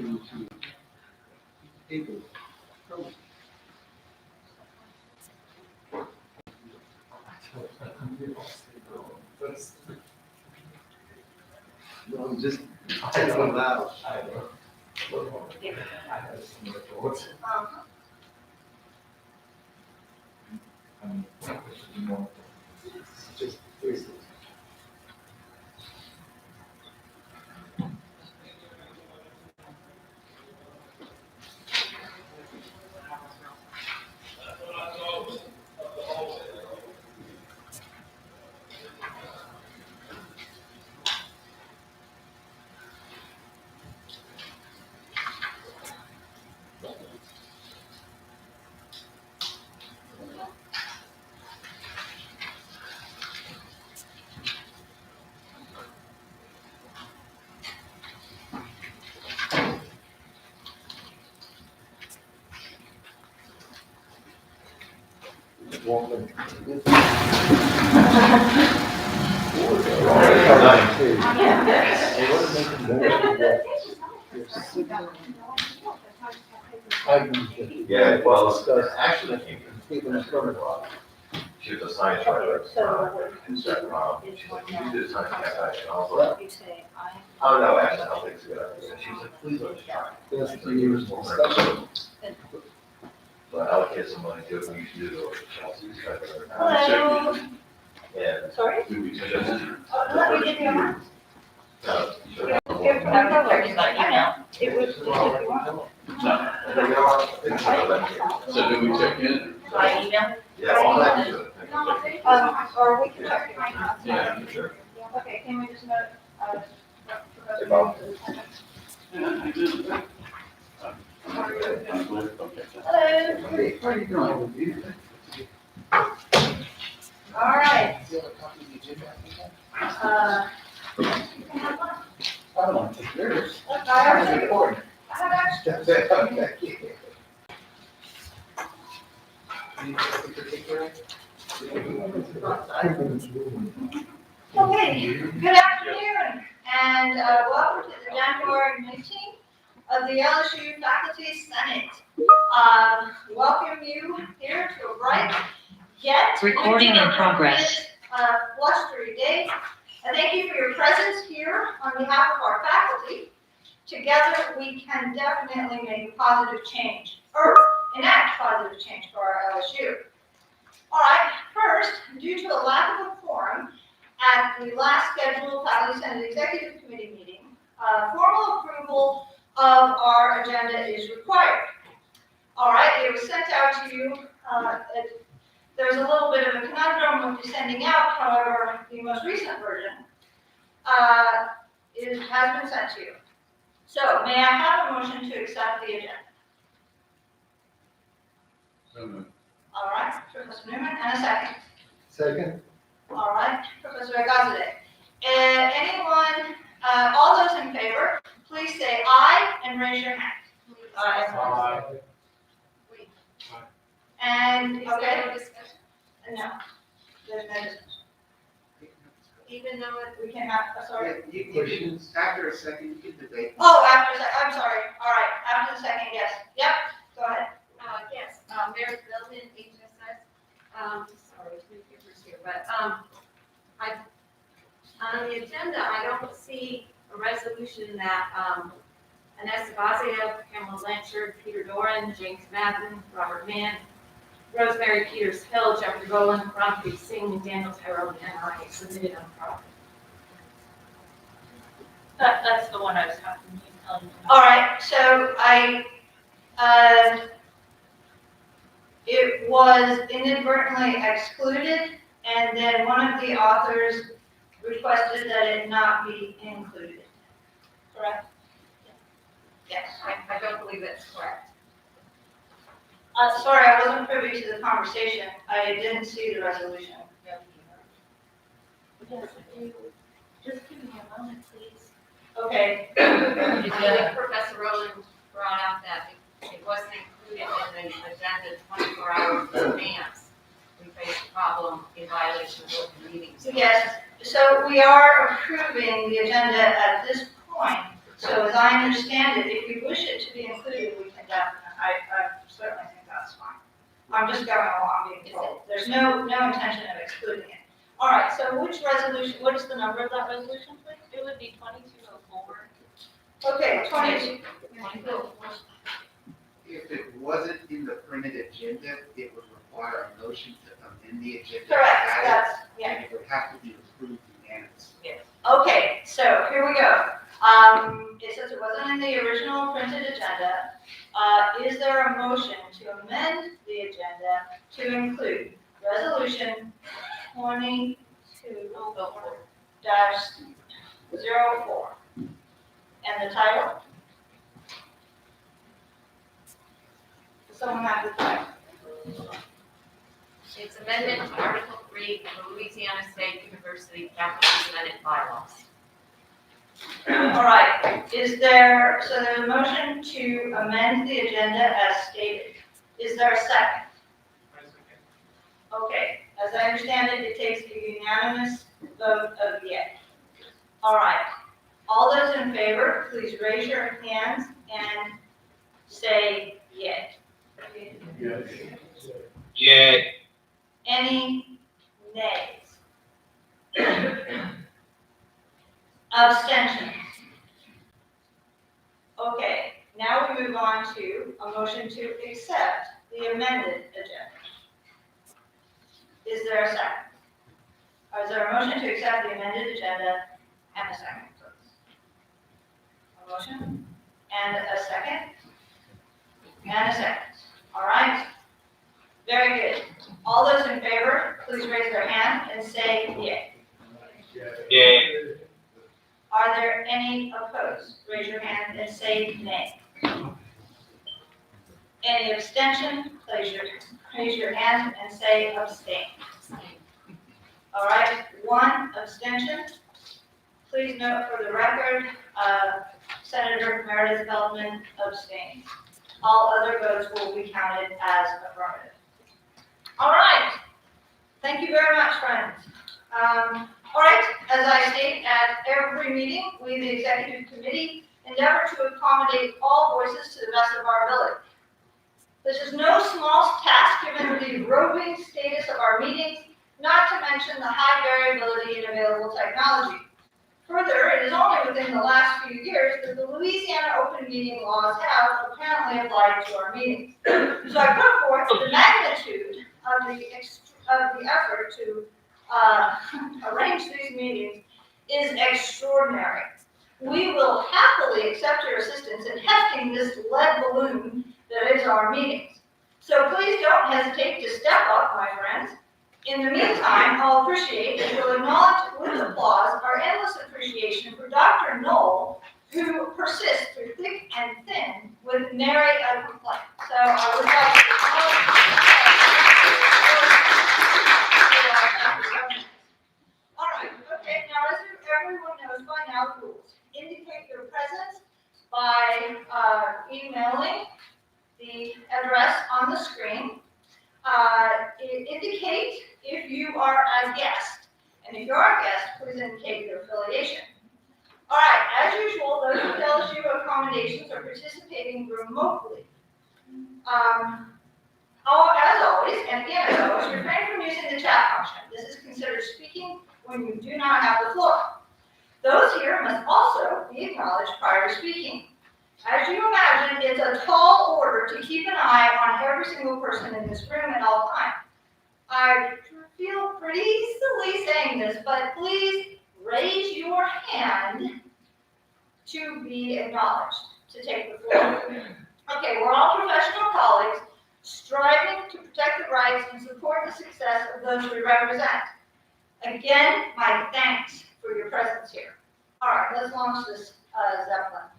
motion to table. No, just take it loud. Just seriously. Yeah, well, actually, I came from she was a science writer. And so, she's like, you do this science cafe. And I was like, oh, no, actually, I don't think it's a good idea. She was like, please let us try. That's She's the like, years more discussion. So I allocated some money to it, we used to do the Chelsea's. Hello. And. Sorry? We just. Let me give you a mark. No. It was. So do we check in? By email? Yeah, all that to it. Or we can check your email. Yeah, sure. Okay, can we just note, Hey, Bob. Hello. Hey, how are you doing? All right. Do you have a copy of the agenda? You can have one. I don't want to take yours. I already- Recording. I have extra. That's it, okay. Any particular? Okay, good afternoon, and welcome to the January meeting of the LSU Faculty Senate. Welcome you here to a bright, yet Recording in progress. Blustery day. And thank you for your presence here on behalf of our faculty. Together, we can definitely make positive change, or enact positive change for our LSU. All right, first, due to a lack of a quorum at the last scheduled Faculty Senate Executive Committee meeting, formal approval of our agenda is required. All right, it was sent out to you. There's a little bit of a conundrum with the sending out, however, the most recent version has been sent to you. So may I have a motion to accept the agenda? All right, Professor Newman, and a second. Second? All right, Professor Agazade. Anyone, all those in favor, please say aye and raise your hand. Aye. And, okay. No, there's no discussion. Even though we can have, sorry. You can, after a second, you can debate. Oh, after, I'm sorry. All right, after the second, yes. Yep, go ahead. Yes, Meredith Belton, HSS. Sorry, there's new papers here, but, on the agenda, I don't see a resolution that, Inez Sabazia, Pamela Blanchard, Peter Doran, James Madden, Robert Mann, Rosemary Peters Hill, Jeffrey Rowland, Ranpreet Singh, and Daniel Tyrone, and I submitted on Friday. That's the one I was talking to you. All right, so it was inadvertently excluded, and then one of the authors requested that it not be included. Correct? Yes. I don't believe that's correct. Sorry, I wasn't privy to the conversation. I didn't see the resolution. Just give me a moment, please. Okay. I think Professor Rowland brought out that it wasn't included in the agenda 24 hours in advance. We faced a problem in violation of open meetings. Yes, so we are approving the agenda at this point. So as I understand it, if you wish it to be included, we can definitely, I certainly think that's fine. I'm just going along being told. There's no intention of excluding it. All right, so which resolution, what is the number of that resolution, please? It would be 2204. Okay, 22. If it wasn't in the printed agenda, it would require a motion to amend the agenda. Correct, Add it, that's, yeah. And it would have to be approved unanimously. Okay, so here we go. It says it wasn't in the original printed agenda. Is there a motion to amend the agenda to include resolution 22-04? And the title? Does someone have the title? It's amendment to Article 3 of the Louisiana State University faculty amendment bylaws. All right, is there, so there's a motion to amend the agenda as stated. Is there a second? Okay, as I understand it, it takes a unanimous vote of yea. All right, all those in favor, please raise your hands and say yea. Yay. Any nays? Abstentions? Okay, now we move on to a motion to accept the amended agenda. Is there a second? Or is there a motion to accept the amended agenda and a second, please? A motion and a second? And a second. All right. Very good. All those in favor, please raise their hand and say yea. Yay. Are there any opposed? Raise your hand and say nay. Any abstention? Raise your hand and say abstain. All right, one abstention. Please note for the record, Senator Meredith Feldman abstained. All other votes will be counted as affirmative. All right. Thank you very much, friends. All right, as I state at every meeting, we, the executive committee, endeavor to accommodate all voices to the best of our ability. This is no small task given the roving status of our meetings, not to mention the high variability in available technology. Further, it is only within the last few years that the Louisiana open meeting laws have apparently applied to our meetings. So I put forth the magnitude of the effort to arrange these meetings is extraordinary. We will happily accept your assistance in hefting this lead balloon that is our meetings. So please don't hesitate to step up, my friends. In the meantime, I'll appreciate and will acknowledge with applause our endless appreciation for Dr. Knoll, who persists through thick and thin with nary a complaint. So I would like to all right, okay, now as everyone knows by now the rules. Indicate your presence by emailing the address on the screen. Indicate if you are a guest. And if you are a guest, please indicate your affiliation. All right, as usual, those with LSU accommodations are participating remotely. As always, and again as always, refrain from using the chat function. This is considered speaking when you do not have the floor. Those here must also be acknowledged prior to speaking. As you imagine, it's a tall order to keep an eye on every single person in this room at all times. I feel pretty silly saying this, but please raise your hand to be acknowledged, to take the floor. Okay, we're all professional colleagues striving to protect the rights and support the success of those we represent. Again, my thanks for your presence here. All right, let's launch this Zeppelin.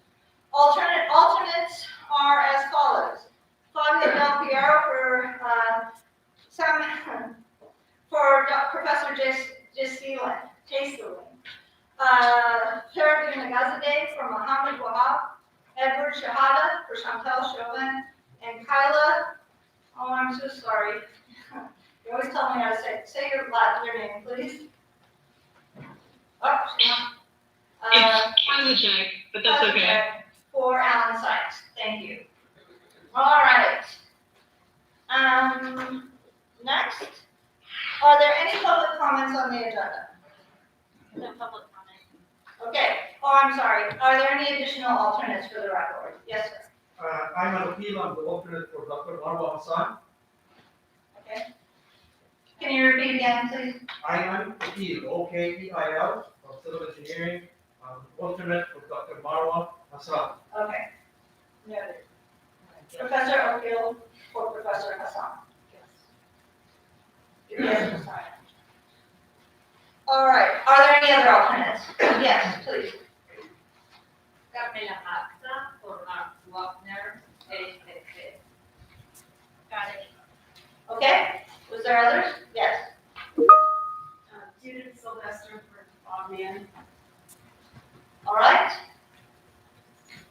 Alternates are as follows. Fabio Del Piero for Professor Jacelin. Peregrine Nagazadeh for Mohammed Wahab. Edward Shahada for Chantal Chauvin. And Kyla, oh, I'm so sorry. You always tell me how to say your name, please. Oh, It's Kyla Jack. but that's okay. For Alan Sykes, thank you. All right. Next, are there any public comments on the agenda? No public comment. Okay, oh, I'm sorry, are there any additional alternates for the record? Yes, sir. I'm an appeal on the alternate for Dr. Marwa Hassan. Okay. Can you repeat again, please? I'm an appeal, OKEIL, from Civil Engineering, alternate for Dr. Marwa Hassan. Okay. Noted. Professor O'Gill for Professor Hassan. Yes, sorry. All right, are there any other alternates? Yes, please. Carmela Maxa for Mark Wagner, AFF. Got it. Okay, was there others? Yes. Judith Sylvester for Bob Man. All right.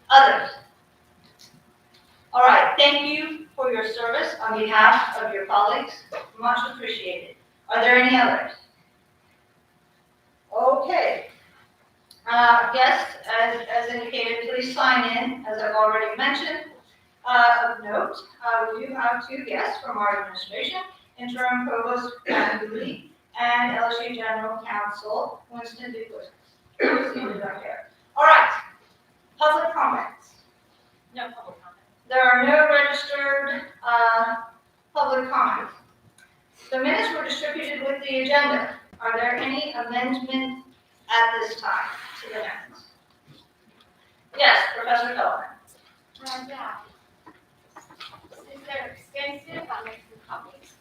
Others? All right, thank you for your service on behalf of your colleagues. Much appreciated. Are there any others? Okay. Guests, as indicated, please sign in, as I've already mentioned. Of note, we do have two guests from our administration, Interim Provost Pat Dooley and LSU General Counsel Winston Duquesne. All right, public comments. No public comment. There are no registered public comments. The minutes were distributed with the agenda. Are there any amendments at this time to the minutes? Yes, Professor Feldman. Yeah. Since they're extensive, I'll make some copies.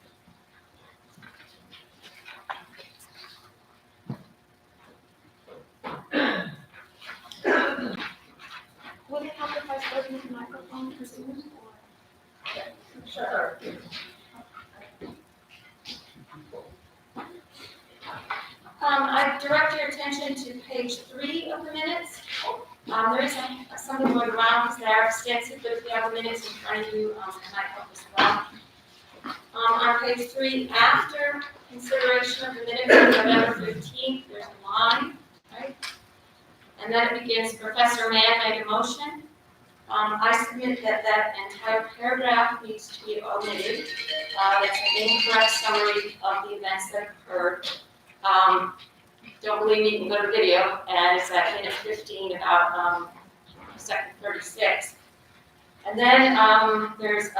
Would it help if I spoke into the microphone for Zoom or? Sure. I direct your attention to page 3 of the minutes. There is something going around because they are extensive, but if you have the minutes in front of you, it might help as well. On page 3, after consideration of the minutes of November 15th, there's a line, right? And then it begins, Professor Mann made a motion. I submit that that entire paragraph needs to be omitted. That's an incorrect summary of the events that occurred. Don't believe me, you can go to video, and it's at minute 15, about second 36. And then there's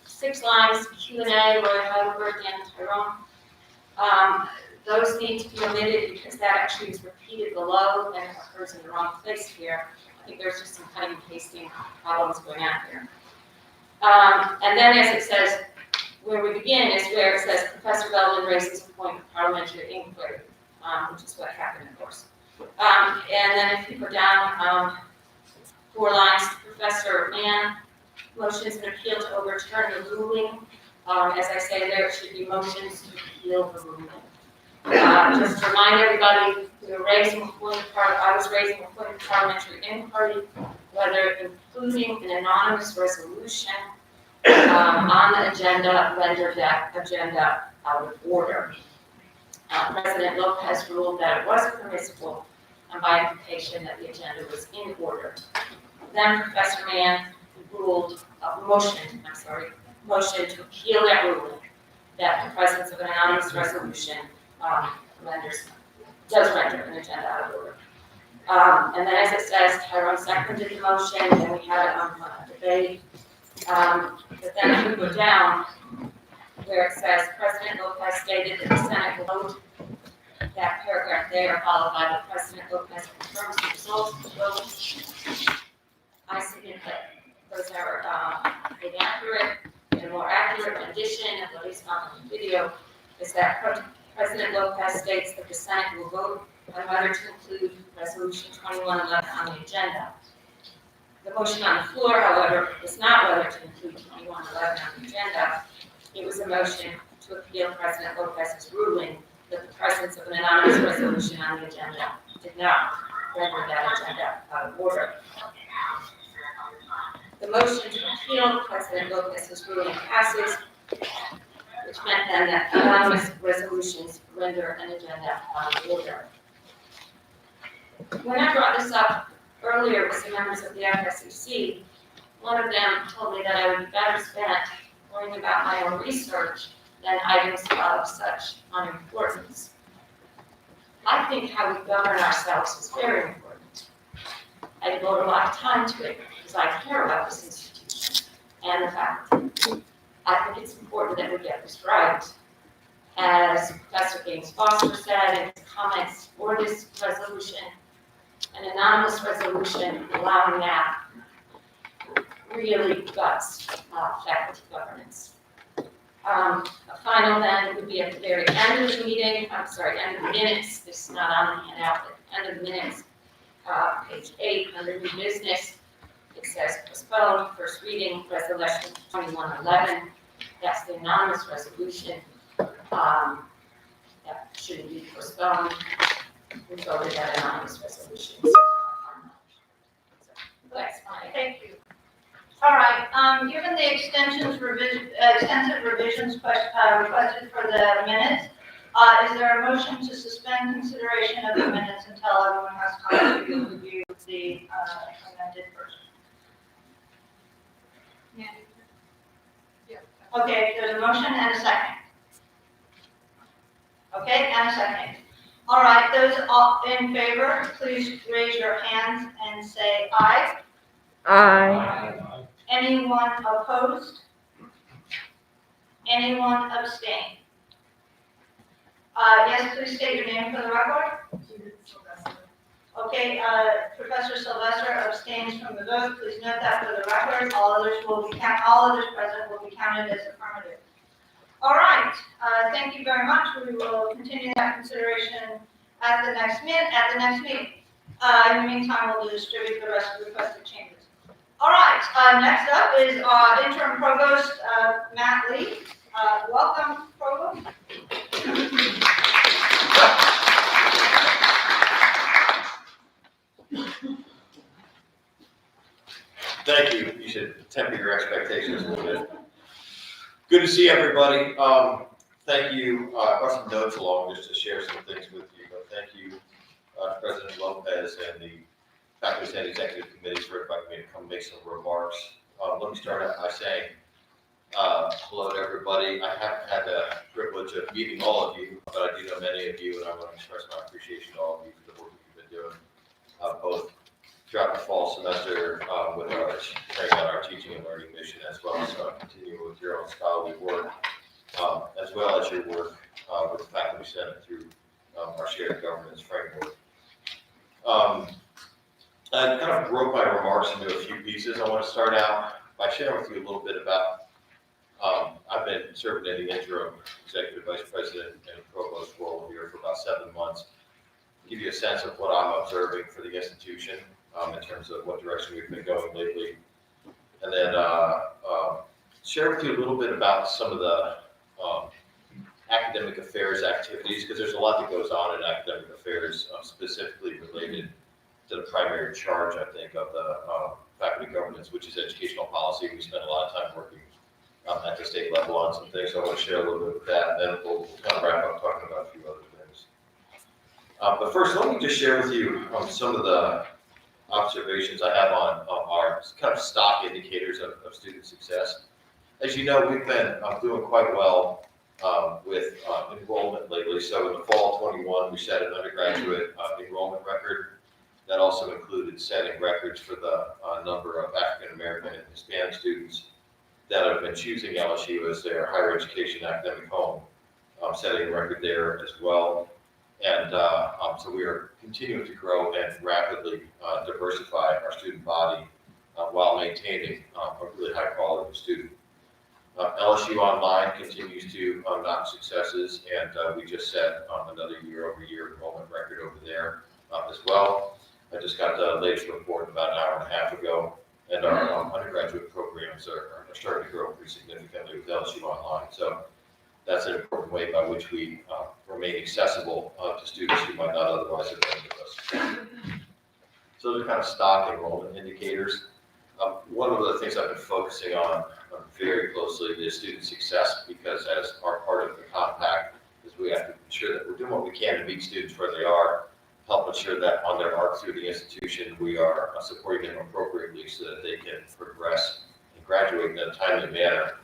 6 lines, Q&A, Roy Heidelberg, Dan Tyrone. Those need to be omitted because that actually is repeated below and occurs in the wrong place here. I think there's just some cutting and pasting problems going on here. And then as it says, where we begin is where it says Professor Belden raises a point of parliamentary inquiry, which is what happened, of course. And then if you go down 4 lines, Professor Mann motions an appeal to overturn the ruling. As I say, there should be motions to appeal the ruling. Just to remind everybody, I was raising a point of parliamentary inquiry, whether including an anonymous resolution on the agenda rendered that agenda out of order. President Lopez ruled that it was permissible, and by implication that the agenda was in order. Then Professor Mann motion to appeal that ruling, that the presence of an anonymous resolution does render an agenda out of order. And then as it says, Tyrone seconded the motion, and we had a debate. But then if we go down, where it says, President Lopez stated that the Senate will vote, that paragraph there, followed by the President Lopez confirms the results of the vote. I submit that those are inaccurate, and a more accurate rendition of what is on the video is that President Lopez states that the Senate will vote on whether to include Resolution 2111 on the agenda. The motion on the floor, however, was not whether to include 2111 on the agenda. It was a motion to appeal President Lopez's ruling that the presence of an anonymous resolution on the agenda did not render that agenda out of order. The motion to appeal President Lopez's ruling passes, which meant then that anonymous resolutions render an agenda out of order. When I brought this up earlier with some members of the FSEC. One of them told me that I would be better spent worrying about my own research than items of such unimportance. I think how we govern ourselves is very important. I devote a lot of time to it because I care about this institution and the faculty. I think it's important that we get this right. As Professor Gaines Foster said in his comments for this resolution, an anonymous resolution allowing that really guts faculty governance. A final then would be at the very end of the meeting, end of the minutes, this is not on the handout, but end of the minutes, page 8, under new business, it says postpone, first reading, resolution 2111, that's the anonymous resolution, that shouldn't be postponed, we voted that anonymous resolution. That's fine. Thank you. All right, given the extensive revisions requested for the minutes, is there a motion to suspend consideration of the minutes until everyone has time to review the amended version? Okay, there's a motion and a second. Okay, and a second. All right, those all in favor, please raise your hands and say aye. Aye. Anyone opposed? Anyone abstain? Yes, please state your name for the record. Okay, Professor Sylvester abstains from the vote. Please note that for the record. All others present will be counted as affirmative. All right, thank you very much. We will continue that consideration at the next meeting. In the meantime, we'll distribute the rest of the requested changes. All right, next up is interim provost, Matt Lee. Welcome, provost. Thank you. You should temper your expectations a little bit. Good to see everybody. Thank you. I brought some notes along just to share some things with you, but thank you, President Lopez and the Faculty and Executive Committees for inviting me to come make some remarks. Let me start out by saying hello to everybody. I haven't had the privilege of meeting all of you, but I do know many of you, and I want to express my appreciation to all of you for the work you've been doing, both throughout the fall semester with carrying out our teaching and learning mission, as well as continuing with your own scholarly work, as well as your work with the Faculty Senate through our shared governance framework. I kind of broke my remarks into a few pieces. I want to start out by sharing with you a little bit about, I've been serving in the interim executive vice president and provost role here for about 7 months. Give you a sense of what I'm observing for the institution in terms of what direction we've been going lately. And then share with you a little bit about some of the academic affairs activities, because there's a lot that goes on in academic affairs specifically related to the primary charge, I think, of the faculty governance, which is educational policy. We spend a lot of time working at the state level on some things, so I want to share a little bit with that, and then we'll kind of wrap up talking about a few other things. But first, let me just share with you some of the observations I have on our kind of stock indicators of student success. As you know, we've been doing quite well with enrollment lately. So in the fall 21, we set an undergraduate enrollment record. That also included setting records for the number of African American and Hispanic students that have been choosing LSU as their higher education academic home, setting a record there as well. And so we are continuing to grow and rapidly diversify our student body while maintaining a really high quality of student. LSU Online continues to knock successes, and we just set another year-over-year enrollment record over there as well. I just got the latest report about an hour and a half ago, and our undergraduate programs are starting to grow pretty significantly with LSU Online. So that's an important way by which we remain accessible to students who might not otherwise have been with us. So those are kind of stock enrollment indicators. One of the things I've been focusing on very closely is student success, because as our part of the compact is we have to ensure that we're doing what we can to meet students where they are, help ensure that on their arc through the institution, we are supporting them appropriately so that they can progress and graduate in a timely manner.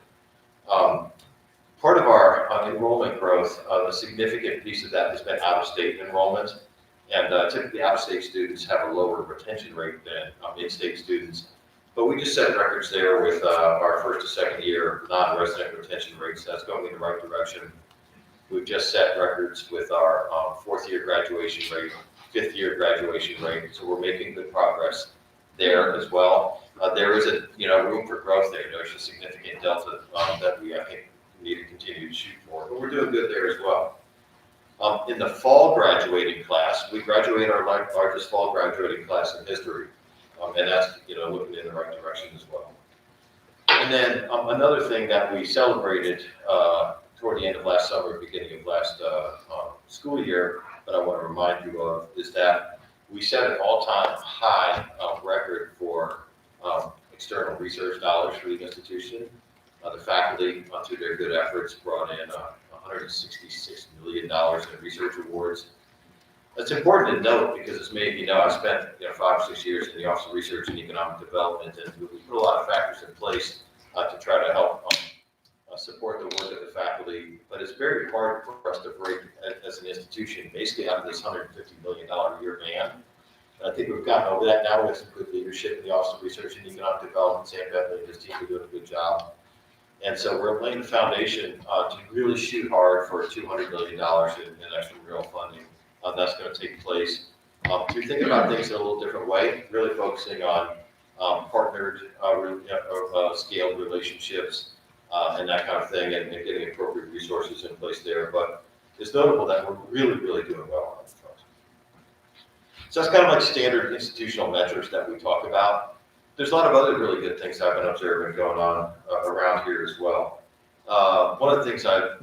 Part of our enrollment growth, a significant piece of that has been out-of-state enrollment. And typically out-of-state students have a lower retention rate than in-state students. But we just set records there with our first to second year non-resident retention rates. That's going in the right direction. We've just set records with our fourth year graduation rate, fifth year graduation rate. So we're making good progress there as well. There is a room for growth there. There's a significant delta that we I think need to continue to shoot for, but we're doing good there as well. In the fall graduating class, we graduate our largest fall graduating class in history, and that's looking in the right direction as well. And then another thing that we celebrated toward the end of last summer, beginning of last school year, that I want to remind you of is that we set an all-time high record for external research dollars for the institution. The faculty, through their good efforts, brought in $166 million in research awards. That's important to note because, as many of you know, I've spent 5 or 6 years in the Office of Research and Economic Development, and we put a lot of factors in place to try to help support the work of the faculty. But it's very hard for us to break as an institution, basically out of this $150 million a year band. And I think we've gotten over that now with some good leadership in the Office of Research and Economic Development. Sam Bentley and his team are doing a good job. And so we're laying the foundation to really shoot hard for $200 million in extra real funding. That's going to take place. To think about things in a little different way, really focusing on partnered, scaled relationships and that kind of thing, and getting appropriate resources in place there. But it's notable that we're really, really doing well on that front. So that's kind of like standard institutional metrics that we talk about. There's a lot of other really good things I've been observing going on around here as well. One of the things I've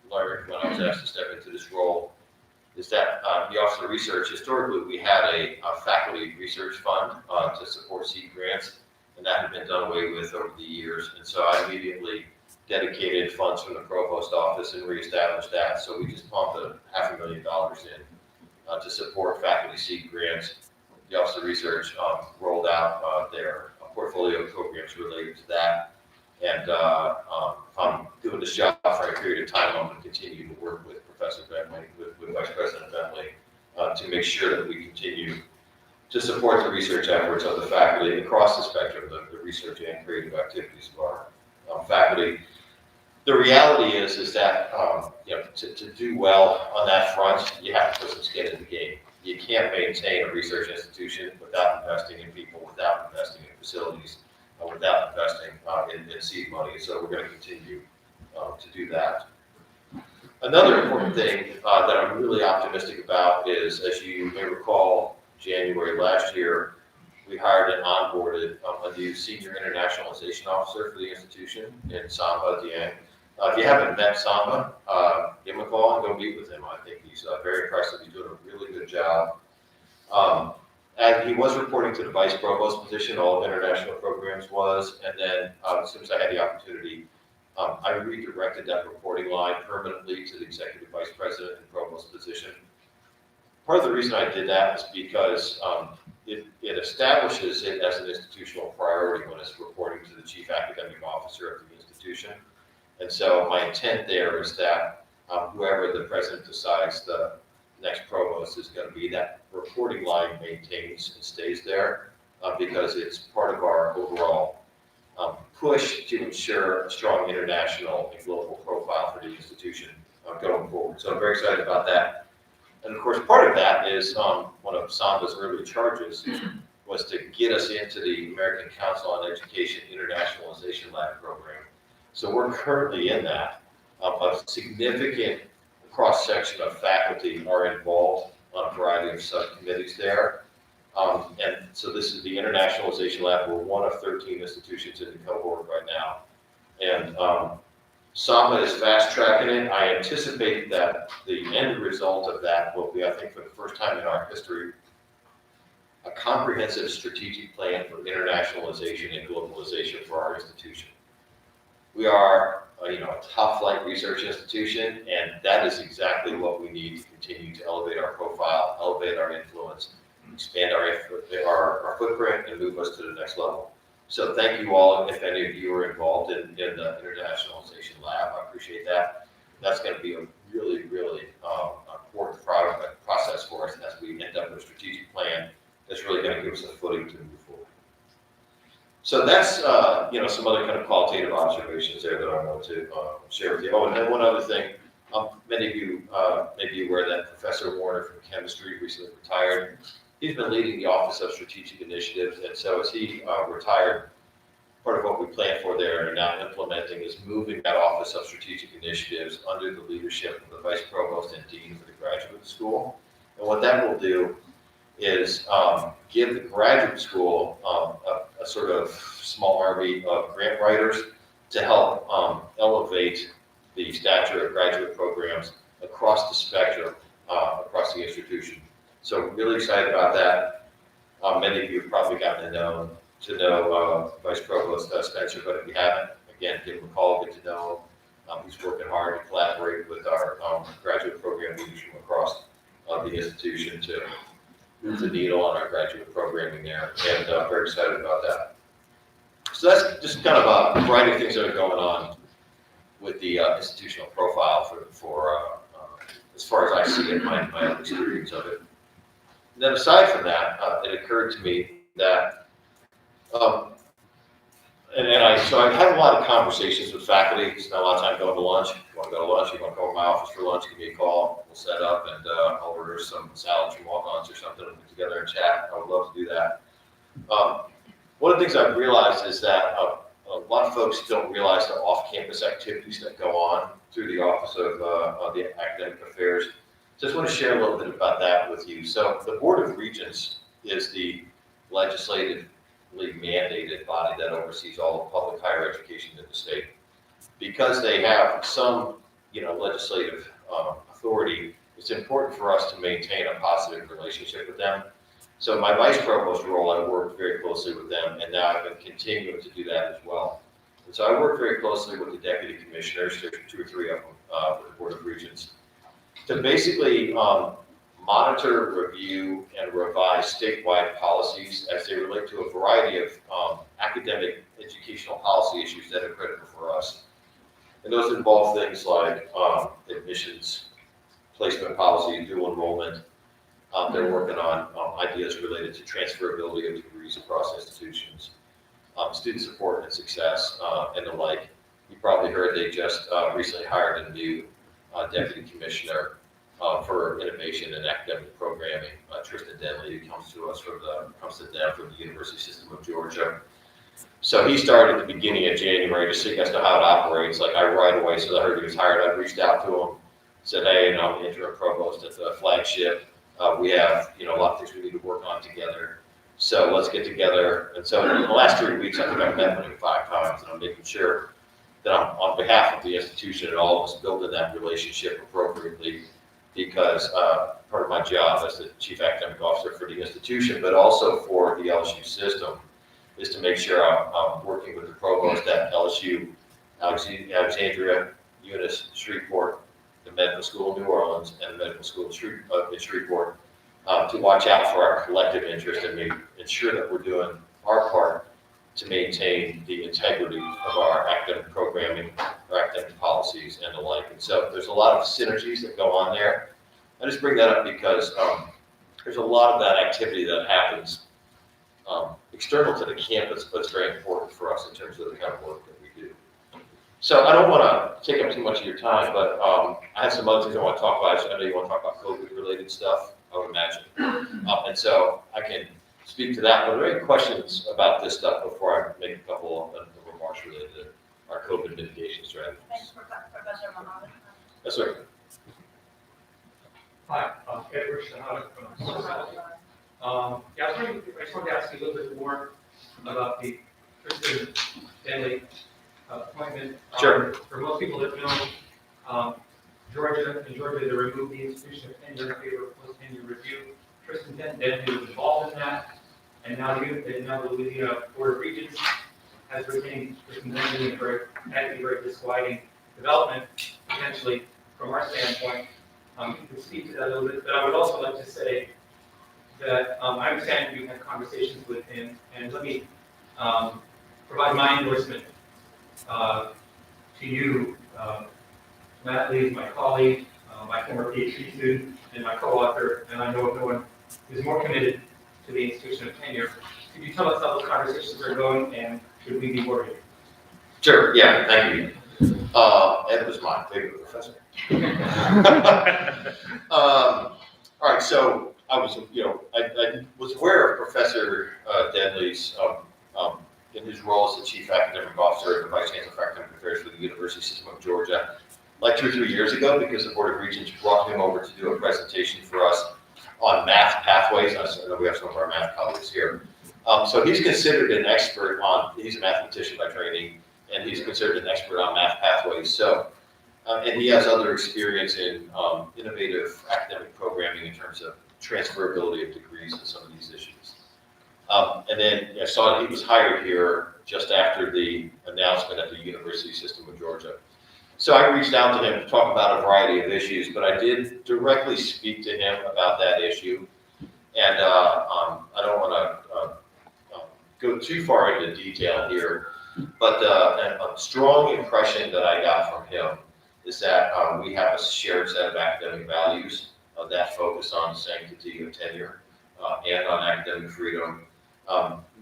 learned when I was asked to step into this role is that the Office of Research, historically, we had a faculty research fund to support seed grants, and that had been done away with over the years. And so I immediately dedicated funds from the provost office and reestablished that. So we just pumped $500,000 in to support faculty seed grants. The Office of Research rolled out their portfolio of programs related to that. And if I'm doing this job for a period of time, I'm going to continue to work with Professor Bentley, with Vice President Bentley, to make sure that we continue to support the research efforts of the faculty across the spectrum of the research and creative activities of our faculty. The reality is that to do well on that front, you have to put some skin in the game. You can't maintain a research institution without investing in people, without investing in facilities, without investing in seed money. So we're going to continue to do that. Another important thing that I'm really optimistic about is, as you may recall, January last year, we hired and onboarded a new senior internationalization officer for the institution in Samba Dieng. If you haven't met Samba, give him a call and go meet with him. I think he's very impressive. He's doing a really good job. And he was reporting to the vice provost position, all of international programs was. And then as soon as I had the opportunity, I redirected that reporting line permanently to the executive vice president and provost position. Part of the reason I did that is because it establishes it as an institutional priority when it's reporting to the chief academic officer of the institution. And so my intent there is that whoever the president decides the next provost is going to be, that reporting line maintains and stays there because it's part of our overall push to ensure a strong international and global profile for the institution going forward. So I'm very excited about that. And of course, part of that is one of Samba's early charges was to get us into the American Council on Education Internationalization Lab program. So we're currently in that. A significant cross-section of faculty are involved on a variety of subcommittees there. And so this is the Internationalization Lab. We're one of 13 institutions in the cohort right now. And Samba is fast-tracking it. I anticipate that the end result of that will be, I think for the first time in our history, a comprehensive strategic plan for internationalization and globalization for our institution. We are a top-flight research institution, and that is exactly what we need to continue to elevate our profile, elevate our influence, expand our footprint, and move us to the next level. So thank you all, if any of you are involved in the Internationalization Lab, I appreciate that. That's going to be a really, really important process for us as we end up with a strategic plan that's really going to give us a footing to move forward. So that's, some other kind of qualitative observations there that I want to share with you. Oh, and then one other thing, many of you may be aware that Professor Warner from chemistry recently retired. He's been leading the Office of Strategic Initiatives, and so as he retired, part of what we plan for there and are now implementing is moving that Office of Strategic Initiatives under the leadership of the Vice Provost and Dean for the Graduate School. And what that will do is give the graduate school a sort of small army of grant writers to help elevate the stature of graduate programs across the spectrum, across the institution. So really excited about that. Many of you have probably gotten to know Vice Provost Spencer, but if you haven't, again, give him a call, get to know him. He's working hard to collaborate with our graduate program leadership across the institution to move the needle on our graduate programming there, and very excited about that. So that's just kind of a variety of things that are going on with the institutional profile for as far as I see it, my own experience of it. And then aside from that, it occurred to me that, so I've had a lot of conversations with faculty, spent a lot of time going to lunch. If you want to go to lunch, you want to go to my office for lunch, give me a call, we'll set up, and I'll order some salads from walk-ons or something, and get together and chat. I would love to do that. One of the things I've realized is that a lot of folks don't realize the off-campus activities that go on through the Office of the Academic Affairs. Just want to share a little bit about that with you. So the Board of Regents is the legislatively mandated body that oversees all of public higher education in the state. Because they have some, legislative authority, it's important for us to maintain a positive relationship with them. So my vice provost role, I worked very closely with them, and now I've been continuing to do that as well. And so I work very closely with the deputy commissioners, there's 2 or 3 of them with the Board of Regents, to basically monitor, review, and revise statewide policies as they relate to a variety of academic educational policy issues that are critical for us. And those involve things like admissions, placement policy, dual enrollment. They're working on ideas related to transferability of degrees across institutions, student support and success, and the like. You probably heard they just recently hired a new deputy commissioner for innovation and academic programming, Tristan Denley, who comes to us from the University System of Georgia. So he started at the beginning of January to see as to how it operates. Like right away, so I heard he was hired, I reached out to him, said, hey, I'm the interim provost at the flagship. We have, a lot of things we need to work on together. So let's get together. And so in the last 3 weeks, I think I've met with him 5 times, and I'm making sure that I'm on behalf of the institution and all of us building that relationship appropriately, because part of my job as the chief academic officer for the institution, but also for the LSU system, is to make sure I'm working with the provost at LSU, Alexandria, Eunice, Shreveport, the Medical School of New Orleans, and the Medical School in Shreveport, to watch out for our collective interest and ensure that we're doing our part to maintain the integrity of our academic programming, our academic policies, and the like. And so there's a lot of synergies that go on there. I just bring that up because there's a lot of that activity that happens external to the campus, but it's very important for us in terms of the kind of work that we do. So I don't want to take up too much of your time, but I have some other things I want to talk about. I know you want to talk about COVID-related stuff, I would imagine. And so I can speak to that. Are there any questions about this stuff before I make a couple of remarks related to our COVID mitigation strategies? Thanks, Professor Mohammed. Yes, sir. Hi, I'm Edward Shahada from I just wanted to ask you a little bit more about the Tristan Denley appointment. Sure. For most people that know, Georgia, they removed the institution of tenure in favor of post-tenure review. Tristan Denley was involved in that, and now the Louisiana Board of Regents has retained Dendley in a very, actually very disquieting development, potentially, from our standpoint. You can speak to that a little bit, but I would also like to say that I understand you had conversations with him, and let me provide my endorsement to you, Matt Lee, my colleague, my former PhD student, and my co-author, and I know no one is more committed to the institution of tenure. Could you tell us how those conversations are going, and should we be worried? Sure, yeah, thank you. Ed was my favorite professor. All right, so I was, I was aware of Professor Dendley's, in his role as the Chief Academic Officer and the Vice Chancellor for Academic Affairs for the University System of Georgia, like 2 or 3 years ago, because the Board of Regents brought him over to do a presentation for us on math pathways. I know we have some of our math colleagues here. So he's considered an expert he's a mathematician by training, and he's considered an expert on math pathways. So, and he has other experience in innovative academic programming in terms of transferability of degrees and some of these issues. And then I saw that he was hired here just after the announcement at the University System of Georgia. So I reached out to him to talk about a variety of issues, but I did directly speak to him about that issue. And I don't want to go too far into detail here, but a strong impression that I got from him is that we have a shared set of academic values that focus on sanctity of tenure and on academic freedom.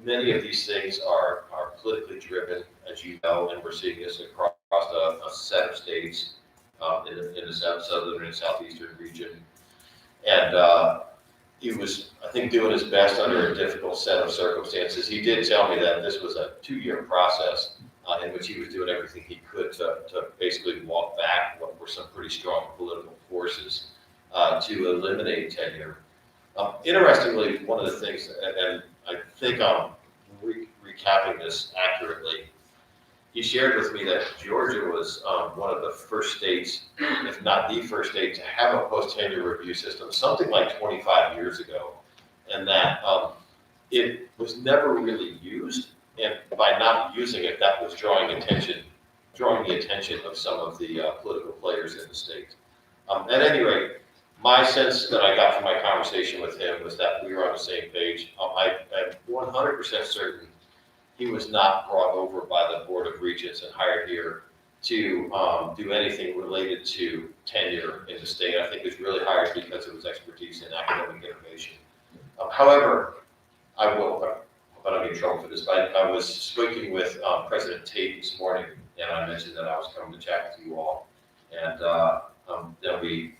Many of these things are politically driven, as you know, and we're seeing this across a set of states in the southern and southeastern region. And he was, I think, doing his best under a difficult set of circumstances. He did tell me that this was a 2-year process in which he was doing everything he could to basically walk back what were some pretty strong political forces to eliminate tenure. Interestingly, one of the things, and I think I'm recapping this accurately, he shared with me that Georgia was one of the first states, if not the first state, to have a post-tenure review system, something like 25 years ago, and that it was never really used, and by not using it, that was drawing the attention of some of the political players in the state. At any rate, my sense that I got from my conversation with him was that we were on the same page. I'm 100% certain he was not brought over by the Board of Regents and hired here to do anything related to tenure in the state. I think he was really hired because of his expertise in academic innovation. However, I don't get in trouble for this, but I was speaking with President Tate this morning, and I mentioned that I was coming to chat with you all. And then we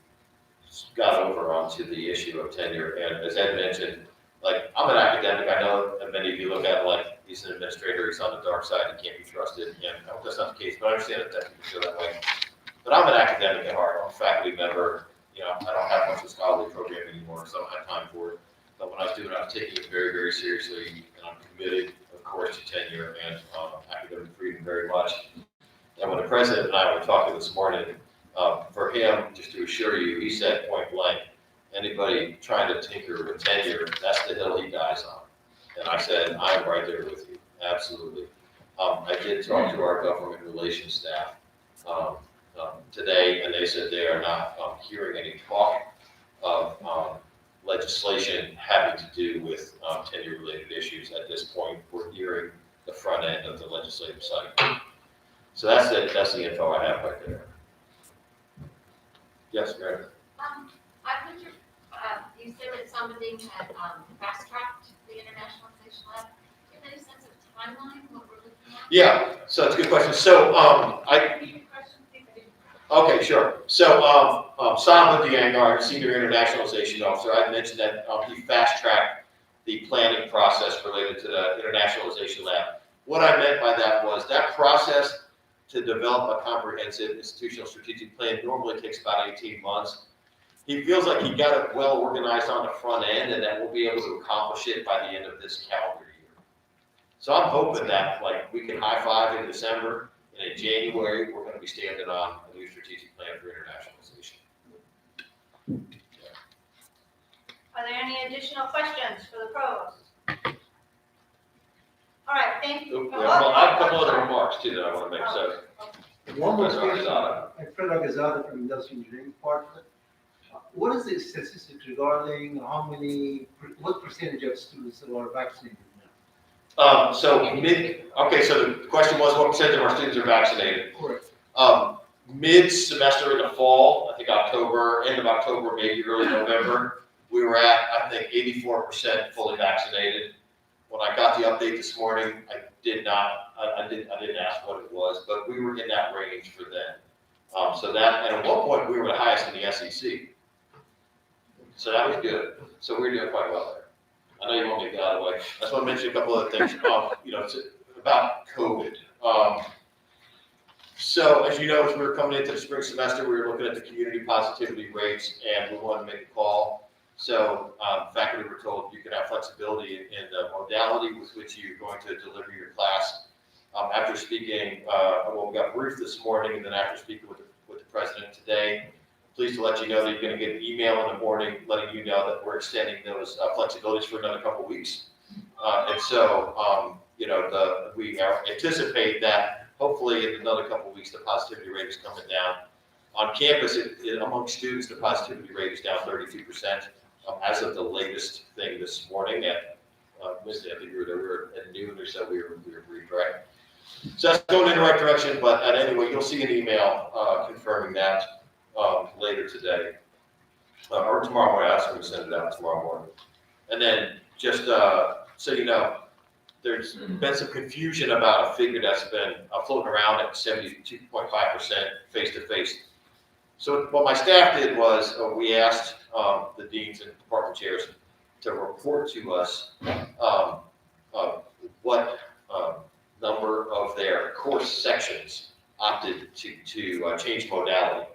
got over onto the issue of tenure. And as Ed mentioned, like, I'm an academic. I know that many of you look at it like he's an administrator, he's on the dark side, he can't be trusted. And I hope that's not the case, but I understand that people feel that way. But I'm an academic at heart. I'm a faculty member. I don't have much of a scholarly program anymore, so I don't have time for it. But when I was doing it, I was taking it very, very seriously, and I'm committed, of course, to tenure and academic freedom very much. And when the president and I were talking this morning, for him, just to assure you, he said point blank, anybody trying to tinker with tenure, that's the hill he dies on. And I said, I'm right there with you, absolutely. I did talk to our government relations staff today, and they said they are not hearing any talk of legislation having to do with tenure-related issues at this point. We're nearing the front end of the legislative cycle. So that's it. That's the info I have right there. Yes, Meredith. I wonder, you said that somebody had fast-tracked the internationalization lab. Do you have any sense of timeline, what we're looking at? Yeah, so it's a good question. So okay, sure. So Sam Diang, our Senior Internationalization Officer, I mentioned that he fast-tracked the planning process related to the Internationalization Lab. What I meant by that was that process to develop a comprehensive institutional strategic plan normally takes about 18 months. He feels like he got it well organized on the front end and that we'll be able to accomplish it by the end of this calendar year. So I'm hoping that we can high five in December, and in January, we're going to be standing on a new strategic plan for internationalization. Are there any additional questions for the provost? All right, thank anything? Well, I have a couple other remarks too that I want to make, so. One more Professor question. Arzada. Fred Agazada from Industrial Engineering Department. What is the statistics regarding what percentage of students are vaccinated now? So so the question was, what percentage of our students are vaccinated? Correct. Mid-semester in the fall, I think October, end of October, maybe early November, we were at, I think, 84% fully vaccinated. When I got the update this morning, I didn't ask what it was, but we were in that range for then. And at one point, we were the highest in the SEC. So that was good. So we're doing quite well there. I know you want me to get out of the way. I just want to mention a couple other things, about COVID. So as you know, as we were coming into the spring semester, we were looking at the community positivity rates, and we wanted to make a call. So faculty were told you could have flexibility in the modality with which you're going to deliver your class. After speaking, we got briefed this morning, and then after speaking with the president today, pleased to let you know that you're going to get an email in the morning letting you know that we're extending those flexibilities for another couple of weeks. We anticipate that hopefully in another couple of weeks, the positivity rate is coming down. On campus, among students, the positivity rate is down 32%. As of the latest thing this morning at Wednesday, I think we were at noon or so, we were briefed, right? So that's going in the right direction, but anyway, you'll see an email confirming that later today. Or tomorrow morning. I was going to send it out tomorrow morning. And then just so you know, there's been some confusion about a figure that's been floating around at 72.5% face-to-face. So what my staff did was we asked the deans and department chairs to report to us what number of their course sections opted to change modality.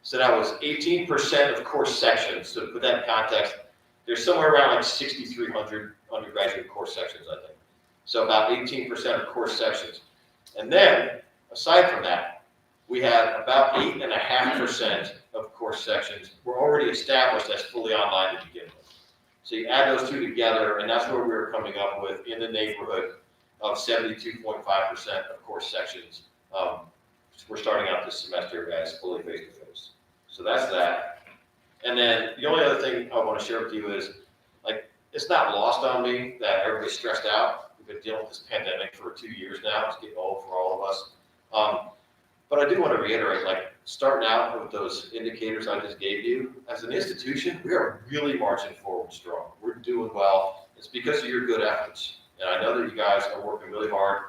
So that was 18% of course sections. So to put that in context, there's somewhere around like 6,300 undergraduate course sections, I think. So about 18% of course sections. And then, aside from that, we had about 8.5% of course sections were already established as fully online to begin with. So you add those two together, and that's where we were coming up with in the neighborhood of 72.5% of course sections. We're starting out this semester as fully face-to-face. So that's that. And then the only other thing I want to share with you is, it's not lost on me that everybody's stressed out. We've been dealing with this pandemic for 2 years now. It's getting old for all of us. But I do want to reiterate, starting out with those indicators I just gave you, as an institution, we are really marching forward strong. We're doing well. It's because of your good efforts. And I know that you guys are working really hard,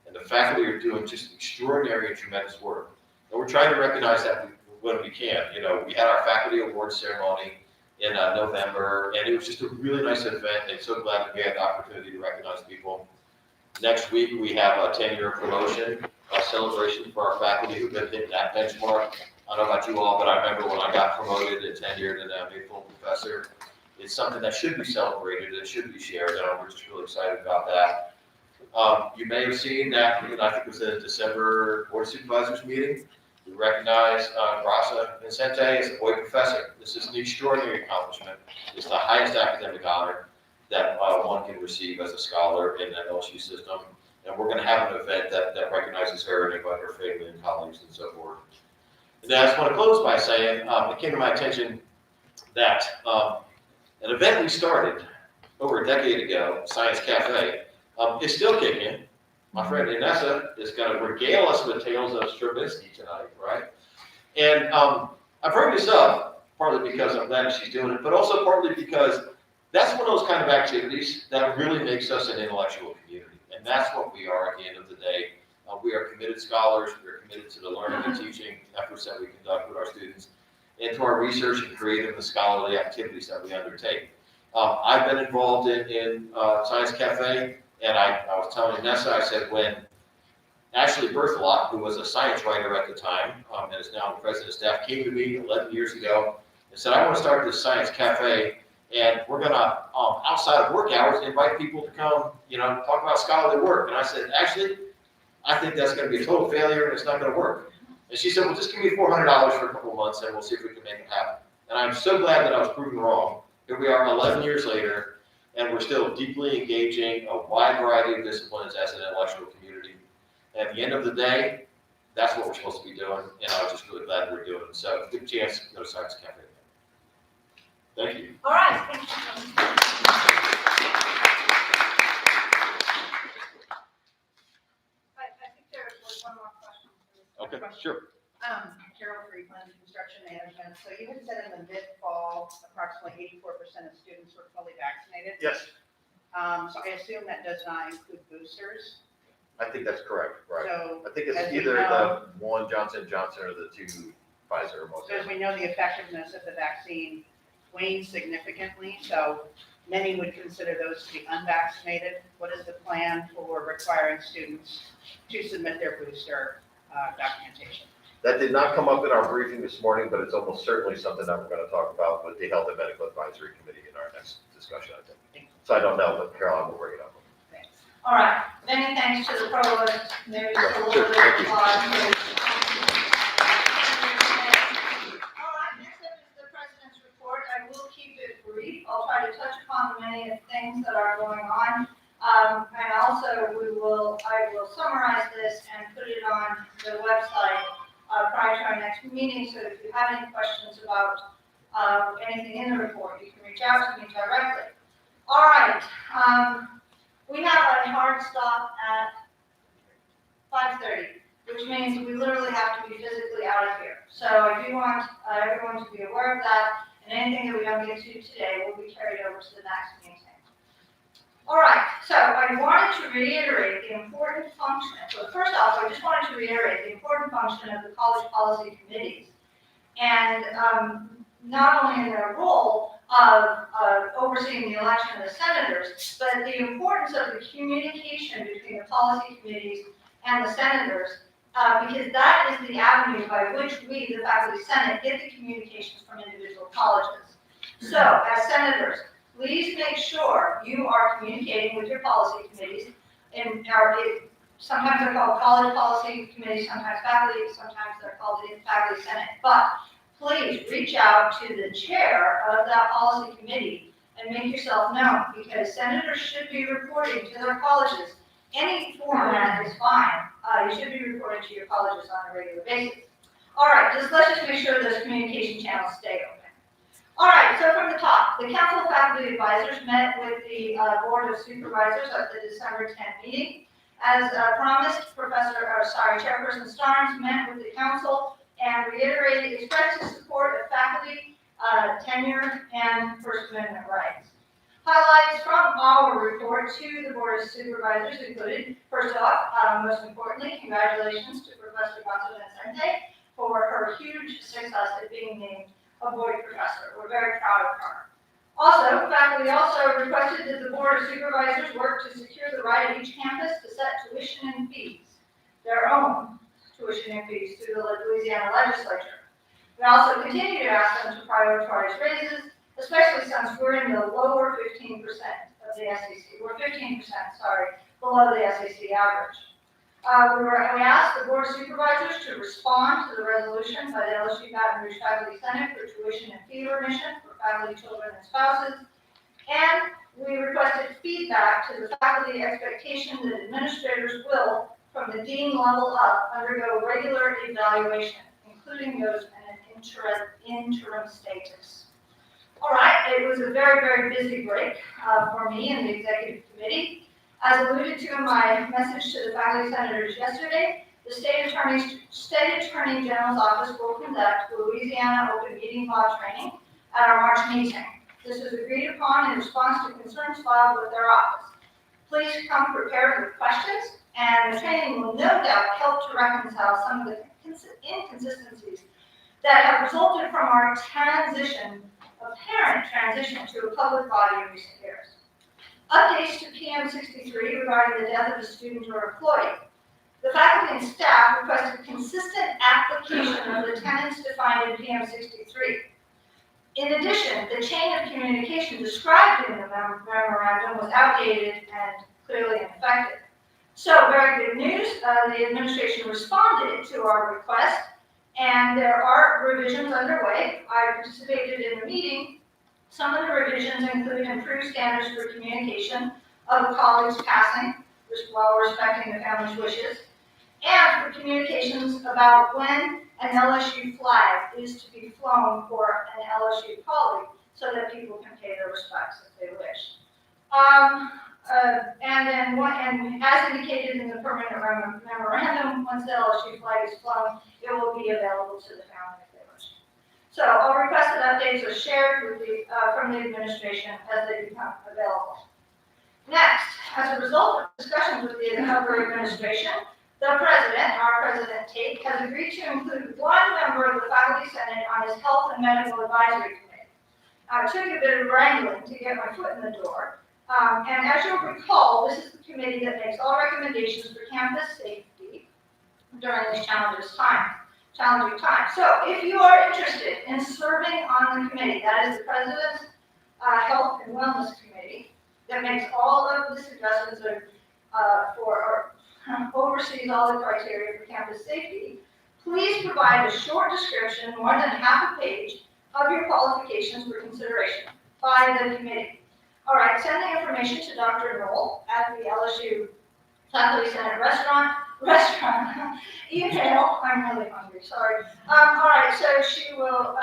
and the faculty are doing just extraordinary and tremendous work. And we're trying to recognize that when we can. We had our faculty awards ceremony in November, and it was just a really nice event, and so glad that we had the opportunity to recognize people. Next week, we have a 10-year promotion celebration for our faculty who've been hitting that benchmark. I don't know about you all, but I remember when I got promoted and tenured and now made full professor. It's something that should be celebrated, it should be shared, and we're just really excited about that. You may have seen that, I think it was the December Board of Supervisors meeting. We recognize Grasa Vincente as a boy professor. This is an extraordinary accomplishment. It's the highest academic honor that one can receive as a scholar in the LSU system. And we're going to have an event that recognizes her and invite her family and colleagues and so forth. And then I just want to close by saying, it came to my attention that an event we started over a decade ago, Science Cafe, is still kicking. My friend Inessa is going to regale us with tales of Stravinsky tonight, right? And I bring this up partly because I'm glad she's doing it, but also partly because that's one of those kind of activities that really makes us an intellectual community. And that's what we are at the end of the day. We are committed scholars. We are committed to the learning and teaching efforts that we conduct with our students and to our research and creative and scholarly activities that we undertake. I've been involved in Science Cafe, and I was telling Nessa, I said, when Ashley Berthelot, who was a science writer at the time and is now the president of staff, came to me 11 years ago and said, I want to start this Science Cafe, and we're going to, outside of work hours, invite people to come, talk about scholarly work. And I said, actually, I think that's going to be a total failure and it's not going to work. And she said, well, just give me $400 for a couple of months and we'll see if we can make it happen. And I'm so glad that I was proven wrong. Here we are 11 years later. and we're still deeply engaging a wide variety of disciplines as an intellectual community. And at the end of the day, that's what we're supposed to be doing, and I was just really glad we're doing it. So good chance to go to Science Cafe. Thank you. All right, thank you. I think there was one more question. Okay, sure. Carol Friedland, Construction Management. So you had said in the mid-fall, approximately 84% of students were fully vaccinated. Yes, So I assume that does not include boosters. I think that's correct, right. So I think as it's we either know- the one Johnson & Johnson or the two Pfizer, most So as we know, the effectiveness of the vaccine wanes significantly, so many would consider those to be unvaccinated. What is the plan for requiring students to submit their booster documentation? That did not come up in our briefing this morning, but it's almost certainly something that we're going to talk about with the Health and Medical Advisory Committee in our next discussion, I think. So I don't know, but Caroline will bring it up. Thanks. All right, many thanks to the provost. There's a little Sure, bit thank of you. applause. All right, next up is the president's report. I will keep it brief. I'll try to touch upon the many things that are going on. And also I will summarize this and put it on the website prior to our next meeting. So if you have any questions about anything in the report, you can reach out to me directly. All right. We have a hard stop at 5:30, which means we literally have to be physically out of here. So I do want everyone to be aware of that, and anything that we don't get to today will be carried over to the next meeting. All right, so I wanted to reiterate the important function. So first off, I just wanted to reiterate the important function of the college policy committees, and not only in their role of overseeing the election of the senators, but the importance of the communication between the policy committees and the senators, because that is the avenue by which we, the faculty senate, get the communications from individual colleges. So, as senators, please make sure you are communicating with your policy committees, and sometimes they're called college policy committees, sometimes faculty, sometimes they're called the faculty senate, but please reach out to the chair of that policy committee and make yourself known, because senators should be reporting to their colleges. Any format is fine. You should be reporting to your colleges on a regular basis. All right, let's just make sure those communication channels stay open. All right, so from the top, the Council of Faculty Advisors met with the Board of Supervisors at the December 10th meeting. As promised, Chairperson Starnes met with the council and expressed his support of faculty tenure and First Amendment rights. Highlights from our report to the Board of Supervisors included, first off, most importantly, congratulations to Professor Gonzalez-Vicente for her huge success at being named a Boyd Professor. We're very proud of her. Also, faculty also requested that the Board of Supervisors work to secure the right of each campus to set tuition and fees, their own tuition and fees, through the Louisiana legislature. We also continue to ask them to prioritize raises, especially since we're in the lower 15% of the SEC. We're 15%, below the SEC average. We asked the Board of Supervisors to respond to the resolution by the LSU Baton Rouge Faculty Senate for tuition and fee remission for faculty, children, and spouses. And we requested feedback to the faculty expectation that administrators will, from the dean level up, undergo regular evaluation, including those in an interim status. All right, it was a very, very busy break for me and the executive committee. As alluded to in my message to the faculty senators yesterday, the State Attorney General's office will conduct Louisiana open meeting law training at our March meeting. This was agreed upon in response to concerns filed with their office. Please come prepared with questions, and the training will no doubt help to reconcile some of the inconsistencies that have resulted from our apparent transition to a public body in recent years. Updates to PM 63 regarding the death of a student or employee. The faculty and staff requested consistent application of the tenets defined in PM 63. In addition, the chain of communication described in the memorandum was outdated and clearly ineffective. So, very good news. The administration responded to our request, and there are revisions underway. I participated in the meeting Some of the revisions include improved standards for communication of colleagues passing, while respecting the family's wishes, and for communications about when an LSU flag is to be flown for an LSU colleague, so that people can pay their respects if they wish. And as indicated in the permanent memorandum, once the LSU flag is flown, it will be available to the family if they wish. So all requested updates are shared with from the administration as they become available. Next, as a result of discussions with the Hubber administration, the president, our President Tate, has agreed to include one member of the faculty senate on his health and medical advisory committee. I took a bit of wrangling to get my foot in the door. And as you'll recall, this is the committee that makes all recommendations for campus safety during these challenging times. So if you are interested in serving on the committee, that is the President's Health and Wellness Committee, that makes all of the suggestions oversees all the criteria for campus safety, please provide a short description, more than half a page, of your qualifications for consideration by the committee. All right, send the information to Dr. Knoll at the LSU Faculty Senate restaurant, email, I'm really hungry, sorry. All right, so she will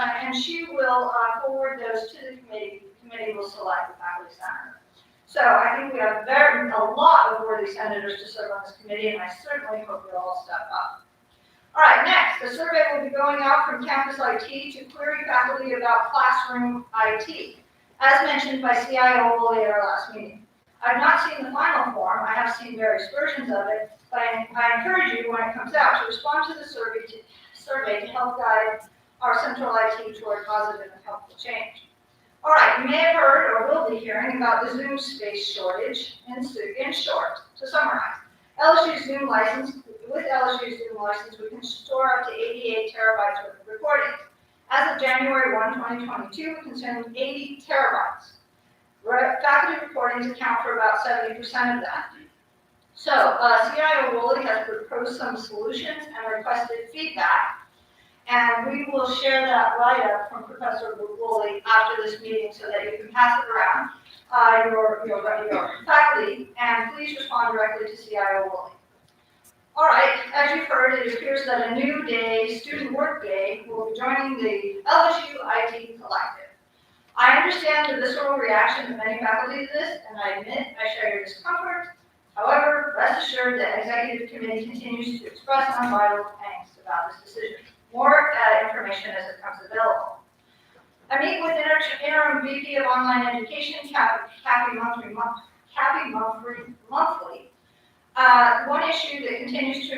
forward those to the committee. The committee will select the faculty senator. So I think we have a lot of worthy senators to serve on this committee, and I certainly hope you'll all step up. All right, next, the survey will be going out from campus IT to query faculty about classroom IT, as mentioned by CIO Woolley at our last meeting. I've not seen the final form. I have seen various versions of it, but I encourage you when it comes out to respond to the survey to help guide our central IT toward positive and helpful change. All right, you may have heard or will be hearing about the Zoom space shortage. In short, to summarize, LSU's Zoom license, with LSU's Zoom license, we can store up to 88 terabytes worth of recordings. As of January 1, 2022, we consumed 80 terabytes. Faculty recordings account for about 70% of that. So, CIO Woolley has proposed some solutions and requested feedback. And we will share that write-up from Professor Woolley after this meeting so that you can pass it around your faculty, and please respond directly to CIO Woolley. All right, as you've heard, it appears that a new day, student work day, will be joining the LSU IT Collective. I understand the visceral reaction of many faculty to this, and I admit I share your discomfort. However, rest assured that Executive Committee continues to express unbridled angst about this decision. More information as it comes available. I meet with interim VP of Online Education, Kathy monthly. One issue that continues to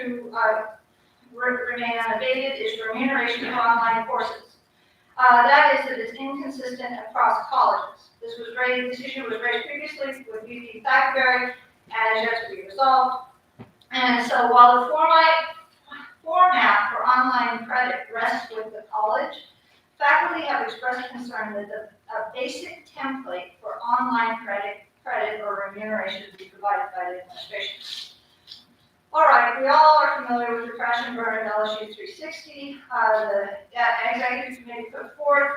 remain unabated is remuneration for online courses. That is that it's inconsistent across colleges. This issue was raised previously with VP Thackerberry and is yet to be resolved. And so while the format for online credit rests with the college, faculty have expressed concern that a basic template for online credit or remuneration be provided by the administration. All right, we all are familiar with the crash and burn at LSU 360. The executive committee put forth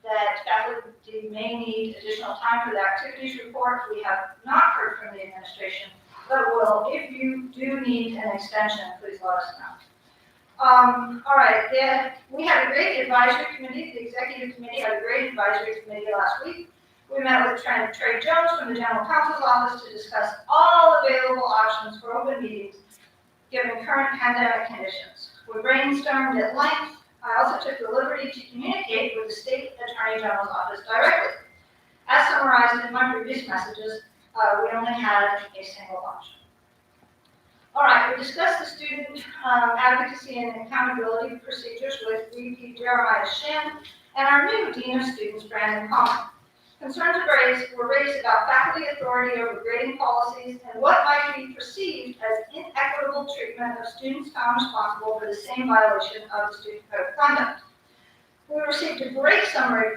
that faculty may need additional time for the activities report. We have not heard from the administration, but will. If you do need an extension, please let us know. All right, we had a great advisory committee. The executive committee had a great advisory committee last week. We met with Trey Jones from the General Counsel's office to discuss all available options for open meetings given current pandemic conditions. We brainstormed at length. I also took the liberty to communicate with the State Attorney General's office directly. As summarized in my previous messages, we only had a single option. All right, we discussed the student advocacy and accountability procedures with VP Jeremiah Shin and our new Dean of Students, Brandon Coleman. Concerns were raised about faculty authority over grading policies and what might be perceived as inequitable treatment of students found responsible for the same violation of the Student Code of Conduct. We received a great summary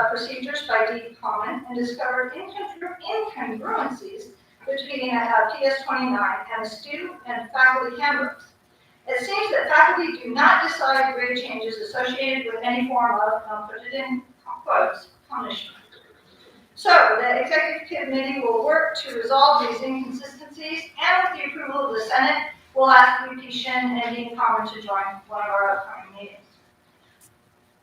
procedures by Dean Coleman and discovered incongruencies between PS 29 and the student and faculty handbooks. It seems that faculty do not decide grade changes associated with any form of, I'll put it in quotes, punishment. So the executive committee will work to resolve these inconsistencies, and with the approval of the Senate, we'll ask VP Shin and Dean Common to join one of our upcoming meetings.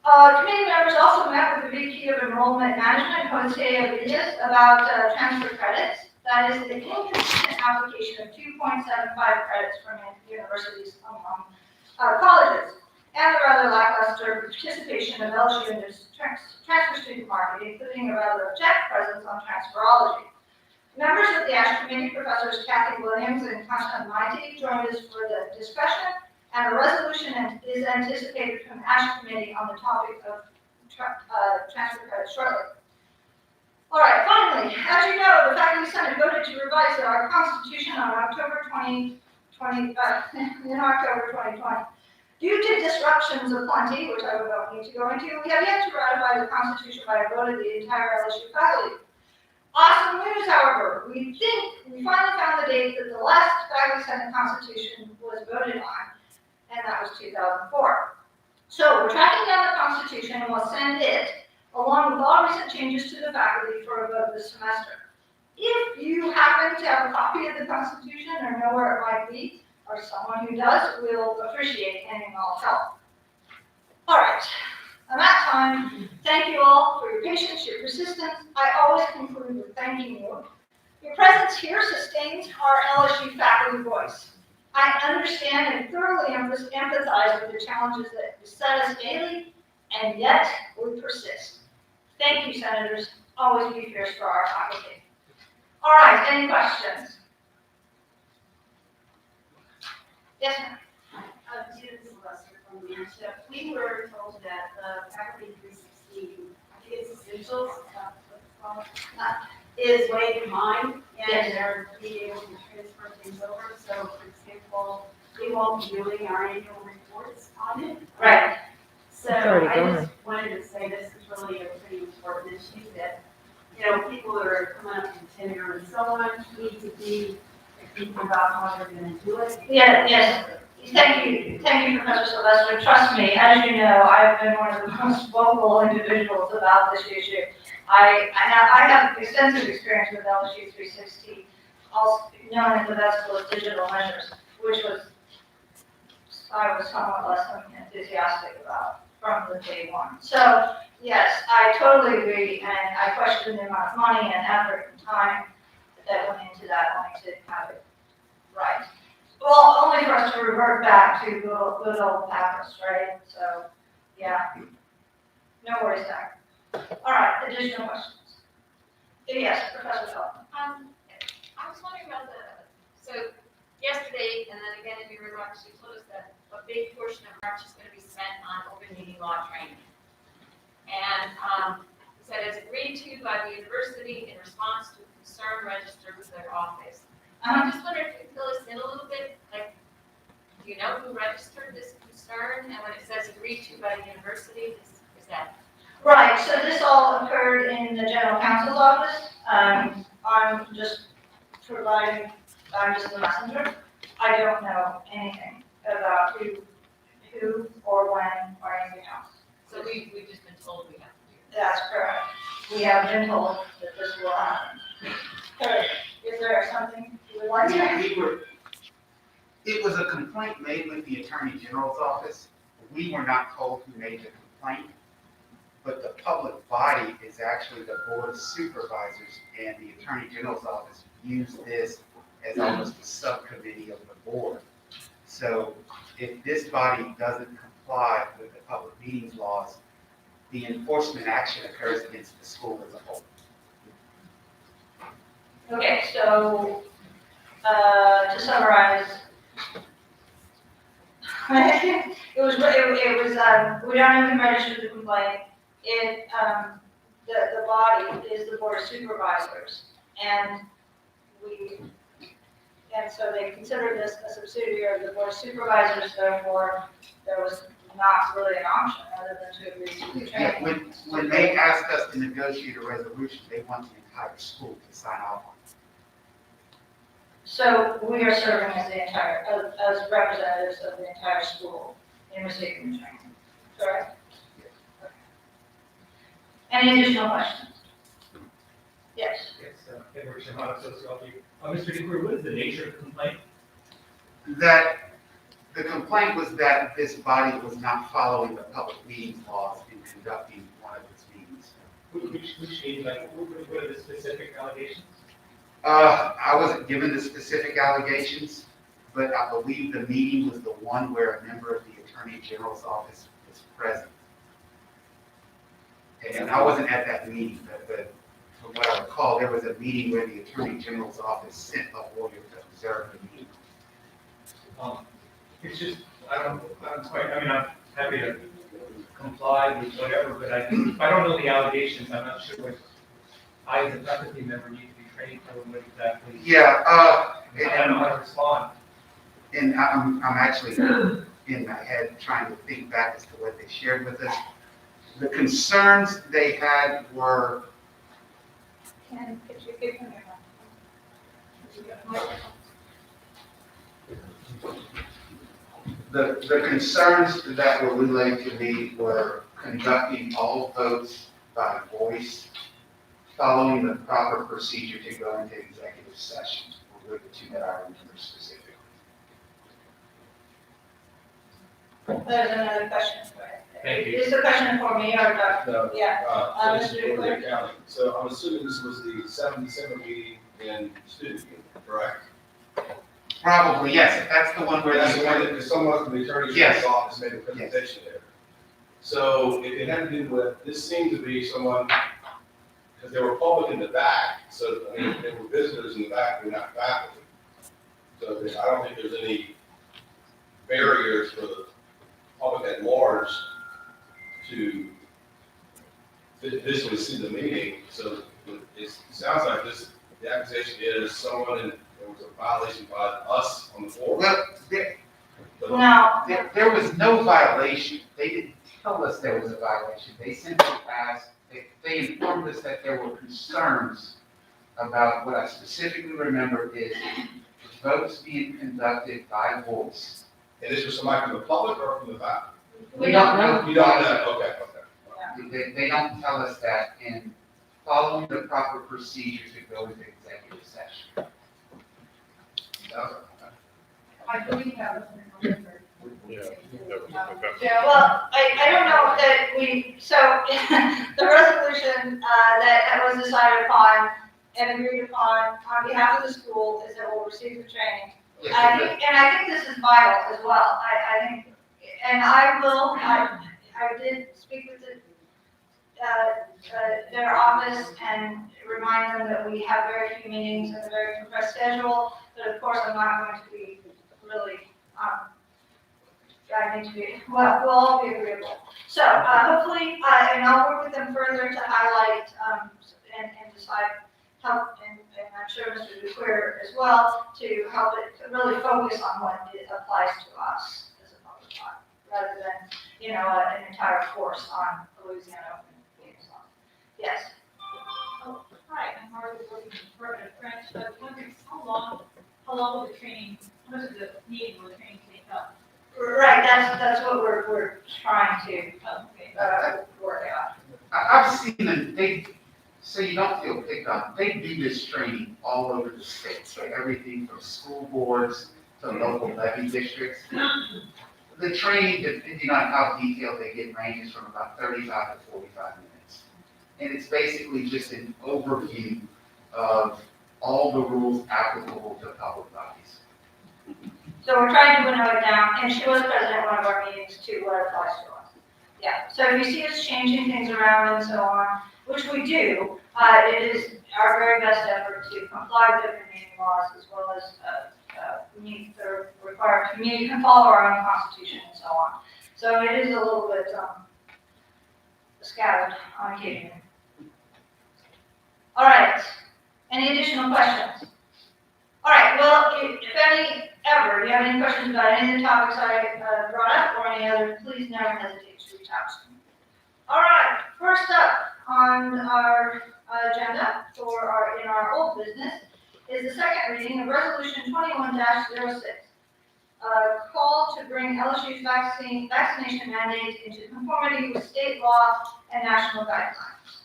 Committee members also met with the VP of Enrollment Management, Jose Aviles, about transfer credits. That is the inconsistent application of 2.75 credits from universities among colleges, and the rather lackluster participation of LSU in this transfer student market, including a rather abject presence on transferology. Members of the ASH committee, Professors Kathy Williams and Constant Maite, joined us for the discussion, and a resolution is anticipated from the ASH committee on the topic of transfer credit shortly. All right, finally, as you know, the Faculty Senate voted to revise our Constitution on October 2020, in October 2020. Due to disruptions of plenty, which I don't need to go into, we have yet to ratify the Constitution by a vote of the entire LSU faculty. Awesome news, however, we finally found the date that the last Faculty Senate Constitution was voted on, and that was 2004. So we're tracking down the Constitution, and we'll send it, along with all recent changes to the faculty, for a vote this semester. If you happen to have a copy of the Constitution or know where it might be, or someone who does, will appreciate any and all help. All right, on that time, thank you all for your patience, your persistence. I always conclude with thanking you. Your presence here sustains our LSU faculty voice. I understand and thoroughly empathize with the challenges that beset us daily, and yet we persist. Thank you, Senators. Always be fierce for our faculty. All right, any questions? Yes, ma'am. Judith Sylvester from Manship. We were told that the Faculty 360, I think it's essentials, is way behind, and they're being able to transfer things over. So, for example, we won't be doing our annual reports on it. Right. So I just wanted to say this is really a pretty important issue that, you know, people that are coming up to tenure and so on need to be thinking about how they're going to do it. Yes. Thank you, Professor Sylvester. Trust me, as you know, I've been one of the most vocal individuals about this issue. I have extensive experience with LSU 360, also known as the Festival of Digital Measures, which I was somewhat less than enthusiastic about from the day one. So, yes, I totally agree, and I question the amount of money and effort and time that went into that, only to have it right. Well, only for us to revert back to good old Pappas, right? So, yeah, no worries there. All right, additional questions? Yes, Professor Feldman. I was wondering about so yesterday, and then again in your remarks, you told us that a big portion of March is going to be spent on open meeting law training. And you said it's agreed to by the university in response to a concern registered with their office. I just wonder if you could fill us in a little bit, like, do you know who registered this concern? And when it says agreed to by the university, is that? Right, so this all occurred in the general counsel's office. I'm just providing, I'm just the messenger. I don't know anything about who or when or anything else. So we've just been told we have to do this. That's correct. We have been told that this will happen. Okay, is there something you would like to add? It was a complaint made with the Attorney General's office. We were not told who made the complaint, but the public body is actually the Board of Supervisors, and the Attorney General's office used this as almost a subcommittee of the board. So if this body doesn't comply with the public meetings laws, the enforcement action occurs against the school as a whole. Okay, so, to summarize, we don't even register the complaint. The body is the Board of Supervisors, and so they consider this a subsidiary of the Board of Supervisors, therefore, there was not really an option other than to agree to the training. When they asked us to negotiate a resolution, they want the entire school to sign off on it. So we are serving as as representatives of the entire school in receiving the training, correct? Okay. Any additional questions? Yes. Yes, Edward Shimada, sociology. Mr. DeCoeur, what is the nature of the complaint? That the complaint was that this body was not following the public meetings laws in conducting one of its meetings. Which means, like, what are the specific allegations? I wasn't given the specific allegations, but I believe the meeting was the one where a member of the Attorney General's office was present. And I wasn't at that meeting, but from what I recall, there was a meeting where the Attorney General's office sent a lawyer to observe the meeting. It's just, I'm happy to comply with whatever, but if I don't know the allegations, I'm not sure what I, as a faculty member, need to be trained for, what exactly. Yeah, I don't know how to respond. and I'm actually in my head trying to think back as to what they shared with us. The concerns they had were, Could you give him your the concerns that were relayed to me were conducting all votes by voice, following the proper procedure to go into executive session, were the two that I remember specifically. There's another question. Thank you. Is the question for me or Dr.? No. Yeah. So this is Mr. for DeCoeur? the accounting. So I'm assuming this was the 7 December meeting in student meeting, correct? Probably, yes, that's the one where That's the the one that someone from the Attorney Yes. General's office made a presentation there. So if it had to do with, this seemed to be someone, because they were public in the back, so I mean, they were visitors in the back, they're not faculty. So I don't think there's any barriers for the public at large to visually see the meeting. So it sounds like this, the accusation is someone, and there was a violation by us on the floor. Well, No. there was no violation. They didn't tell us there was a violation. They simply asked, they informed us that there were concerns about what I specifically remember is votes being conducted by voice. And this was somebody from the public or from the faculty? We don't know. You don't know, okay. They don't tell us that in following the proper procedure to go into executive session. I believe that was in the record. Yeah, well, I don't know that so the resolution that was decided upon and agreed upon on behalf of the school is that we'll receive the training. I think this is vital as well. I think, and I did speak with their office and remind them that we have very few meetings and a very compressed schedule, but of course I'm not going to be really, I need to be, well, we'll all be agreeable. So, hopefully, and I'll work with them further to highlight, and decide how, and I'm sure Mr. DeCoeur as well, to help it, to really focus on what it applies to us as a public body, rather than, an entire course on Louisiana Open Meetings Law. Yes? Oh, hi, I'm Margaret working in the Department of French. I was wondering how long will the training, how much of the meeting will the training take up? Right, that's what we're trying to, work out. I've seen them, so you don't feel picked on, they do this training all over the state, so everything from school boards to local levy districts. The training, depending on how detailed they get, ranges from about 35 to 45 minutes. And it's basically just an overview of all the rules applicable to public bodies. So we're trying to winnow it down, and she was present at one of our meetings to what applies to us. Yeah, so if you see us changing things around and so on, which we do, it is our very best effort to comply with open meeting laws as well as meet the required community and follow our own constitution and so on. So it is a little bit scattered on occasion. All right, any additional questions? All right, well, if you have any questions about any of the topics I brought up or any other, please never hesitate to reach out to me. All right, first up on our agenda in our old business is the second reading of Resolution 21-06, call to bring LSU's vaccination mandates into conformity with state law and national guidelines.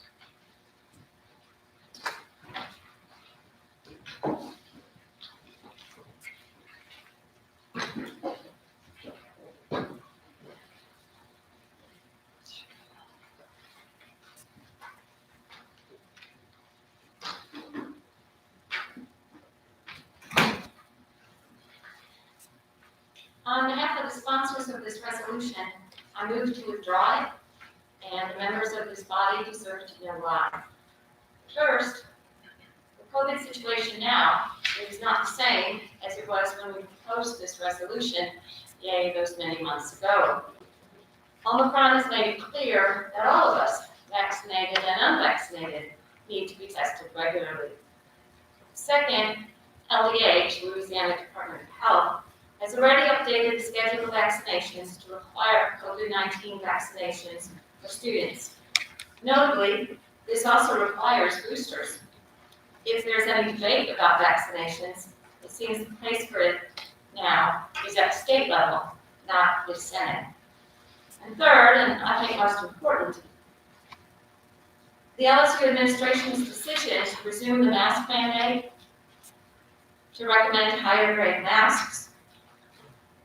sponsors of this resolution, I move to withdraw it, and the members of this body deserve to know why. First, the COVID situation now is not the same as it was when we proposed this resolution, yay, those many months ago. Omicron has made it clear that all of us, vaccinated and unvaccinated, need to be tested regularly. Second, LEH, Louisiana Department of Health, has already updated the schedule of vaccinations to require COVID-19 vaccinations for students. Notably, this also requires boosters. If there's any debate about vaccinations, it seems the place for it now is at the state level, not the Senate. And third, and I think most important, the LSU administration's decision to resume the mask mandate, to recommend higher grade masks.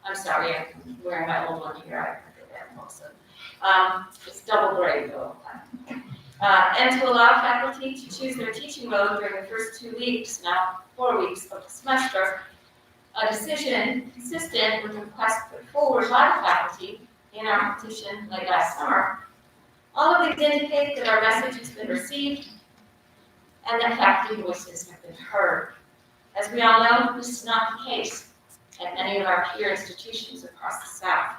I'm sorry, I'm wearing my old one here, I forget that also. It's double grade though. And to allow faculty to choose their teaching mode during the first 2 weeks, now 4 weeks of the semester, a decision consistent with the request put forward by the faculty in our petition late last summer. All of these indicate that our message has been received and that faculty voices have been heard. As we all know, this is not the case at many of our peer institutions across the South.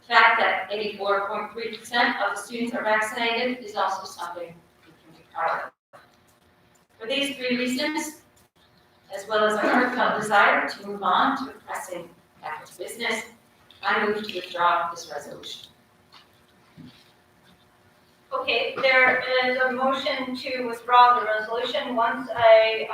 The fact that 84.3% of the students are vaccinated is also something we can be proud of. For these 3 reasons, as well as our heartfelt desire to move on to a pressing faculty business, I move to withdraw this resolution. Okay, there is a motion to withdraw the resolution. Once a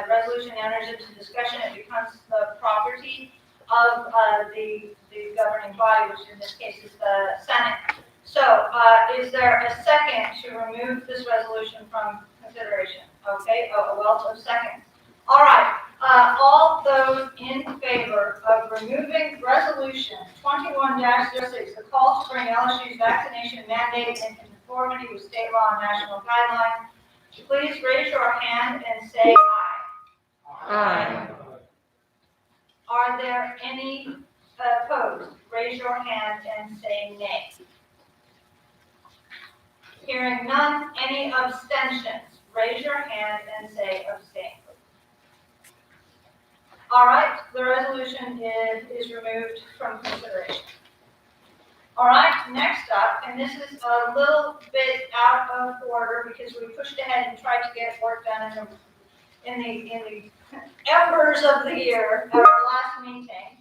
resolution enters into discussion, it becomes the property of the governing body, which in this case is the Senate. So is there a second to remove this resolution from consideration? Okay, a wealth of seconds. All right, all those in favor of removing resolution 21-06, the call to bring LSU's vaccination mandate in conformity with state law and national guidelines, please raise your hand and say aye. Aye. Are there any opposed? Raise your hand and say nay. Hearing none, any abstentions? Raise your hand and say abstain. All right, the resolution is removed from consideration. All right, next up, and this is a little bit out of order because we pushed ahead and tried to get work done in the embers of the year at our last meeting.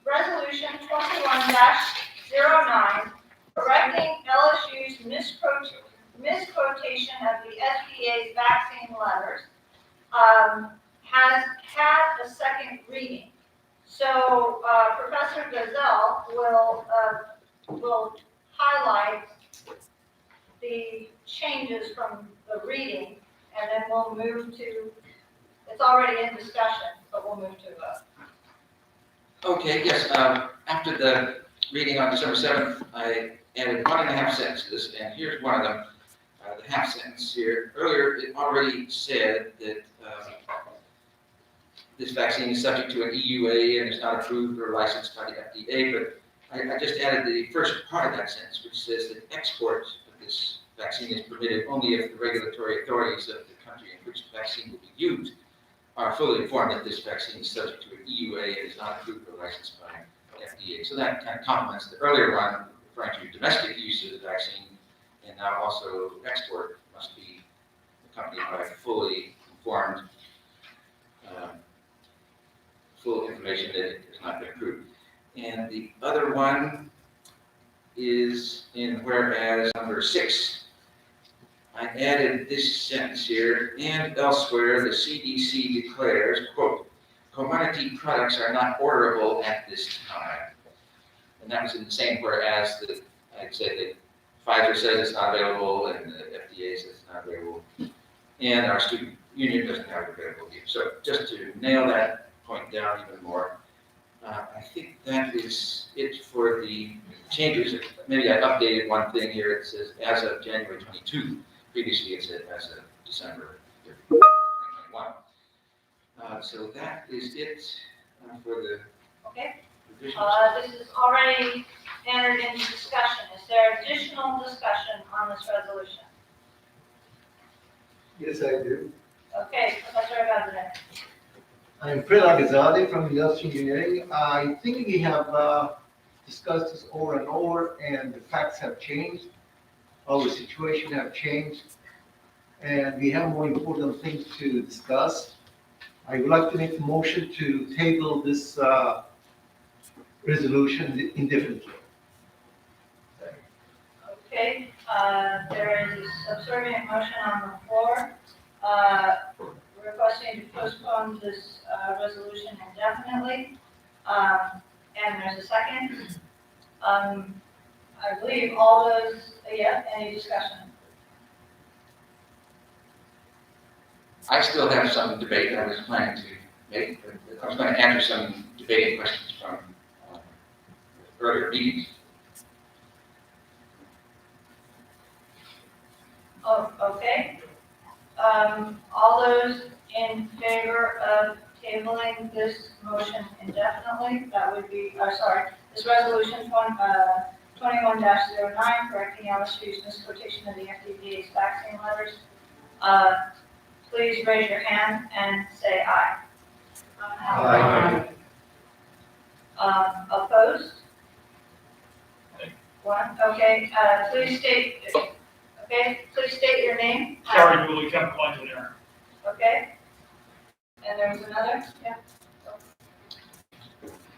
Resolution 21-09, correcting LSU's misquotation of the SBA's vaccine letters, has had a second reading. So Professor Gazelle will highlight the changes from the reading, and then we'll move to, it's already in discussion, but we'll move to a vote. Okay, yes, after the reading on December 7th, I added 1.5 sentences, and here's one of them, the half sentence here. Earlier, it already said that this vaccine is subject to an EUA and is not approved or licensed by the FDA, but I just added the first part of that sentence, which says that export of this vaccine is permitted only if the regulatory authorities of the country in which the vaccine will be used are fully informed that this vaccine is subject to an EUA and is not approved or licensed by FDA. So that kind of complements the earlier one, referring to domestic use of the vaccine, and now also export must be accompanied by fully informed, full information that it has not been approved. And the other one is in whereas number 6. I added this sentence here, and elsewhere the CDC declares, quote, commodity products are not orderable at this time. And that was in the same whereas that I said that Pfizer says it's not available and the FDA says it's not available. And our student union doesn't have it available either. So just to nail that point down even more, I think that is it for the changes. Maybe I updated one thing here. It says as of January 22. Previously it said as of December 2021. So that is it for the Okay, divisions. this is already entered into discussion. Is there additional discussion on this resolution? Yes, I do. Okay, Professor Abazadeh. I'm Fred Agazade from Industrial Engineering. I think we have discussed this over and over, and the facts have changed. Our situation have changed, and we have more important things to discuss. I would like to make a motion to table this resolution indefinitely. Okay, there is a subservient motion on the floor, requesting to postpone this resolution indefinitely. And there's a second. I believe all those, any discussion? I still have some debate that I was planning to make. I was going to answer some debating questions from earlier meetings. Oh, okay. All those in favor of tabling this motion indefinitely, that would be, this resolution 21-09, correcting LSU's misquotation of the FDA's vaccine letters. Please raise your hand and say aye. Aye. Opposed? One, okay, please state your name. Sorry, Julie, chemical engineer. Okay. And there was another, yeah.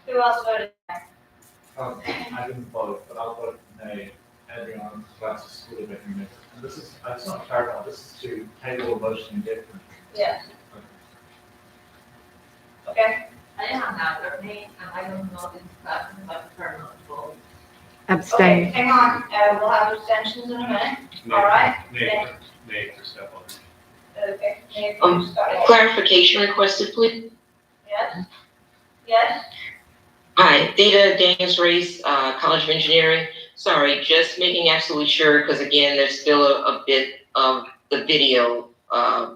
Who else voted? I didn't vote, but I'll vote nay. Adrian, that's a school of engineering. And this is, I just want to clarify, this is to table a motion indefinitely. Yes. Okay. I have another name, and I don't know if that's like permanent vote. Abstain. Okay, hang on, we'll have abstentions in a minute, all right? Nay for Stefan. Okay, Nate, please start. Clarification requested, please. Yes? Yes? Hi, Theta Daniels Race, College of Engineering. Sorry, just making absolutely sure, because again, there's still a bit of the video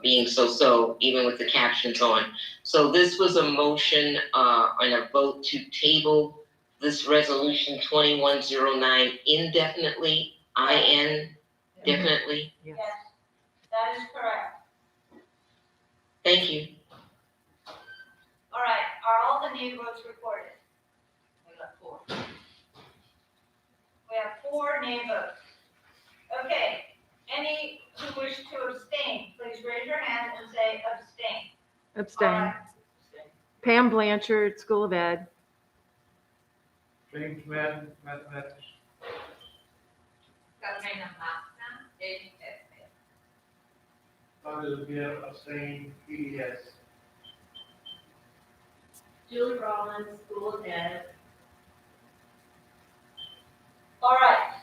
being so-so, even with the captions on. So this was a motion and a vote to table this resolution 2109 indefinitely, definitely. Yes, that is correct. Thank you. All right, are all the nay votes recorded? We got 4. We have 4 nay votes. Okay, any who wish to abstain, please raise your hand and say abstain. Abstain. All right. Pam Blanchard, School of Ed. James Madden, mathematics. Katrina Massa, Others again, abstain, yes. Julie Rollins, School of Ed. All right,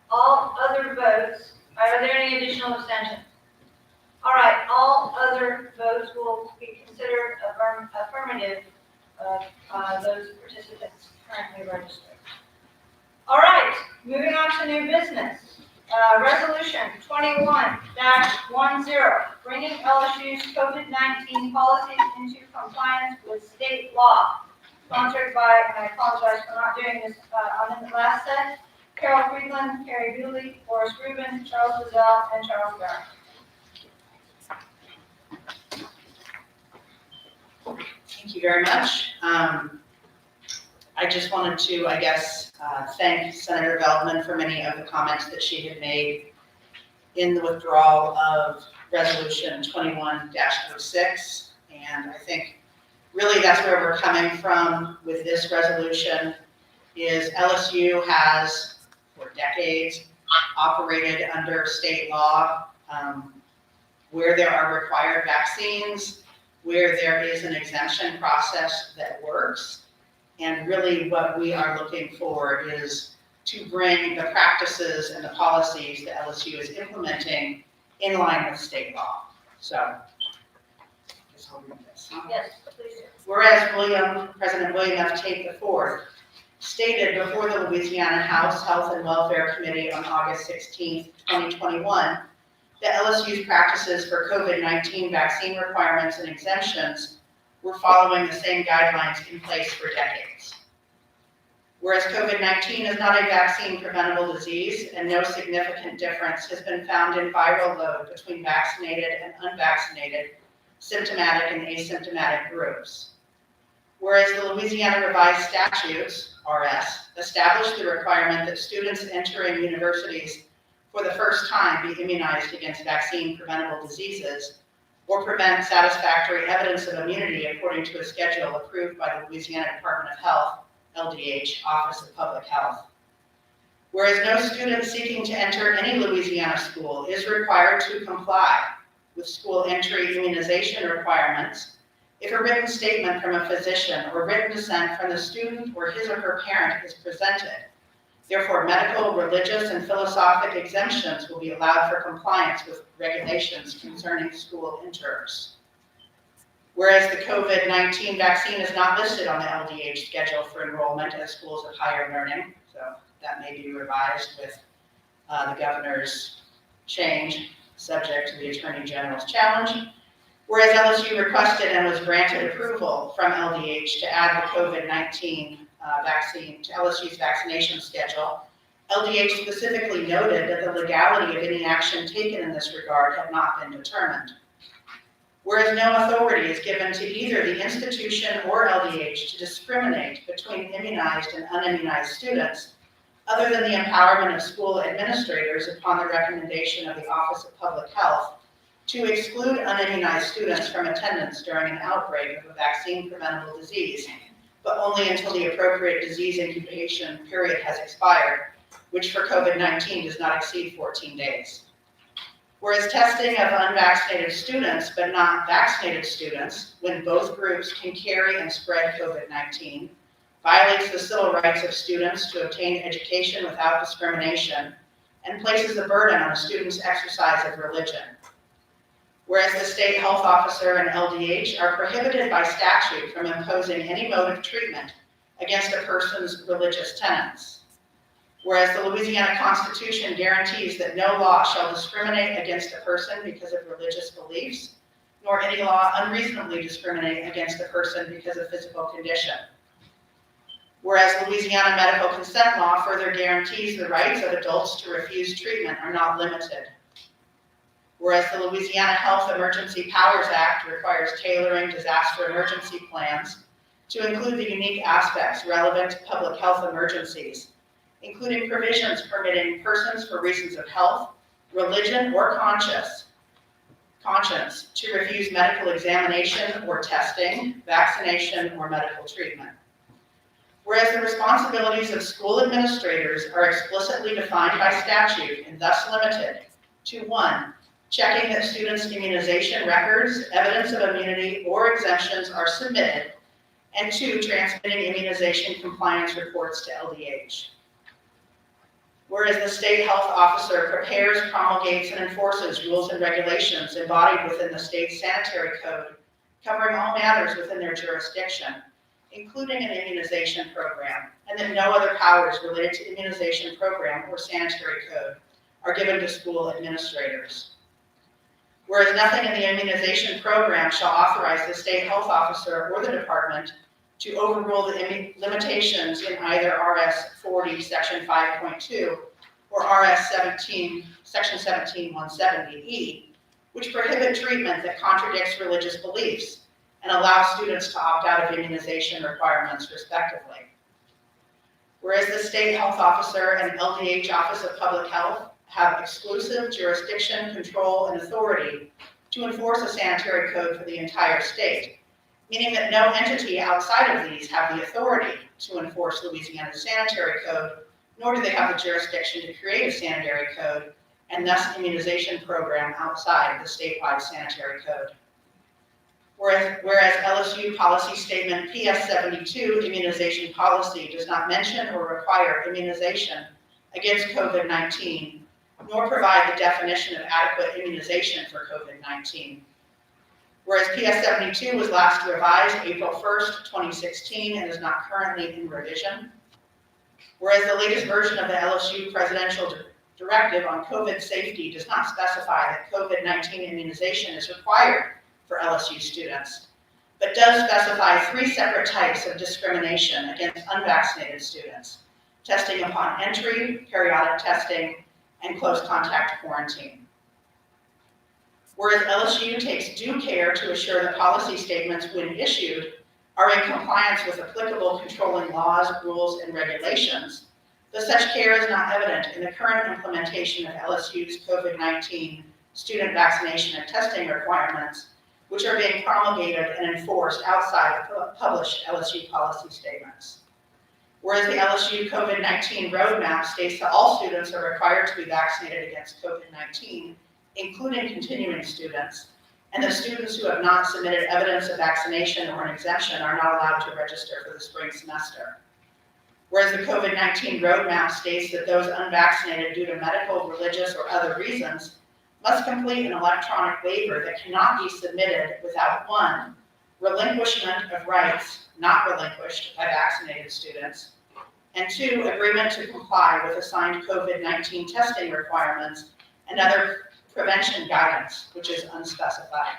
all other votes, are there any additional abstentions? All right, all other votes will be considered affirmative of those participants currently registered. All right, moving on to new business. Resolution 21-10, bringing LSU's COVID-19 policies into compliance with state law. Sponsored by, and I apologize for not doing this on the last set, Carol Friedland, Carrie Dooley, Forrest Rubin, Charles Giselle, and Charles Brown. Thank you very much. I just wanted to, thank Senator Veltman for many of the comments that she had made in the withdrawal of Resolution 21-06. And I think really that's where we're coming from with this resolution is LSU has for decades operated under state law where there are required vaccines, where there is an exemption process that works. And really what we are looking for is to bring the practices and the policies that LSU is implementing in line with state law. So, just hold this. Yes, please. Whereas President William F. Tate IV stated before the Louisiana House Health and Welfare Committee on August 16, 2021, that LSU's practices for COVID-19 vaccine requirements and exemptions we're following the same guidelines in place for decades. Whereas COVID-19 is not a vaccine preventable disease and no significant difference has been found in viral load between vaccinated and unvaccinated, symptomatic and asymptomatic groups. Whereas the Louisiana Revised Statutes, RS, establish the requirement that students entering universities for the first time be immunized against vaccine preventable diseases or prevent satisfactory evidence of immunity according to a schedule approved by the Louisiana Department of Health, LDH, Office of Public Health. Whereas no student seeking to enter any Louisiana school is required to comply with school entry immunization requirements if a written statement from a physician or written dissent from the student or his or her parent is presented. Therefore, medical, religious, and philosophic exemptions will be allowed for compliance with regulations concerning school enters. Whereas the COVID-19 vaccine is not listed on the LDH schedule for enrollment at schools of higher learning, so that may be revised with the governor's change, subject to the Attorney General's challenge. Whereas LSU requested and was granted approval from LDH to add the COVID-19 vaccine to LSU's vaccination schedule, LDH specifically noted that the legality of any action taken in this regard had not been determined. Whereas no authority is given to either the institution or LDH to discriminate between immunized and unimmunized students, other than the empowerment of school administrators upon the recommendation of the Office of Public Health to exclude unimmunized students from attendance during an outbreak of a vaccine preventable disease, but only until the appropriate disease incubation period has expired, which for COVID-19 does not exceed 14 days. Whereas testing of unvaccinated students but not vaccinated students, when both groups can carry and spread COVID-19, violates the civil rights of students to obtain education without discrimination and places a burden on a student's exercise of religion. Whereas the state health officer and LDH are prohibited by statute from imposing any mode of treatment against a person's religious tenets. Whereas the Louisiana Constitution guarantees that no law shall discriminate against a person because of religious beliefs, nor any law unreasonably discriminate against a person because of physical condition. Whereas Louisiana medical consent law further guarantees the rights of adults to refuse treatment are not limited. Whereas the Louisiana Health Emergency Powers Act requires tailoring disaster emergency plans to include the unique aspects relevant to public health emergencies, including provisions permitting persons for reasons of health, religion, or conscience to refuse medical examination or testing, vaccination, or medical treatment. Whereas the responsibilities of school administrators are explicitly defined by statute and thus limited to 1, checking that students' immunization records, evidence of immunity, or exemptions are submitted, and 2, transmitting immunization compliance reports to LDH. Whereas the state health officer prepares, promulgates, and enforces rules and regulations embodied within the state sanitary code, covering all matters within their jurisdiction, including an immunization program, and that no other powers related to immunization program or sanitary code are given to school administrators. Whereas nothing in the immunization program shall authorize the state health officer or the department to overrule the limitations in either RS 40, Section 5.2, or RS 17, Section 17-170E, which prohibit treatment that contradicts religious beliefs and allow students to opt out of immunization requirements, respectively. Whereas the state health officer and LDH Office of Public Health have exclusive jurisdiction, control, and authority to enforce a sanitary code for the entire state, meaning that no entity outside of these have the authority to enforce Louisiana's sanitary code, nor do they have the jurisdiction to create a sanitary code and thus immunization program outside of the statewide sanitary code. Whereas LSU policy statement PS 72 immunization policy does not mention or require immunization against COVID-19, nor provide the definition of adequate immunization for COVID-19. Whereas PS 72 was last revised April 1st, 2016, and is not currently in revision. Whereas the latest version of the LSU presidential directive on COVID safety does not specify that COVID-19 immunization is required for LSU students, but does specify 3 separate types of discrimination against unvaccinated students: testing upon entry, periodic testing, and close contact quarantine. Whereas LSU takes due care to assure the policy statements when issued are in compliance with applicable controlling laws, rules, and regulations, though such care is not evident in the current implementation of LSU's COVID-19 student vaccination and testing requirements, which are being promulgated and enforced outside of published LSU policy statements. Whereas the LSU COVID-19 roadmap states that all students are required to be vaccinated against COVID-19, including continuing students, and the students who have not submitted evidence of vaccination or an exemption are not allowed to register for the spring semester. Whereas the COVID-19 roadmap states that those unvaccinated due to medical, religious, or other reasons must complete an electronic waiver that cannot be submitted without 1, relinquishment of rights not relinquished by vaccinated students, and 2, agreement to comply with assigned COVID-19 testing requirements and other prevention guidance, which is unspecified.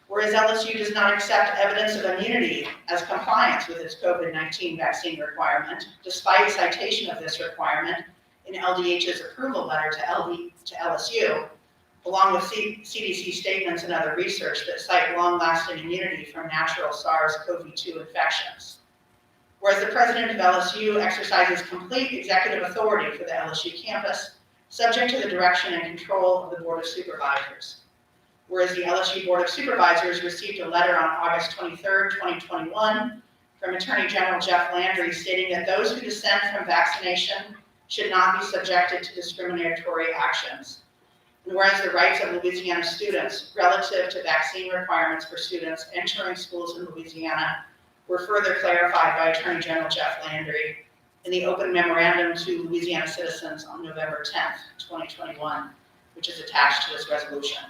Whereas LSU does not accept evidence of immunity as compliance with its COVID-19 vaccine requirement, despite citation of this requirement in LDH's approval letter to LSU, along with CDC statements and other research that cite long-lasting immunity from natural SARS-CoV-2 infections. Whereas the president of LSU exercises complete executive authority for the LSU campus, subject to the direction and control of the Board of Supervisors. Whereas the LSU Board of Supervisors received a letter on August 23rd, 2021 from Attorney General Jeff Landry stating that those who dissent from vaccination should not be subjected to discriminatory actions. And whereas the rights of Louisiana students relative to vaccine requirements for students entering schools in Louisiana were further clarified by Attorney General Jeff Landry in the open memorandum to Louisiana citizens on November 10th, 2021, which is attached to this resolution.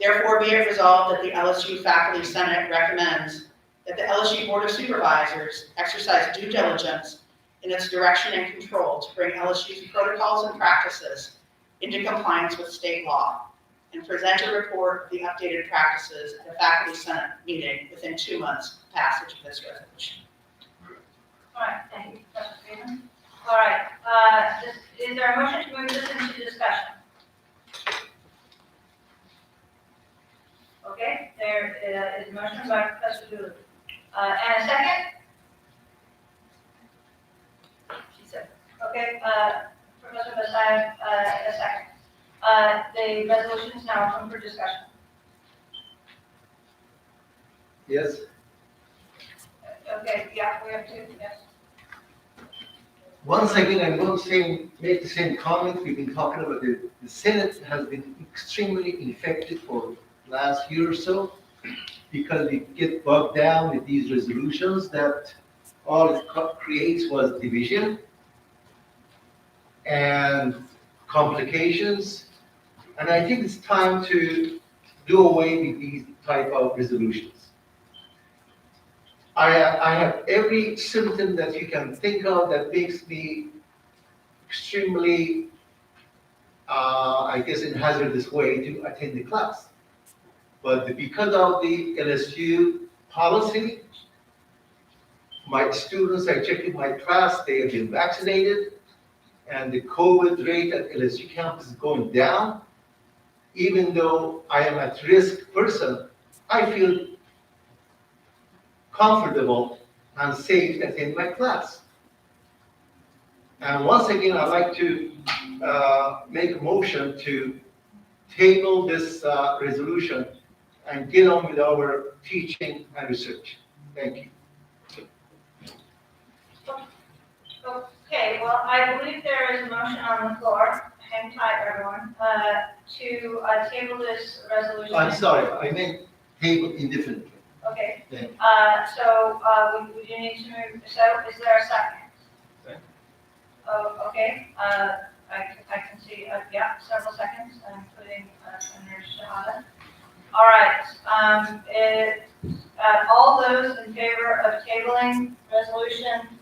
Therefore, be it resolved that the LSU Faculty Senate recommends that the LSU Board of Supervisors exercise due diligence in its direction and control to bring LSU's protocols and practices into compliance with state law and present a report of the updated practices at a Faculty Senate meeting within 2 months of passage of this resolution. All right, thank you, Professor Freeman. All right, is there a motion to move this into discussion? Okay, there is a motion by Professor Dooley. And a second? She said, okay, Professor Basayev, a second. The resolution is now open for discussion. Yes? Okay, yeah, we have to, yes. Once again, I'm going to make the same comment. We've been talking about the Senate has been extremely ineffective for the last year or so because we get bogged down with these resolutions that all it creates was division and complications. And I think it's time to do away with these type of resolutions. I have every symptom that you can think of that makes me extremely, I guess, in hazardous way to attend the class. But because of the LSU policy, my students, I checked in my class, they have been vaccinated, and the COVID rate at LSU campus is going down. Even though I am at risk person, I feel comfortable and safe to attend my class. And once again, I'd like to make a motion to table this resolution and get on with our teaching and research. Thank you. Okay, well, I believe there is a motion on the floor, hang tight everyone, to table this resolution. I'm sorry, I meant table indefinitely. Okay, Thank you. so we do need to move, so is there a second? Second. Oh, okay, I can see, yeah, several seconds, including Senator Shahada. All right, all those in favor of tabling resolution,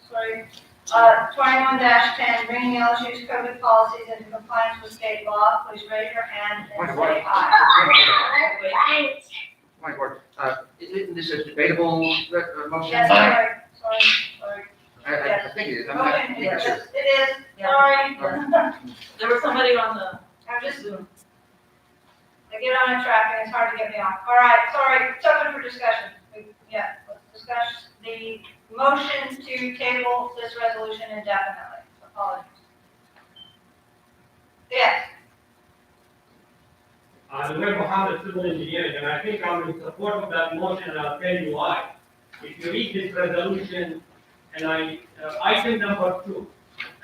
sorry, 21-10, bringing LSU's COVID policies into compliance with state law, please raise your hand and say aye. Isn't this a debatable motion? Yes, sorry. I think it is. I'm not Motion, making sure. it is, sorry. There was somebody on the I'm just, I get on a track and it's hard to get me off. All right, sorry, it's open for discussion. Yeah, let's discuss the motion to table this resolution indefinitely. Apologies. Yes, I'm Mohammed, civil engineering, and I think I'm in support of that motion, and I'll tell you why. If you read this resolution, and item number 2,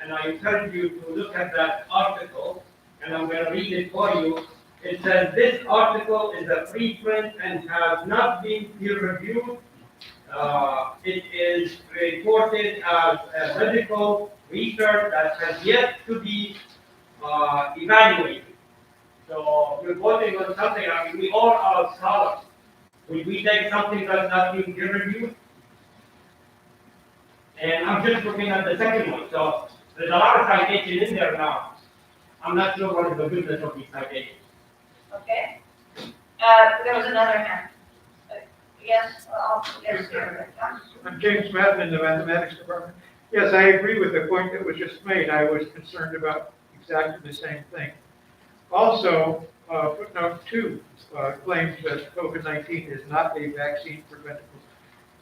and I encourage you to look at that article, and I'm going to read it for you. It says, this article is a preprint and has not been peer reviewed. It is reported as a medical research that has yet to be evaluated. So you're voting on something, I mean, we all are scholars. Will we take something that's not being peer reviewed? And I'm just looking at the second one, so there's a lot of citation in there now. I'm not sure what is the goodness of these citations. okay. There was another hand. Yes, I'm James Madden in the mathematics department. Yes, I agree with the point that was just made. I was concerned about exactly the same thing. Also, footnote 2 claims that COVID-19 is not a vaccine preventable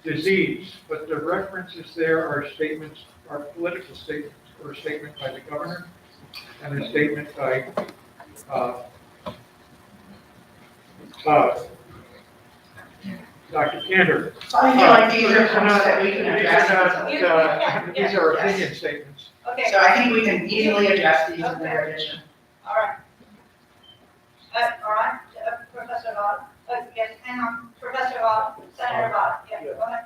disease, but the references there are statements, are political statements, or a statement by the governor and a statement by Dr. Kander. I feel like these are things that we can address. These are opinion statements. Okay. So I think we can easily address these in their addition. All right. All right, Professor Vaughn. Yes, hang on, Professor Vaughn, Senator Vaughn, yeah, go ahead.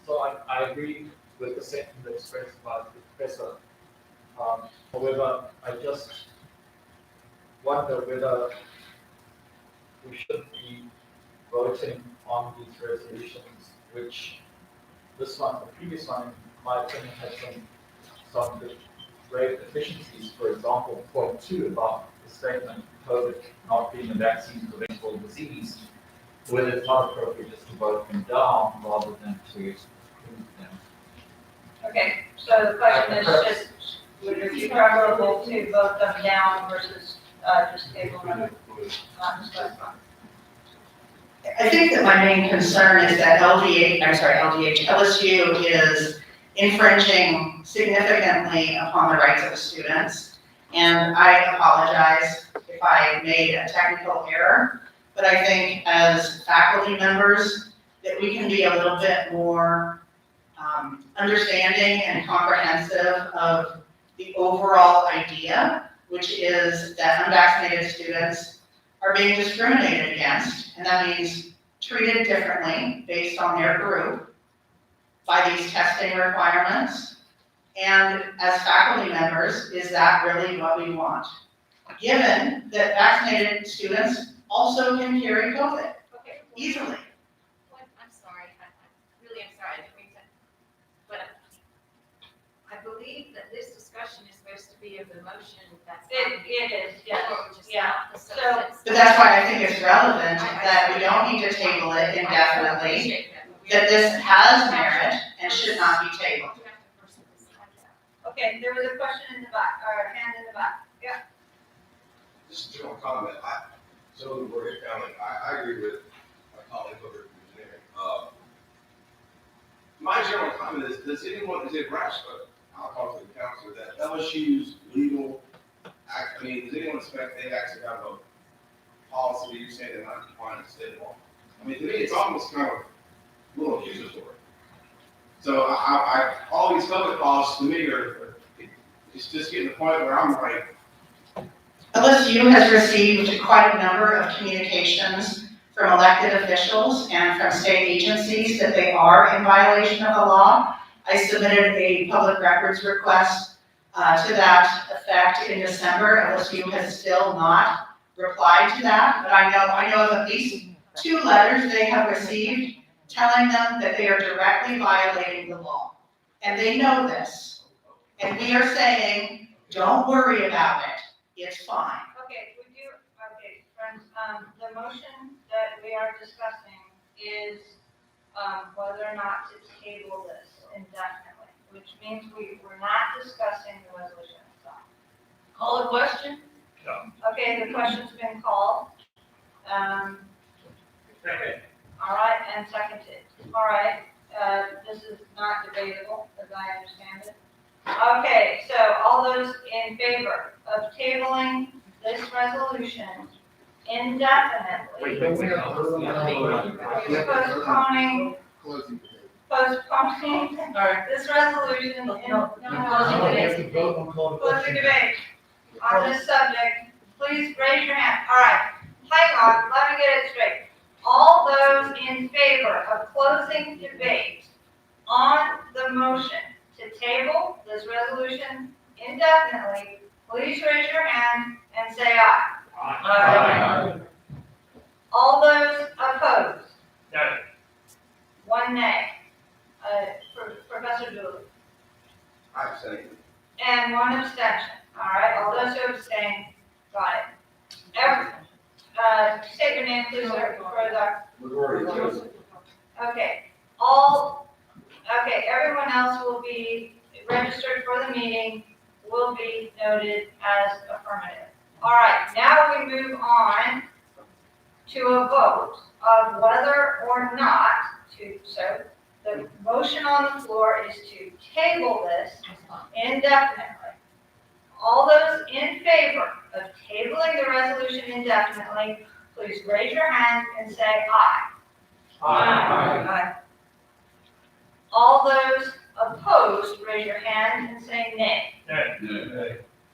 So I agree with the sentiment expressed by the professor. However, I just wonder whether we should be voting on these resolutions, which this one, the previous one, in my opinion, had some grave deficiencies. For example, point 2 about the statement COVID not being a vaccine preventable disease, whether it's not appropriate just to vote them down rather than to include them. Okay, so the question is just, would it be preferable to vote them down versus just table them? I think that my main concern is that LSU is infringing significantly upon the rights of the students. And I apologize if I made a technical error, but I think as faculty members that we can be a little bit more understanding and comprehensive of the overall idea, which is that unvaccinated students are being discriminated against, and that means treated differently based on their group by these testing requirements. And as faculty members, is that really what we want? Given that vaccinated students also can carry COVID easily. I'm sorry, I really am sorry, I didn't mean to, but I believe that this discussion is supposed to be of the motion that's. It is, yes, yeah. So, But that's why I think it's relevant that we don't need to table it indefinitely, that this has merit and should not be tabled. okay, there was a question in the back, or a hand in the back, yeah. Just a general comment, so we're here comment, I agree with my colleague over at engineering. My general comment is, is it rational? I'll talk to the counselor, that LSU's legal act, does anyone expect they actually have a policy that you say they're not complying with state law? To me, it's almost kind of a little accusatory. So all these public policies to me it's just getting to the point where I'm like. LSU has received quite a number of communications from elected officials and from state agencies that they are in violation of the law. I submitted a public records request to that effect in December. LSU has still not replied to that, but I know of at least 2 letters they have received telling them that they are directly violating the law. And they know this. And we are saying, don't worry about it. It's fine. Okay, friends, the motion that we are discussing is whether or not to table this indefinitely, which means we're not discussing the resolution itself. Call a question? Okay, the question's been called. All right, and seconded. All right, this is not debatable, as I understand it. Okay, so all those in favor of tabling this resolution indefinitely, postponing this resolution close the debate on this subject, please raise your hand. All right, hang on, let me get it straight. All those in favor of closing debate on the motion to table this resolution indefinitely, please raise your hand and say aye. Aye. All those opposed? No. One nay. Professor Dooley. I'm saying, And one abstention. All right, all those who abstain, got it. State your name, please, sir, for the. Okay, everyone else will be registered for the meeting, will be noted as affirmative. All right, now we move on to a vote of whether or not so the motion on the floor is to table this indefinitely. All those in favor of tabling the resolution indefinitely, please raise your hand and say aye. Aye. All those opposed, raise your hand and say nay.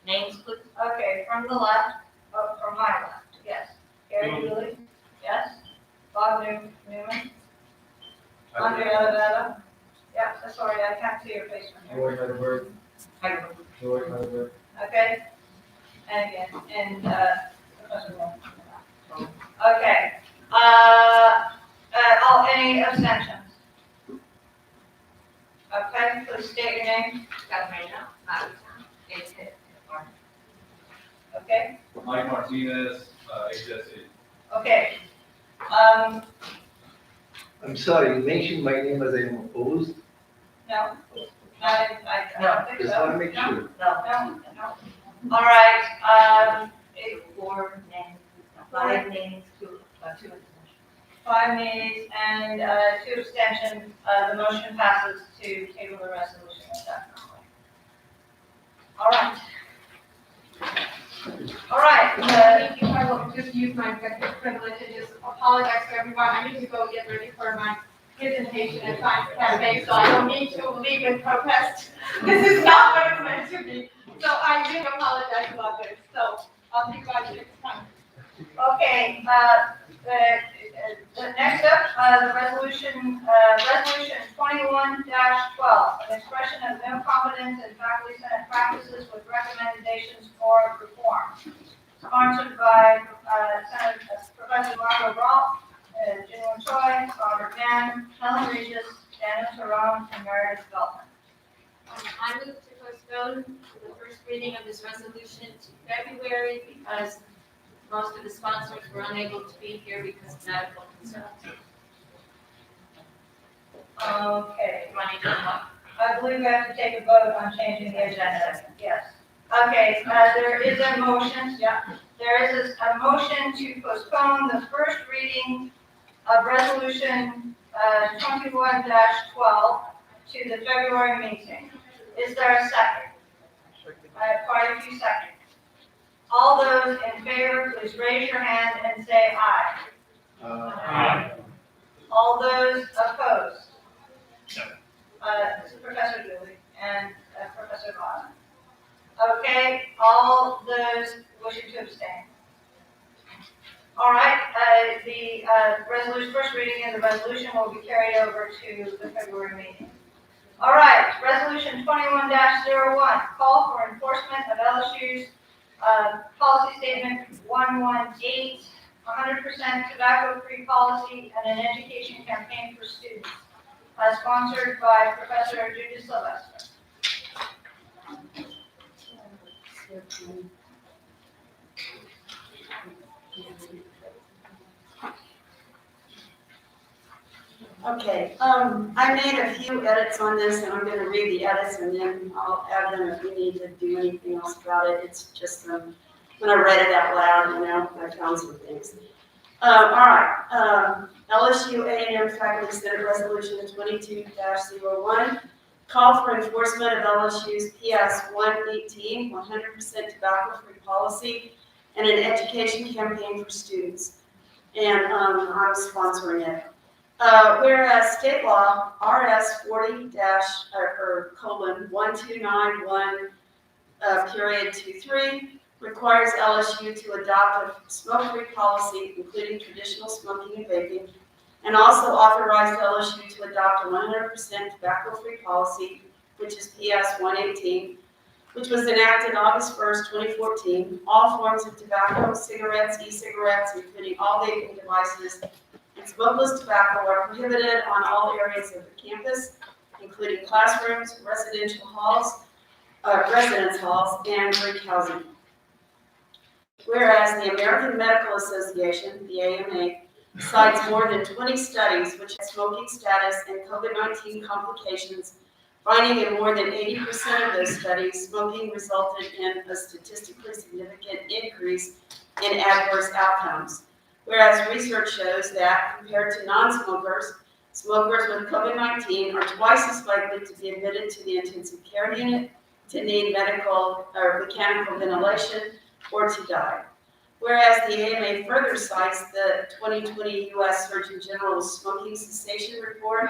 Names, please. Okay, from the left, from my left, yes. Gary Dooley, yes. Bob Newman. Andre Olivetta. Yeah, sorry, I can't see your face from here. George Heidelberg. Okay. And again, and, Professor Moore. Okay. Any abstentions? Okay, please state your name. Okay, Mike Martinez, HSE. okay. I'm sorry, you mentioned my name as I'm opposed. No, I don't think so. Just want to make sure. No. All right, 5 names, 2 abstentions. 5 nays and 2 abstentions. The motion passes to table the resolution indefinitely. All right. If I will just use my executive privilege and just apologize to everyone, I need to go get ready for my presentation at Science Cafe, so I don't need to leave in protest. This is not what it's meant to be. So I do apologize about this, so I'll see you guys next time. Okay, the next up, the resolution 21-12, an expression of no confidence in faculty senate practices with recommendations for reform. Sponsored by Professor Margot Brault, Jingwen Choi, Robert Mann, Helen Regis, Daniel Tyrone, and Meredith Feldman. I move to postpone the first reading of this resolution to February because most of the sponsors were unable to be here because of medical concerns. Okay. Running on. I believe we have to take a vote on changing the agenda. Yes. Okay, there is a motion, there is a motion to postpone the first reading of resolution 21-12 to the February meeting. Is there a second? I have quite a few seconds. All those in favor, please raise your hand and say aye. Aye. All those opposed? This is Professor Dooley and Professor Bosman. Okay, all those wishing to abstain. All right, the resolution, first reading of the resolution will be carried over to the February meeting. All right, resolution 21-01, call for enforcement of LSU's policy statement 118, 100% tobacco-free policy and an education campaign for students, sponsored by Professor Judith Sylvester. Okay, I made a few edits on this, and I'm gonna read the edits, and then I'll add them if we need to do anything else about it. It's just, when I read it out loud, I found some things. All right, LSU A&M Faculty Senate Resolution 22-01, call for enforcement of LSU's PS 118, 100% tobacco-free policy, and an education campaign for students. And I'm sponsoring it. Whereas state law RS 40-:1291, period 23, requires LSU to adopt a smoke-free policy, including traditional smoking and vaping, and also authorized LSU to adopt a 100% tobacco-free policy, which is PS 118, which was enacted August 1st, 2014. All forms of tobacco, cigarettes, e-cigarettes, including all vaping devices, and smokeless tobacco are prohibited on all areas of the campus, including classrooms, residence halls, and Greek housing. Whereas the American Medical Association, the AMA, cites more than 20 studies which have smoking status and COVID-19 complications, finding in more than 80% of those studies, smoking resulted in a statistically significant increase in adverse outcomes. Whereas research shows that, compared to non-smokers, smokers with COVID-19 are twice as likely to be admitted to the intensive care unit, to need medical or mechanical ventilation, or to die. Whereas the AMA further cites the 2020 U.S. Surgeon General's smoking cessation report,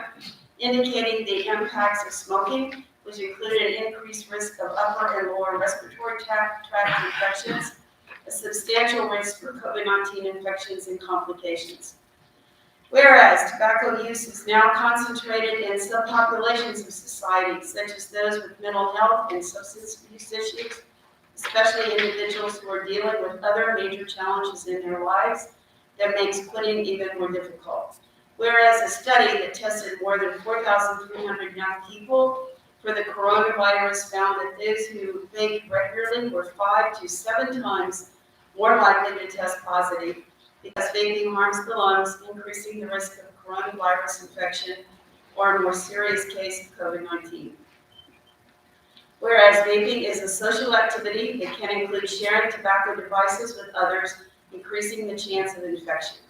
indicating the impacts of smoking, which included an increased risk of upper and lower respiratory tract infections, a substantial risk for COVID-19 infections and complications. Whereas tobacco use is now concentrated in subpopulations of society, such as those with mental health and substance use issues, especially individuals who are dealing with other major challenges in their lives, that makes quitting even more difficult. Whereas a study that tested more than 4,300 young people for the coronavirus found that those who vape regularly were 5 to 7 times more likely to test positive, because vaping harms the lungs, increasing the risk of coronavirus infection or a more serious case of COVID-19. Whereas vaping is a social activity that can include sharing tobacco devices with others, increasing the chance of infection.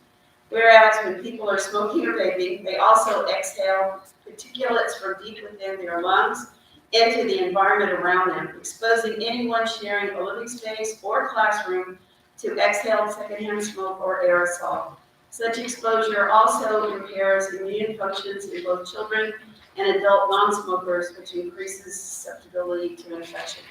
Whereas when people are smoking or vaping, they also exhale particulates from deep within their lungs into the environment around them, exposing anyone sharing a living space or classroom to exhaled secondhand smoke or aerosol. Such exposure also impairs immune functions in both children and adult non-smokers, which increases susceptibility to infection.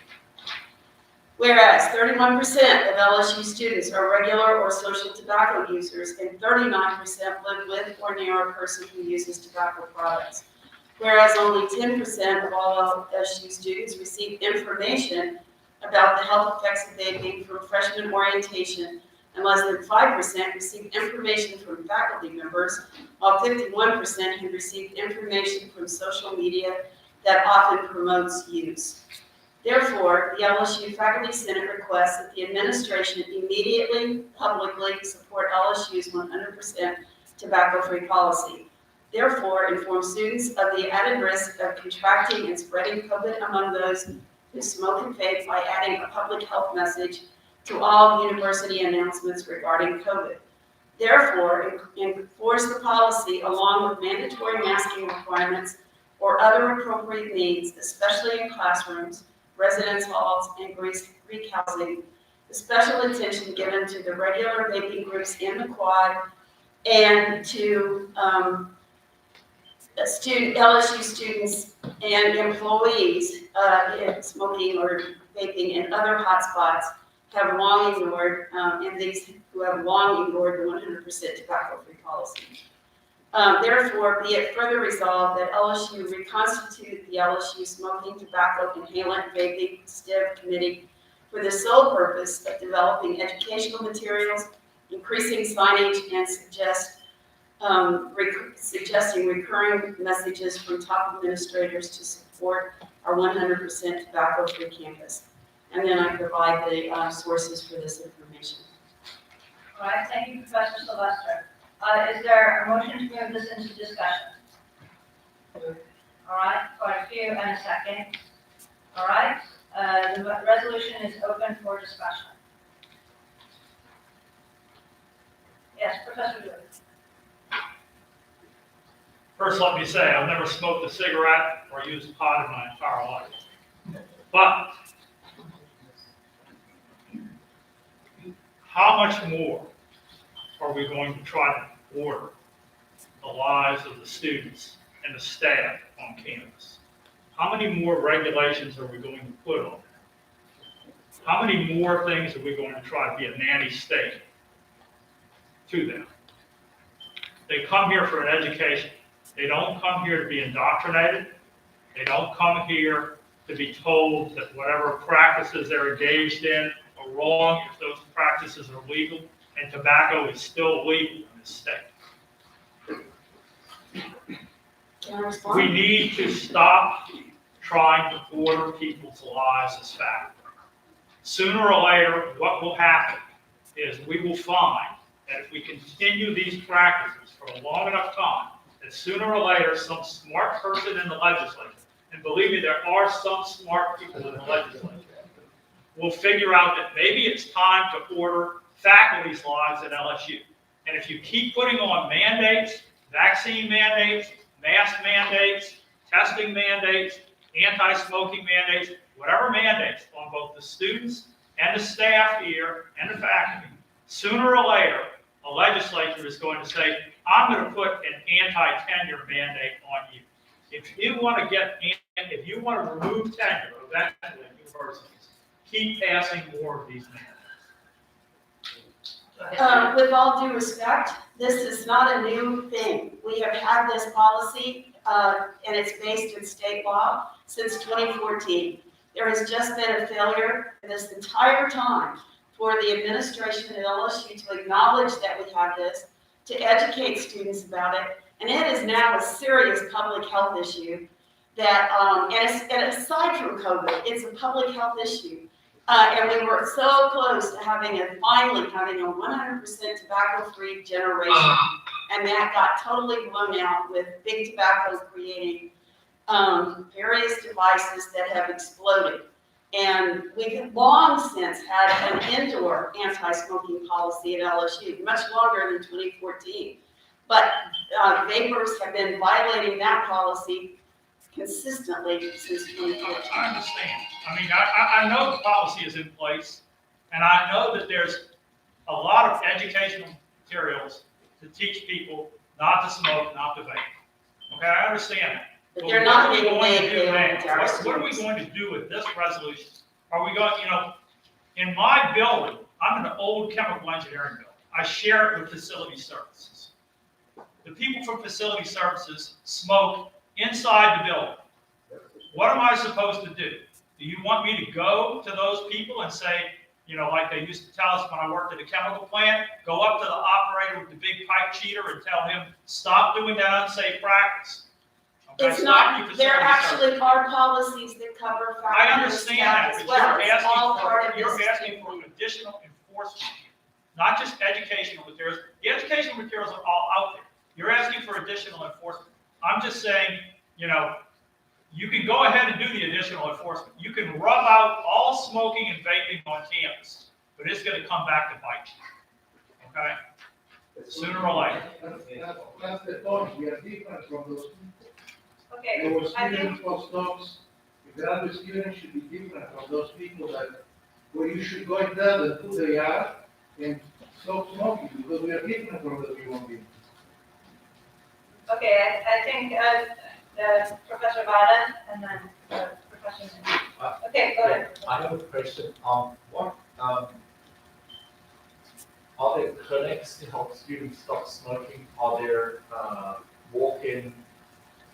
Whereas 31% of LSU students are regular or social tobacco users, and 39% live with or near a person who uses tobacco products. Whereas only 10% of all LSU students receive information about the health effects of vaping from freshman orientation, and less than 5% receive information from faculty members, while 51% have received information from social media that often promotes use. Therefore, the LSU Faculty Senate requests that the administration immediately, publicly support LSU's 100% tobacco-free policy. Therefore, inform students of the added risk of contracting and spreading COVID among those who smoke and vape by adding a public health message to all university announcements regarding COVID. Therefore, enforce the policy along with mandatory masking requirements or other appropriate means, especially in classrooms, residence halls, and Greek housing, with special attention given to the regular vaping groups in the quad and to LSU students and employees smoking or vaping in other hotspots have long ignored, and these who have long ignored the 100% tobacco-free policy. Therefore, be it further resolved that LSU reconstitute the LSU Smoking, Tobacco, Inhalant, Vaping STIV Committee for the sole purpose of developing educational materials, increasing signage, and suggesting recurring messages from top administrators to support our 100% tobacco-free campus. And then I provide the sources for this information. All right, thank you, Professor Sylvester. Is there a motion to move this into discussion? All right, quite a few, and a second. All right, the resolution is open for discussion. Yes, Professor Lewis. First, let me say, I've never smoked a cigarette or used pot in my entire life. But how much more are we going to try to order the lives of the students and the staff on campus? How many more regulations are we going to put on them? How many more things are we going to try to be a nanny state to them? They come here for an education. They don't come here to be indoctrinated. They don't come here to be told that whatever practices they're engaged in are wrong if those practices are legal, and tobacco is still legal in this state. We need to stop trying to order people's lives as fact. Sooner or later, what will happen is we will find that if we continue these practices for a long enough time, that sooner or later, some smart person in the legislature, and believe me, there are some smart people in the legislature, will figure out that maybe it's time to order faculty's lives at LSU. And if you keep putting on mandates, vaccine mandates, mask mandates, testing mandates, anti-smoking mandates, whatever mandates on both the students and the staff here and the faculty, sooner or later, a legislature is going to say, I'm going to put an anti-tenure mandate on you. If you want to remove tenure eventually in universities, keep passing more of these mandates. With all due respect, this is not a new thing. We have had this policy, and it's based in state law since 2014. There has just been a failure this entire time for the administration at LSU to acknowledge that we have this, to educate students about it, and it is now a serious public health issue that, and aside from COVID, it's a public health issue. And we were so close to finally having a 100% tobacco-free generation, and that got totally blown out with big tobacco creating various devices that have exploded. And we've long since had an indoor anti-smoking policy at LSU, much longer than 2014. But vapors have been violating that policy consistently since 2014. I understand. I mean, I know the policy is in place, and I know that there's a lot of educational materials to teach people not to smoke, not to vape. Okay, I understand that. But they're not being made What available. are we going to do with this resolution? Are we going, in my building, I'm in an old chemical engineering building. I share it with facility services. The people from facility services smoke inside the building. What am I supposed to do? Do you want me to go to those people and say, like they used to tell us when I worked at a chemical plant, go up to the operator with the big pipe cheater and tell him, stop doing that unsafe practice? Okay, It's not, there actually are policies that cover I faculty and understand staff that, as but well. It's all part of you're this. asking for additional enforcement, not just educational materials. The educational materials are all out there. You're asking for additional enforcement. I'm just saying, you can go ahead and do the additional enforcement. You can rub out all smoking and vaping on campus, but it's going to come back to bite you. Okay? Sooner or later. That's the point, we are different from those people. Okay, Our I think, students, postdocs, the graduate students should be different from those people where you should go and tell them who they are and stop smoking, because we are different from the human beings. okay, I think, Professor Vada, and then Professor. Okay, go ahead. I have a question. What are there clinics to help students stop smoking? Are there walk-in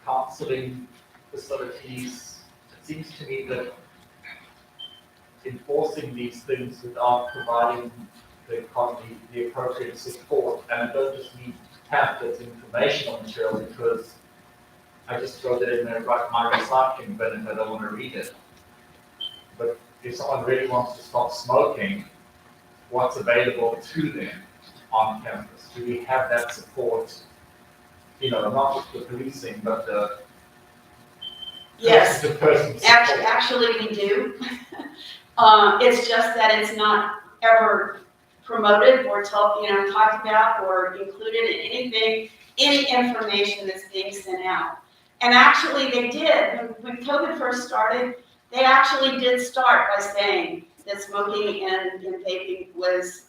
counseling facilities? It seems to me that enforcing these things without providing the appropriate support, and I don't just need pamphlets, informational material, because I just throw that in there, write my recycling bin if I don't want to read it. But if someone really wants to stop smoking, what's available to them on campus? Do we have that support? Not just the policing, but the Yes, The person's. Actually, we do. It's just that it's not ever promoted or talked about or included in anything, any information that's being sent out. And actually, they did, when COVID first started, they actually did start by saying that smoking and vaping was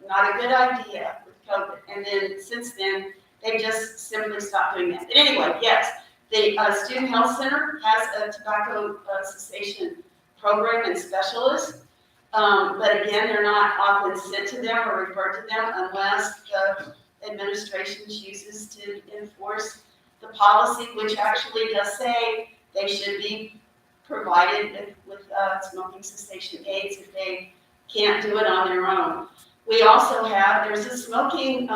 not a good idea with COVID. And then since then, they just simply stopped doing that. But anyway, yes, the Student Health Center has a tobacco cessation program and specialist. But again, they're not often sent to them or referred to them unless the administration chooses to enforce the policy, which actually does say they should be provided with smoking cessation aids if they can't do it on their own. We also have, there's a smoking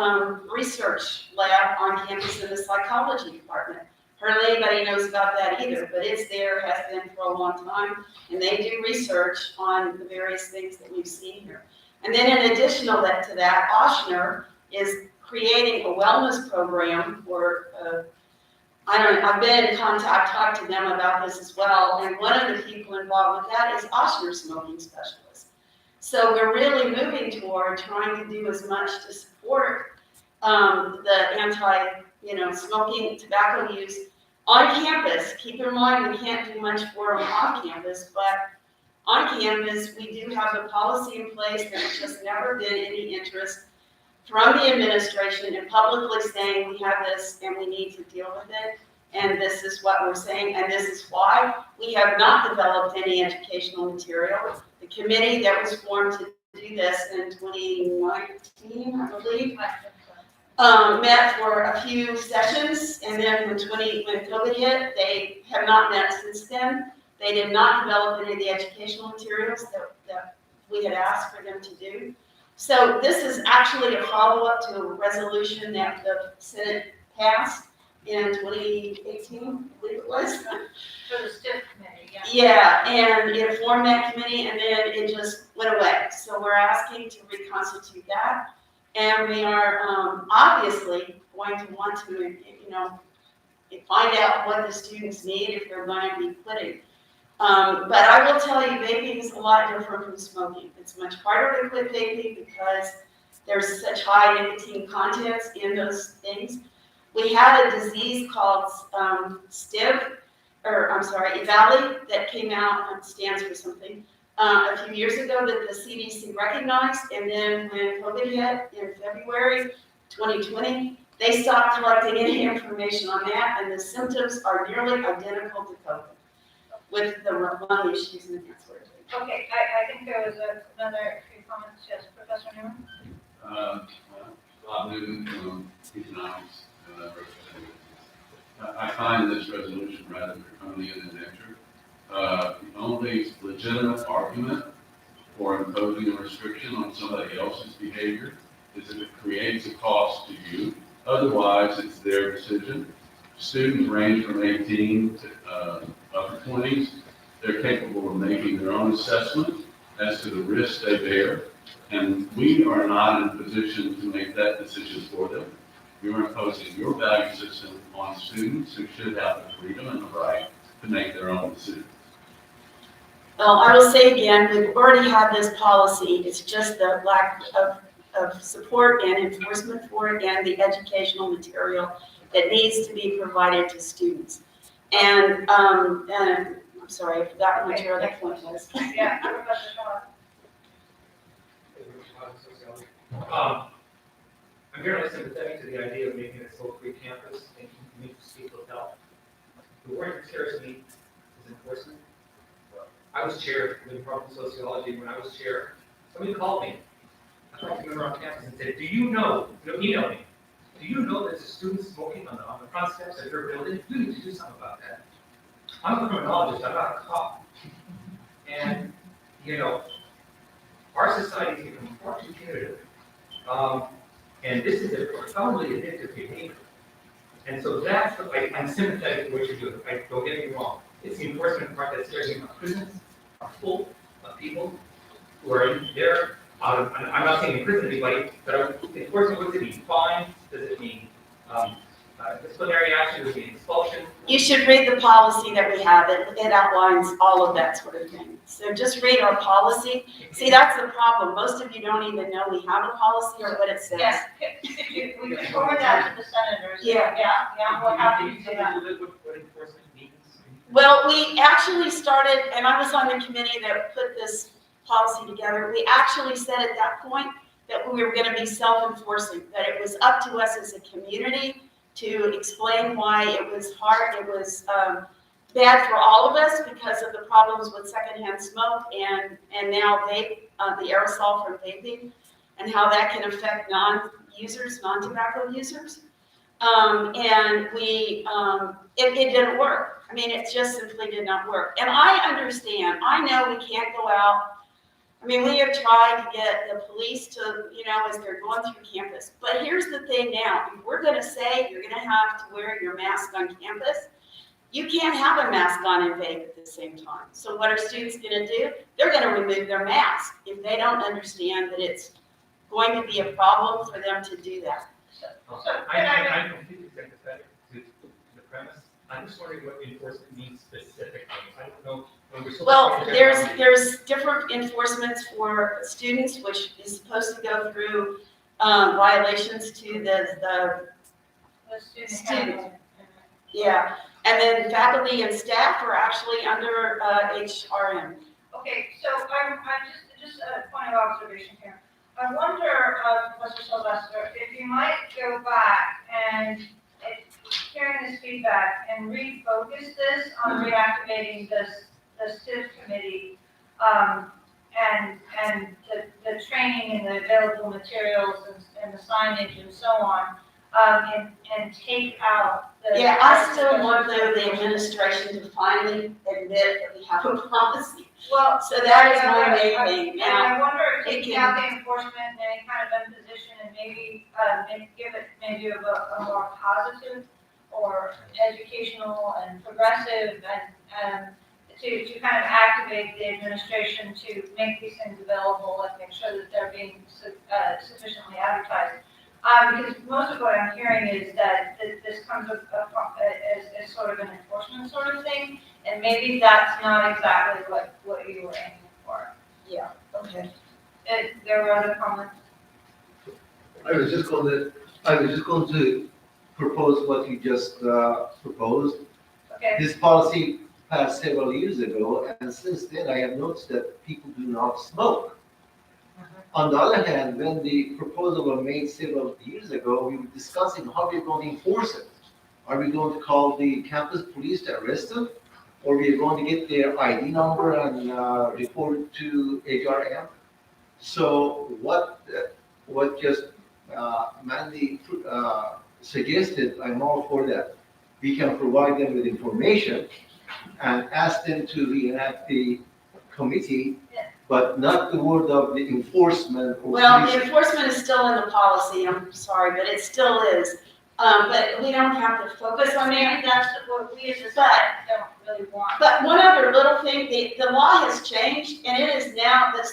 research lab on campus in the psychology department. Hardly anybody knows about that either, but it's there, has been for a long time, and they do research on the various things that we've seen here. And then in addition to that, Ochsner is creating a wellness program for, I've been in contact, talked to them about this as well, and one of the people involved with that is Ochsner smoking specialist. So we're really moving toward trying to do as much to support the smoking, tobacco use on campus. Keep in mind, we can't do much for them off campus, but on campus, we do have a policy in place. There's just never been any interest from the administration in publicly saying we have this and we need to deal with it. And this is what we're saying, and this is why we have not developed any educational material. The committee that was formed to do this in 2019, I believe, met for a few sessions, and then when COVID hit, they have not met since then. They did not develop any of the educational materials that we had asked for them to do. So this is actually a follow-up to a resolution that the Senate passed in 2018, I believe it was. For the STIF committee, yeah. Yeah, and it formed that committee, and then it just went away. So we're asking to reconstitute that. And we are obviously going to want to, find out what the students need if they're going to be quitting. But I will tell you, vaping is a lot different from smoking. It's much harder to quit vaping because there's such high nicotine contents in those things. We had a disease called EVALI that came out, and stands for something, a few years ago that the CDC recognized, and then when COVID hit in February 2020, they stopped collecting any information on that, and the symptoms are nearly identical to COVID, with the lung issues and that sort of thing. Okay, I think there was another few comments. Yes, Professor Newman? Bob Newman from Economics. I find this resolution rather draconian in nature. The only legitimate argument for imposing a restriction on somebody else's behavior is if it creates a cost to you. Otherwise, it's their decision. Students range from 18 to upper 20s. They're capable of making their own assessment as to the risks they bear, and we are not in a position to make that decision for them. You're imposing your value system on students who should have the freedom and the right to make their own decisions. Well, I will say again, we've already had this policy. It's just the lack of support and enforcement for it, and the educational material that needs to be provided to students. And I'm sorry, I forgot what your other point was. Yeah, Professor I'm very sympathetic to the idea of making a smoke-free campus and community speak with health. The word that scares me is enforcement. I was chair of the Department of Sociology. When I was chair, somebody called me. I talked to them on campus and said, email me. Do you know there's a student smoking on the front steps of your building? You need to do something about that. I'm a criminologist, I'm not a cop. And, our society is becoming far too punitive. And this is a profoundly addictive behavior. And so that's what I'm sympathetic to what you're doing. Don't get me wrong. It's the enforcement part that scares me. Our prisons are full of people who are in there. I'm not saying imprison anybody, but enforcement, what does it mean? Fines? Does it mean disciplinary action would be expulsion. You should read the policy that we have. It outlines all of that sort of thing. So just read our policy. See, that's the problem. Most of you don't even know we have a policy or what it says. Yes, we can forward that to the senators. Yeah. Yeah, we'll have you do that. What enforcement means. Well, we actually started, and I was on the committee that put this policy together. We actually said at that point that we were going to be self-enforcing, that it was up to us as a community to explain why it was hard, it was bad for all of us because of the problems with secondhand smoke and now vape, the aerosol from vaping, and how that can affect non-users, non-tobacco users. And we, it didn't work. I mean, it just simply did not work. And I understand, I know we can't go out. I mean, we have tried to get the police to, you know, as they're going through campus. But here's the thing now, if we're gonna say you're gonna have to wear your mask on campus, you can't have a mask on and vape at the same time. So what are students gonna do? They're gonna remove their mask if they don't understand that it's going to be a problem for them to do that. I completely sympathetic to the premise. I'm just wondering what enforcement means specifically. I don't know. Well, there's different enforcements for students, which is supposed to go through violations to the student. Yeah, and then faculty and staff are actually under HRM. Okay, so I'm just a point of observation here. I wonder, Professor Sylvester, if you might go back and hearing this feedback and refocus this on reactivating the CIV committee, and the training and the available materials and the signage and so on, and take out the. Yeah, I still want the administration to finally admit that we have a policy. Well, so that is my main thing. And I wonder if taking out the enforcement and any kind of imposition and maybe, give it maybe a more positive or educational and progressive and, to kind of activate the administration to make these things available and make sure that they're being sufficiently advertised. Because most of what I'm hearing is that this comes as sort of an enforcement sort of thing, and maybe that's not exactly what you were aiming for. Yeah, okay. There were other comments? I was just going to propose what you just proposed. Okay. This policy passed several years ago, and since then I have noticed that people do not smoke. On the other hand, when the proposal was made several years ago, we were discussing how we're going to enforce it. Are we going to call the campus police to arrest them? Or we are going to get their ID number and report it to HRM? So what just Mandy suggested, I'm all for that. We can provide them with information and ask them to reenact the committee, but not the word of the enforcement. Well, the enforcement is still in the policy, I'm sorry, but it still is. But we don't have to focus on Maybe that. that's what we as a society don't really want. But one other little thing, the law has changed, and it is now that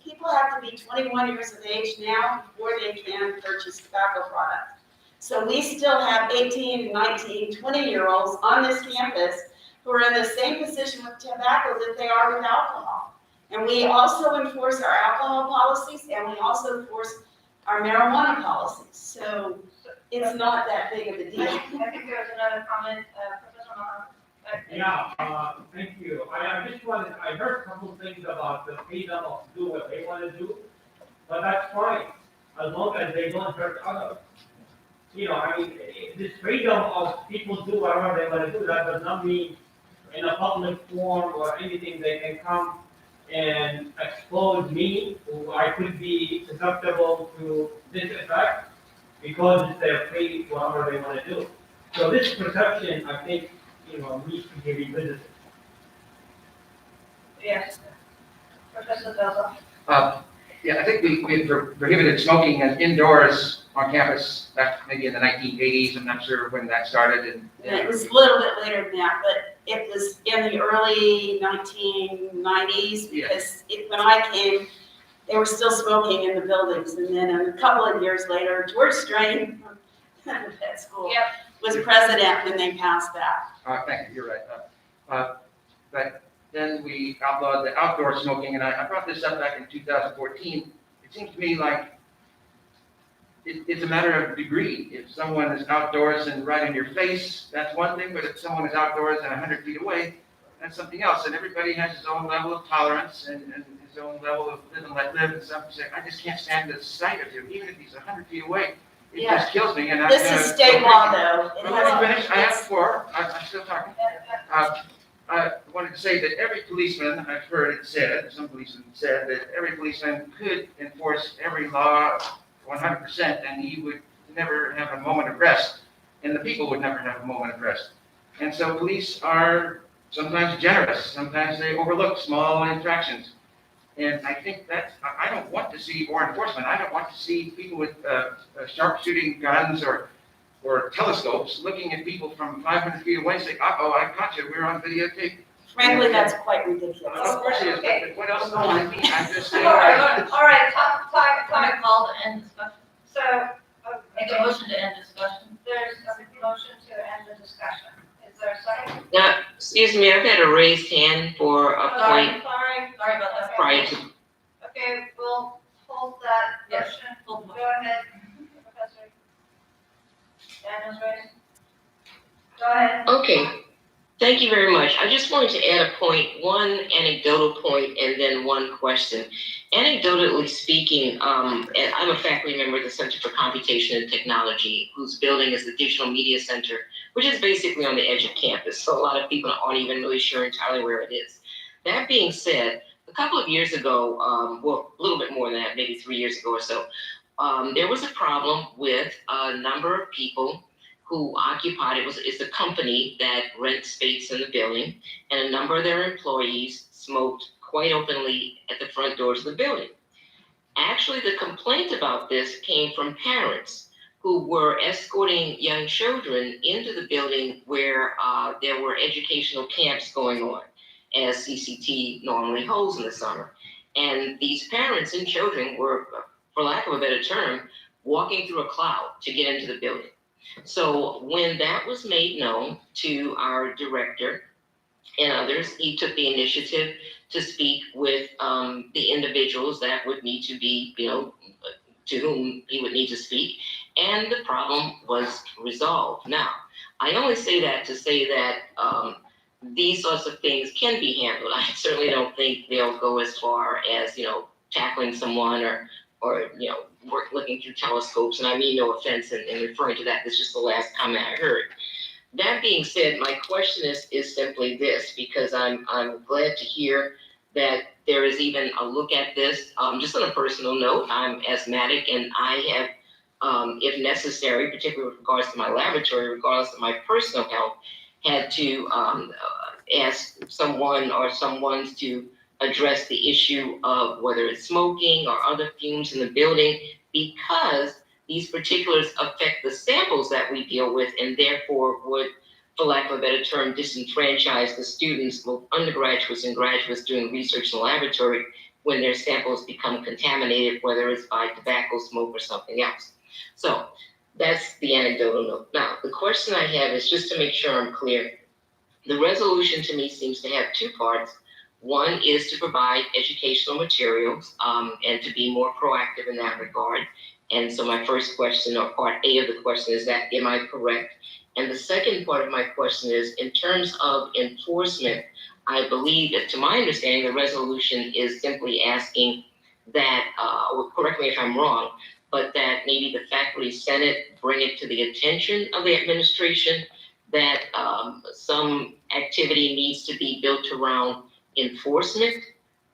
people have to be 21 years of age now before they can purchase tobacco products. So we still have 18, 19, 20-year-olds on this campus who are in the same position with tobacco that they are with alcohol. And we also enforce our alcohol policies, and we also enforce our marijuana policies. So it's not that big of a deal. I think there was another comment, Professor Mahan. Yeah, thank you. I heard a couple of things about the freedom of do what they want to do, but that's fine, as long as they don't hurt others. You know, I mean, this freedom of people do whatever they want to do, that does not mean in a public forum or anything they can come and expose me, who I could be susceptible to this effect, because they're free whatever they want to do. So this perception, I think, needs to be revisited. Yes. Professor Delza. Yeah, I think we prohibited smoking indoors on campus back maybe in the 1980s. I'm not sure when that started. And it was a little bit later than that, but it was in the early 1990s, because when I came, they were still smoking in the buildings. And then a couple of years later, George Strain, at school, was president when they passed that. Thank you, you're right. But then we outlawed the outdoor smoking, and I brought this up back in 2014. It seems to me like it's a matter of degree. If someone is outdoors and right in your face, that's one thing, but if someone is outdoors and 100 feet away, that's something else. And everybody has his own level of tolerance and his own level of live and let live. And some say, I just can't stand the sight of him, even if he's 100 feet away. It just kills me. And This is state law, though. Let me finish. I have four. I'm still talking. I wanted to say that every policeman, I've heard it said, some policemen said that every policeman could enforce every law 100%, and he would never have a moment of rest, and the people would never have a moment of rest. And so police are sometimes generous, sometimes they overlook small infractions. And I think I don't want to see more enforcement. I don't want to see people with sharpshooting guns or telescopes looking at people from 500 feet away and say, uh-oh, I caught you, we're on videotape. Frankly, that's quite ridiculous. Of course it is, but what else do I mean? I'm just saying. All right, time. Call to end discussion. So, Make a motion to end discussion. there's a motion to end the discussion. Is there a second? Now, excuse me, I've got a raised hand for a point Sorry about that. prior to, Okay, we'll hold that motion. Go ahead, Professor. Daniels raised. Go ahead. okay. Thank you very much. I just wanted to add a point, one anecdotal point, and then one question. Anecdotally speaking, and I'm a faculty member of the Center for Computation and Technology, whose building is the Digital Media Center, which is basically on the edge of campus. So a lot of people aren't even really sure entirely where it is. That being said, a couple of years ago, well, a little bit more than that, maybe 3 years ago or so, there was a problem with a number of people who occupied, it's a company that rents space in the building, and a number of their employees smoked quite openly at the front doors of the building. Actually, the complaint about this came from parents who were escorting young children into the building where there were educational camps going on, as CCT normally holds in the summer. And these parents and children were, for lack of a better term, walking through a cloud to get into the building. So when that was made known to our director and others, he took the initiative to speak with the individuals that would need to be, to whom he would need to speak, and the problem was resolved. Now, I only say that to say that these sorts of things can be handled. I certainly don't think they'll go as far as, tackling someone or looking through telescopes, and I mean no offense in referring to that. This is just the last comment I heard. That being said, my question is simply this, because I'm glad to hear that there is even a look at this. Just on a personal note, I'm asthmatic, and I have, if necessary, particularly with regards to my laboratory, regardless of my personal health, had to ask someone or someone's to address the issue of whether it's smoking or other fumes in the building, because these particulars affect the samples that we deal with, and therefore would, for lack of a better term, disenfranchise the students, both undergraduates and graduates doing research in the laboratory, when their samples become contaminated, whether it's by tobacco, smoke, or something else. So that's the anecdotal note. Now, the question I have is just to make sure I'm clear. The resolution to me seems to have two parts. One is to provide educational materials and to be more proactive in that regard. And so my first question, or part A of the question, is that, am I correct? And the second part of my question is, in terms of enforcement, I believe that, to my understanding, the resolution is simply asking that, correct me if I'm wrong, but that maybe the faculty senate bring it to the attention of the administration that some activity needs to be built around enforcement,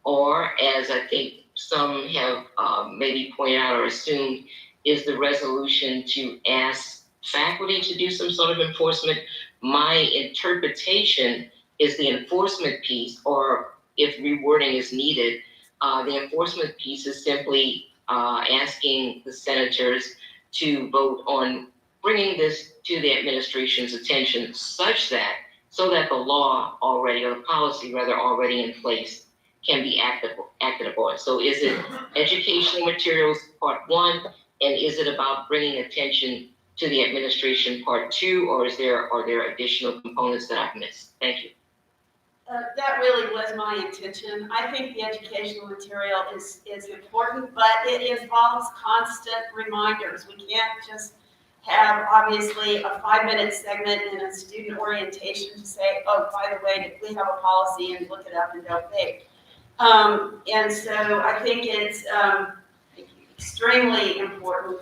or, as I think some have maybe pointed out or assumed, is the resolution to ask faculty to do some sort of enforcement. My interpretation is the enforcement piece, or if rewording is needed, the enforcement piece is simply asking the senators to vote on bringing this to the administration's attention such that, so that the law already, or the policy rather, already in place can be acted upon. So is it educational materials, part one, and is it about bringing attention to the administration part two, or are there additional components that I've missed? Thank you. That really was my intention. I think the educational material is important, but it involves constant reminders. We can't just have, obviously, a 5-minute segment in a student orientation to say, oh, by the way, we have a policy, and look it up and don't pay. And so I think it's extremely important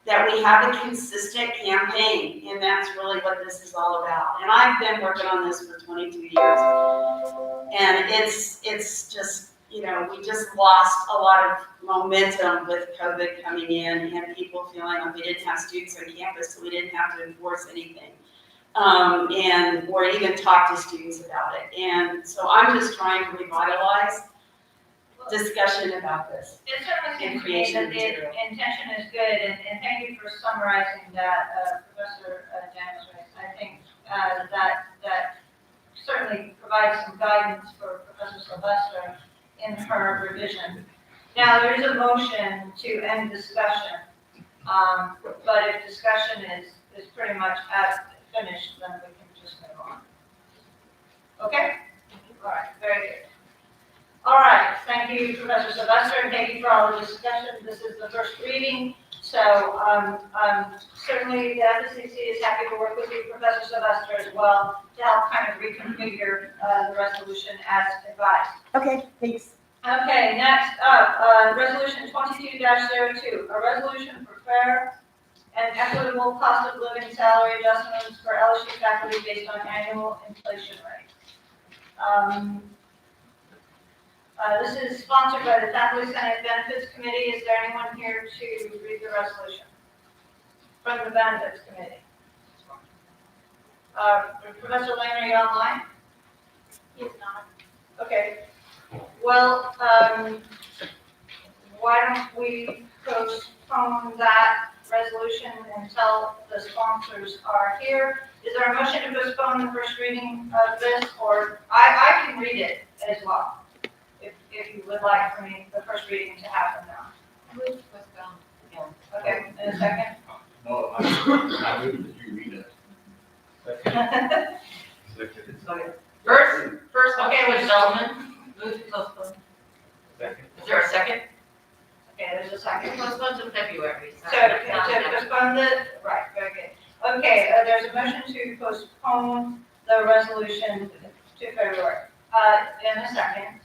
that we have a consistent campaign, and that's really what this is all about. And I've been working on this for 22 years, and it's just, you know, we just lost a lot of momentum with COVID coming in and people feeling like we didn't have students on campus, so we didn't have to enforce anything, or even talk to students about it. And so I'm just trying to revitalize discussion about this. It certainly seems to me Creation that material. the intention is good, and thank you for summarizing that, Professor Daniels. I think that certainly provides some guidance for Professor Sylvester in her revision. Now, there is a motion to end discussion, but if discussion is pretty much finished, then we can just move on. Okay? All right, very good. All right, thank you, Professor Sylvester, and thank you for all the discussion. This is the first reading, so certainly the FCC is happy to work with you, Professor Sylvester, as well, to help kind of reconfigure the resolution as advised. Okay, thanks. Okay, next up, Resolution 22-02, a resolution for fair and equitable cost of living salary adjustments for LSU faculty based on annual inflation rates. This is sponsored by the Faculty Senate Benefits Committee. Is there anyone here to read the resolution? From the Benefits Committee. Professor Lane, are you online? He's not. Okay. Well, why don't we postpone that resolution until the sponsors are here? Is there a motion to postpone the first reading of this, or I can read it as well, if you would like for me, the first reading to happen now. Okay, in a second. No, I move that you read it. First, okay, with Zelman, move to postpone. Second. Is there a second? Okay, there's a second. Postpone to February. So, to postpone the, right, very good. Okay, there's a motion to postpone the resolution to February. In a second.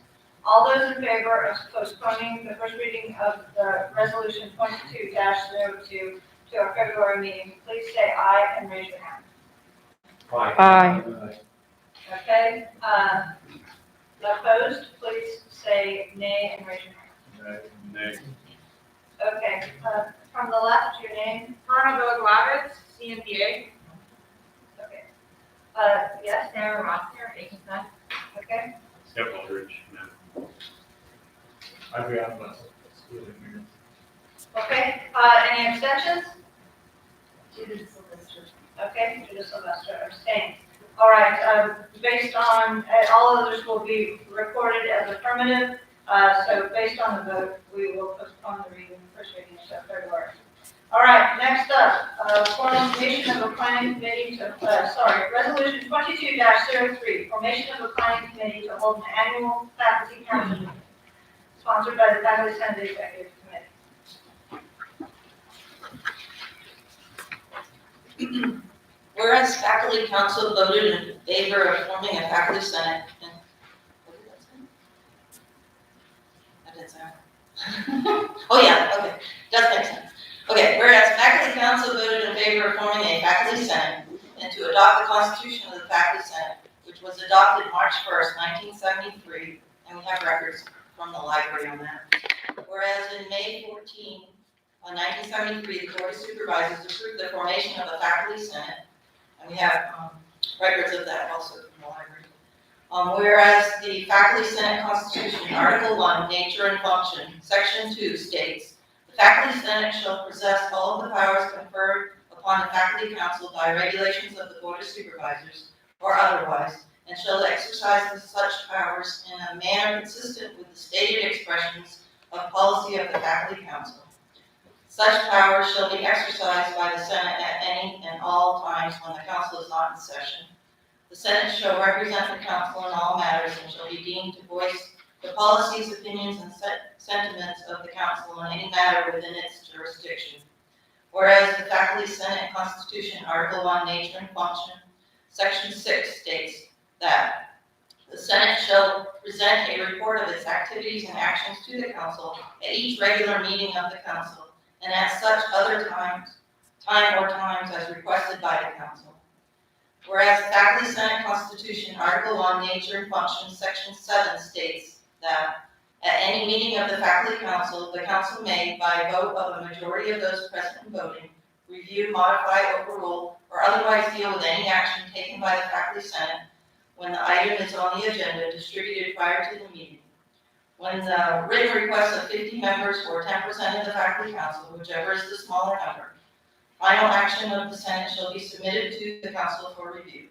All those in favor of postponing the first reading of the resolution 22-02 to our February meeting, please say aye and raise your hand. Aye. Okay, opposed, please say nay and raise your hand. Nay. Okay, from the left, your name? Verna Glavis, CNPA. Okay. Yes? Sarah Rossner, HSS. Okay. Skip Aldridge, no. I'd be out of myself. Okay, any abstentions? Judith Sylvester. Okay, Judith Sylvester abstains. All right, based on, all others will be recorded as affirmative. So based on the vote, we will postpone the reading, first reading until February. All right, next up, formation of a planning committee to, resolution 22-03, formation of a planning committee to hold an annual faculty council meeting, sponsored by the Faculty Senate Executive Committee. Whereas faculty council voted in favor of forming a faculty senate, and, what did that say? I didn't say. Oh yeah, okay, does make sense. Okay, whereas faculty council voted in favor of forming a faculty senate and to adopt the constitution of the faculty senate, which was adopted March 1st, 1973, and we have records from the library on that. Whereas in May 14, 1973, the Board of Supervisors approved the formation of a faculty senate, and we have records of that also from the library. Whereas the Faculty Senate Constitution, Article 1, Nature and Function, Section 2 states, the Faculty Senate shall possess all of the powers conferred upon the Faculty Council by regulations of the Board of Supervisors or otherwise, and shall exercise such powers in a manner consistent with the stated expressions of policy of the Faculty Council. Such powers shall be exercised by the Senate at any and all times when the council is not in session. The Senate shall represent the council in all matters and shall be deemed to voice the policies, opinions, and sentiments of the council on any matter within its jurisdiction. Whereas the Faculty Senate Constitution, Article 1, Nature and Function, Section 6 states that the Senate shall present a report of its activities and actions to the council at each regular meeting of the council and at such other time or times as requested by the council. Whereas the Faculty Senate Constitution, Article 1, Nature and Function, Section 7 states that at any meeting of the Faculty Council, the council may, by a vote of a majority of those present and voting, review, modify, overrule, or otherwise deal with any action taken by the Faculty Senate when the item is on the agenda distributed prior to the meeting. When the written request of 50 members or 10% of the Faculty Council, whichever is the smaller number, final action of the Senate shall be submitted to the council for review.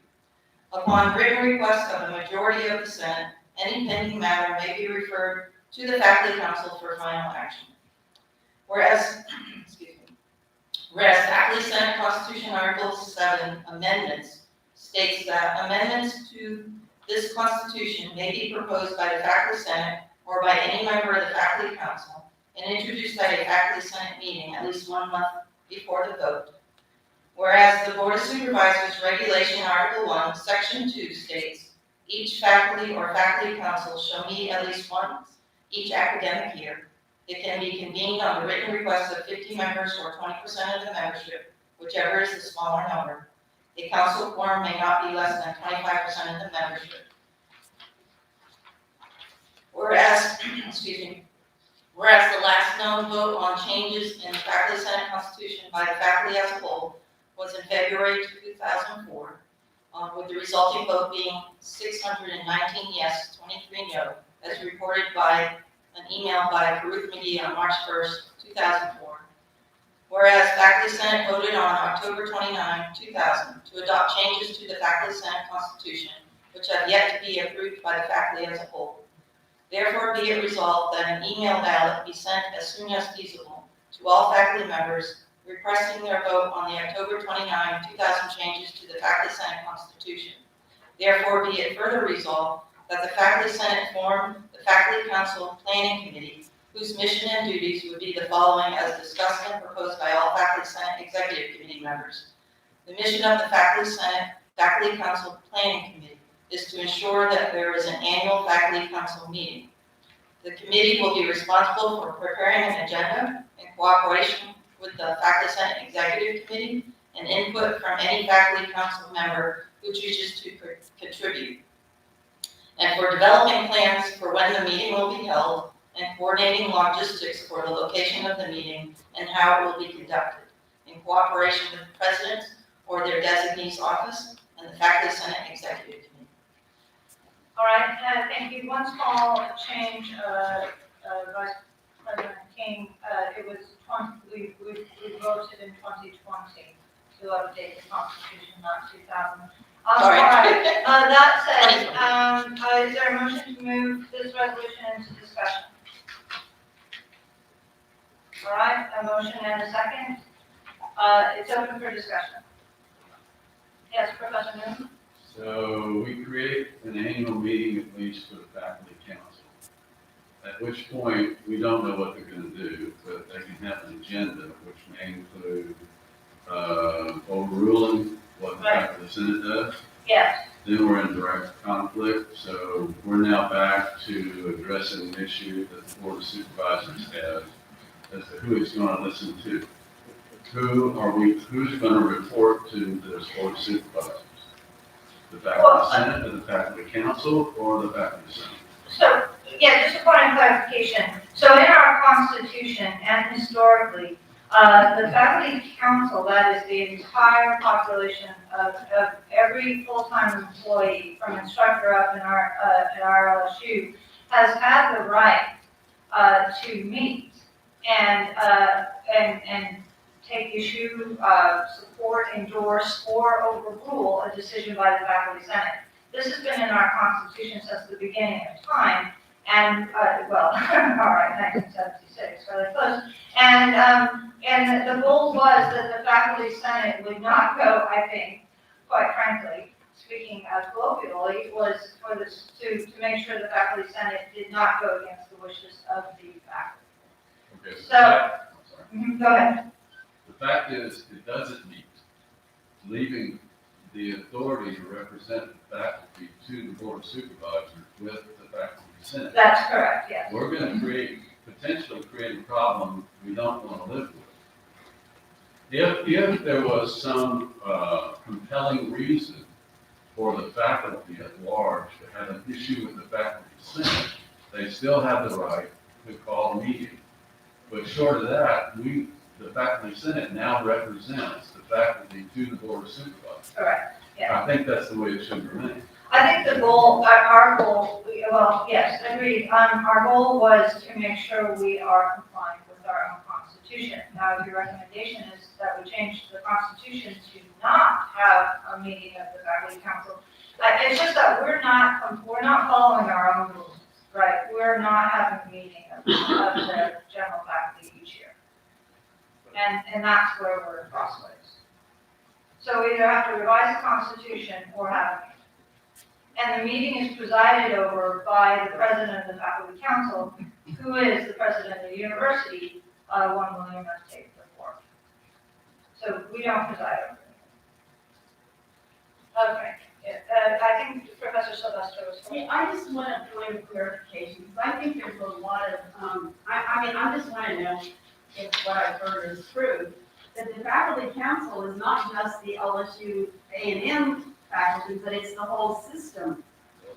Upon written request of a majority of the Senate, any pending matter may be referred to the Faculty Council for final action. Whereas, Faculty Senate Constitution Article 7 amendments states that amendments to this Constitution may be proposed by the Faculty Senate or by any member of the Faculty Council and introduced at a Faculty Senate meeting at least 1 month before the vote. Whereas the Board of Supervisors Regulation Article 1, Section 2 states, each faculty or faculty council shall meet at least once each academic year. It can be convened on the written request of 50 members or 20% of the membership, whichever is the smaller number. A council quorum may not be less than 25% of the membership. Whereas, whereas the last known vote on changes in the Faculty Senate Constitution by the faculty as a whole was in February 2004, with the resulting vote being 619 yes, 23 no, as reported by an email by Baruch Media on March 1st, 2004. Whereas Faculty Senate voted on October 29, 2000 to adopt changes to the Faculty Senate Constitution, which have yet to be approved by the faculty as a whole. Therefore, be it resolved that an email ballot be sent as soon as feasible to all faculty members requesting their vote on the October 29, 2000 changes to the Faculty Senate Constitution. Therefore, be it further resolved that the Faculty Senate form the Faculty Council Planning Committee, whose mission and duties would be the following as discussed and proposed by all Faculty Senate Executive Committee members. The mission of the Faculty Senate Faculty Council Planning Committee is to ensure that there is an annual Faculty Council meeting. The committee will be responsible for preparing an agenda in cooperation with the Faculty Senate Executive Committee and input from any Faculty Council member who chooses to contribute. And for developing plans for when the meeting will be held and coordinating logistics for the location of the meeting and how it will be conducted in cooperation with the President or their designee's office and the Faculty Senate Executive Committee. All right, thank you. One small change, Vice President King, it was we voted in 2020 to update the Constitution, not 2000. All right, that said, is there a motion to move this resolution into discussion? All right, a motion and a second. It's open for discussion. Yes, Professor Newman? So we create an annual meeting at least for the faculty council. At which point, we don't know what they're going to do, but they can have an agenda, which may include overruling what the faculty senate does. Yes. Then we're in direct conflict, so we're now back to addressing an issue that the Board of Supervisors has as to who it's going to listen to. Who's going to report to this Board of Supervisors? The faculty senate, or the faculty council, or the faculty senate? So, yeah, just a point of clarification. So in our Constitution and historically, the faculty council, that is the entire population of every full-time employee from instructor up in our LSU, has had the right to meet and take issue, support, endorse, or overrule a decision by the faculty senate. This has been in our Constitution since the beginning of time, And, well, all right, 1976, really close. And the goal was that the faculty senate would not go, I think, quite frankly, speaking colloquially, was for this, to make sure the faculty senate did not go against the wishes of the faculty. Okay, So, go ahead. the fact is, it doesn't meet, leaving the authority to represent the faculty to the board of supervisors with the faculty senate. That's correct, yes. We're gonna potentially create a problem we don't wanna live with. If there was some compelling reason for the faculty at large to have an issue with the faculty senate, they still have the right to call a meeting. But short of that, the faculty senate now represents the faculty to the board of supervisors. Correct, yeah. I think that's the way it should remain. I think the goal, our goal, well, yes, agreed. Our goal was to make sure we are compliant with our own constitution. Now, your recommendation is that we change the constitution to not have a meeting of the faculty council. It's just that we're not following our own rules, right? We're not having a meeting of the general faculty each year. And that's where we're crossways. So we either have to revise the constitution or have a meeting. And the meeting is presided over by the president of the faculty council, who is the president of the university, one William F. Tate IV. So we don't preside over it. Okay, I think Professor Sylvester was. Yeah, I just want a point of clarification, because I think there's a lot of, I just want to know if what I've heard is true, that the faculty council is not just the LSU A&M faculty, but it's the whole system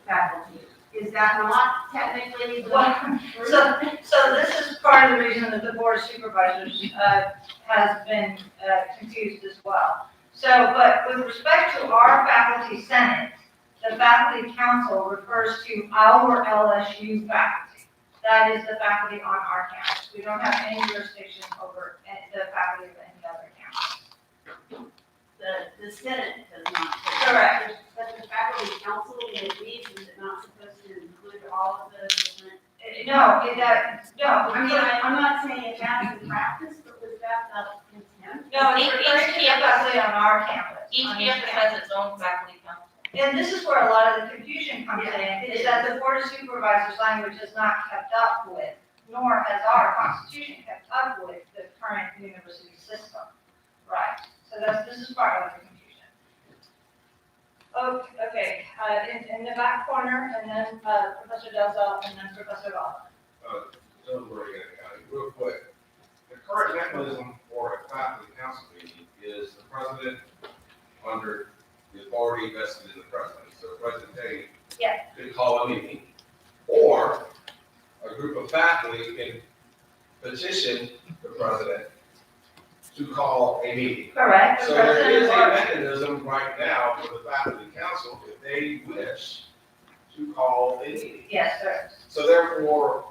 faculty. Is that not technically the true? So this is part of the reason that the board of supervisors has been confused as well. So, but with respect to our faculty senate, the faculty council refers to our LSU faculty. That is the faculty on our campus. We don't have any jurisdiction over the faculty of any other campus. The Senate does not. Correct. But the faculty council, when it meets, is it not supposed to include all of the different? No, no. I mean, I'm not saying it has in practice, but was that the intent? No, it's referring to the faculty on our campus. Each campus has its own faculty council. And this is where a lot of the confusion comes in, is that the board of supervisors language is not kept up with, nor has our constitution kept up with the current university system. Right, so this is part of the confusion. Okay, in the back corner, and then Professor Delzell, and then Professor Gall. Don't worry, real quick. The current mechanism for a faculty council meeting is the president under the authority vested in the president. So President Tate can call a meeting, or a group of faculty can petition the president to call a meeting. Correct. So there is a mechanism right now for the faculty council if they wish to call a meeting. Yes, sir. So therefore,